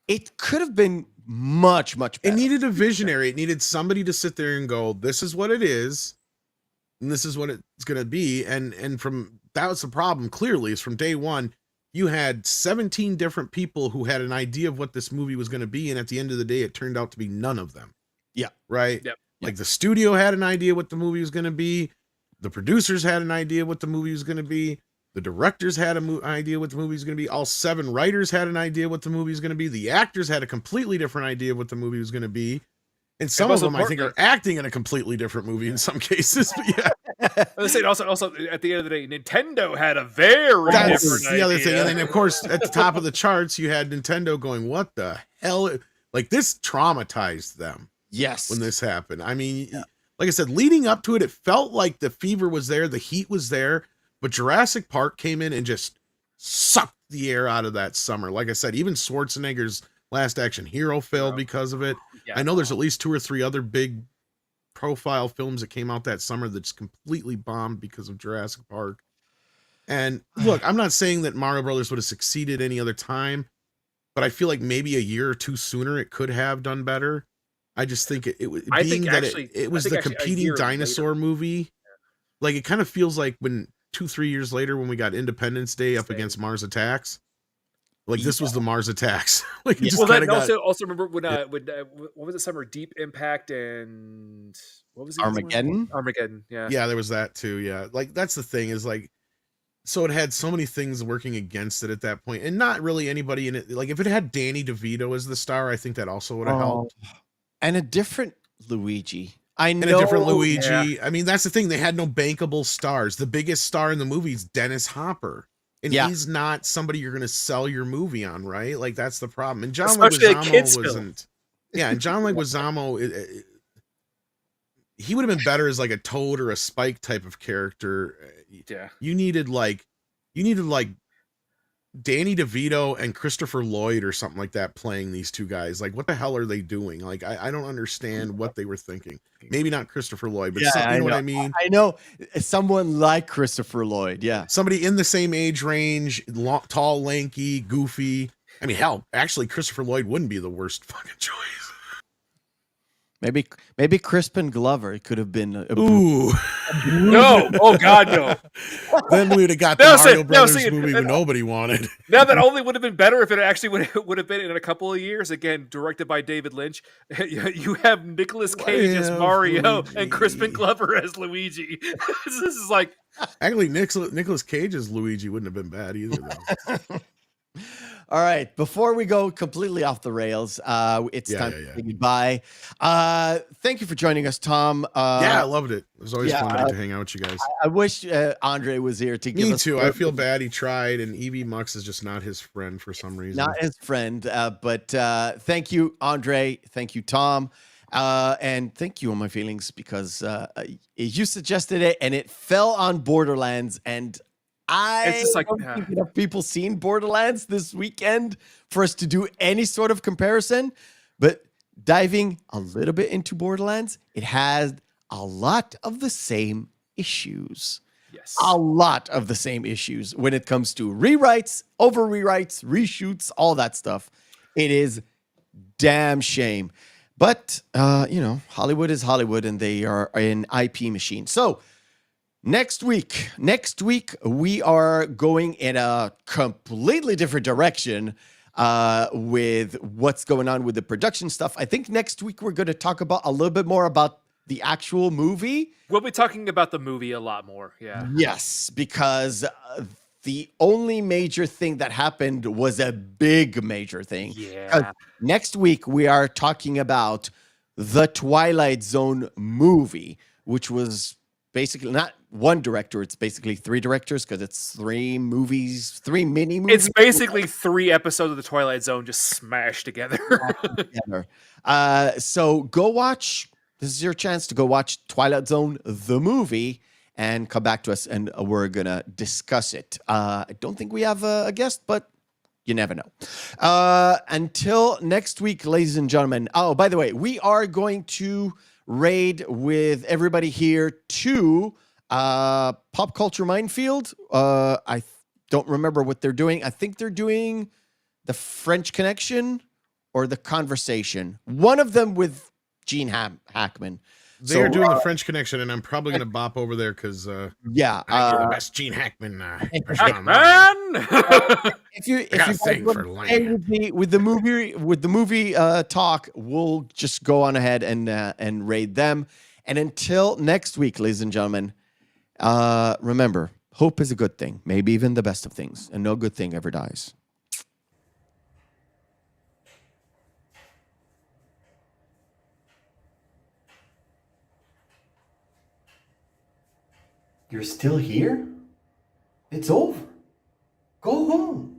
Speaker 1: It could have been much better.
Speaker 3: It needed a visionary. It needed somebody to sit there and go, this is what it is, and this is what it's going to be. And from that was the problem, clearly, is from day one, you had 17 different people who had an idea of what this movie was going to be. And at the end of the day, it turned out to be none of them.
Speaker 1: Yeah.
Speaker 3: Right?
Speaker 2: Yep.
Speaker 3: Like the studio had an idea what the movie was going to be. The producers had an idea what the movie was going to be. The directors had an idea what the movie was going to be. All 7 writers had an idea what the movie was going to be. The actors had a completely different idea of what the movie was going to be. And some of
Speaker 2: most
Speaker 3: them, I think, are
Speaker 2: importantly-
Speaker 3: acting in a completely different movie in some cases. But yeah,
Speaker 2: I was saying also at the end of the day, Nintendo had a very
Speaker 3: that's
Speaker 2: different
Speaker 3: the other
Speaker 2: idea.
Speaker 3: thing. And then, of course, at the top of the charts, you had Nintendo going, "What the hell?" Like, this traumatized them
Speaker 1: Yes.
Speaker 3: when this happened. I mean, like I said, leading up to it, it felt like the fever was there, the heat was there, but Jurassic Park came in and just sucked the air out of that summer. Like I said, even Schwarzenegger's Last Action Hero failed because of it.
Speaker 2: Yeah.
Speaker 3: I know there's at least 2 or 3 other big profile films that came out that summer that just completely bombed because of Jurassic Park. And look, I'm not saying that Mario Brothers would have succeeded any other time, but I feel like maybe a year or 2 sooner it could have done better. I just think it was
Speaker 2: I
Speaker 3: being
Speaker 2: think
Speaker 3: that
Speaker 2: actually-
Speaker 3: it
Speaker 2: I
Speaker 3: was
Speaker 2: think
Speaker 3: the
Speaker 2: actually a
Speaker 3: competing
Speaker 2: year
Speaker 3: dinosaur movie. Like, it kind of feels like when 2-3 years later when we got Independence Day up against Mars Attacks. Like, this was the Mars Attacks. Like, it just
Speaker 2: Well,
Speaker 3: kinda
Speaker 2: then
Speaker 3: got
Speaker 2: also remember when what was it? Summer Deep Impact and what was the other one?
Speaker 1: Armageddon?
Speaker 2: Armageddon, yeah.
Speaker 3: Yeah, there was that too. Yeah. Like, that's the thing is, like, so it had so many things working against it at that point, and not really anybody in it. Like, if it had Danny DeVito as the star, I think that also would have helped.
Speaker 1: And a different Luigi. I know.
Speaker 3: And a different Luigi.
Speaker 2: Yeah.
Speaker 3: I mean, that's the thing. They had no bankable stars. The biggest star in the movie is Dennis Hopper. And
Speaker 1: Yeah.
Speaker 3: he's not somebody you're going to sell your movie on, right? Like, that's the problem. And John
Speaker 2: Especially a
Speaker 3: Leguizamo
Speaker 2: kid's film.
Speaker 3: wasn't. Yeah, and John Leguizamo, he would have been better as like a Toad or a Spike type of character.
Speaker 2: Yeah.
Speaker 3: You needed like Danny DeVito and Christopher Lloyd or something like that playing these two guys. Like, what the hell are they doing? Like, I don't understand what they were thinking. Maybe not Christopher Lloyd, but you know what I mean?
Speaker 1: I know someone like Christopher Lloyd. Yeah.
Speaker 3: Somebody in the same age range, tall, lanky, goofy. I mean, hell, actually, Christopher Lloyd wouldn't be the worst fucking choice.
Speaker 1: Maybe Crispin Glover could have been.
Speaker 3: Ooh.
Speaker 2: No. Oh God, no.
Speaker 3: Then we'd have got the Mario Brothers movie nobody wanted.
Speaker 2: Now that only would have been better if it actually would have been in a couple of years. Again, directed by David Lynch. You have Nicolas Cage as Mario
Speaker 3: Luigi.
Speaker 2: and Crispin Glover as Luigi. This is like
Speaker 3: Actually, Nicolas Cage as Luigi wouldn't have been bad either, though.
Speaker 1: All right. Before we go completely off the rails, it's time to say goodbye. Thank you for joining us, Tom.
Speaker 3: Yeah, I loved it. It was always fun to get to hang out with you guys.
Speaker 1: I wish Andre was here to give us.
Speaker 3: Me too. I feel bad he tried, and Evie Mux is just not his friend for some reason.
Speaker 1: Not his friend, but thank you, Andre. Thank you, Tom. And thank you on my feelings because you suggested it and it fell on Borderlands. And
Speaker 2: It's just like,
Speaker 1: don't think enough people seen Borderlands this weekend for us to do any sort of comparison. But diving a little bit into Borderlands, it has a lot of the same issues.
Speaker 2: yes.
Speaker 1: A lot of the same issues when it comes to rewrites, over rewrites, reshoots, all that stuff. It is damn shame. But, Hollywood is Hollywood and they are an IP machine. So next week, we are going in a completely different direction with what's going on with the production stuff. I think next week we're going to talk about a little bit more about the actual movie.
Speaker 2: We'll be talking about the movie a lot more. Yeah.
Speaker 1: Yes, because the only major thing that happened was a big major thing.
Speaker 2: Yeah.
Speaker 1: Next week, we are talking about the Twilight Zone movie, which was basically not one director. It's basically 3 directors because it's 3 movies, 3 mini movies.
Speaker 2: It's basically 3 episodes of the Twilight Zone just smashed together.
Speaker 1: So go watch. This is your chance to go watch Twilight Zone, the movie, and come back to us, and we're going to discuss it. I don't think we have a guest, but you never know. Until next week, ladies and gentlemen. Oh, by the way, we are going to raid with everybody here to Pop Culture Minefield. I don't remember what they're doing. I think they're doing the French Connection or the Conversation. One of them with Gene Hackman.
Speaker 3: They are doing the French Connection, and I'm probably going to bop over there because I get the best Gene Hackman impression on
Speaker 2: Man!
Speaker 1: if you
Speaker 3: got a
Speaker 1: guys
Speaker 3: thing
Speaker 1: want
Speaker 3: for
Speaker 1: to
Speaker 3: land.
Speaker 1: stay with the movie talk, we'll just go on ahead and raid them. And until next week, ladies and gentlemen, remember, hope is a good thing, maybe even the best of things, and no good thing ever dies. You're still here? It's over. Go home.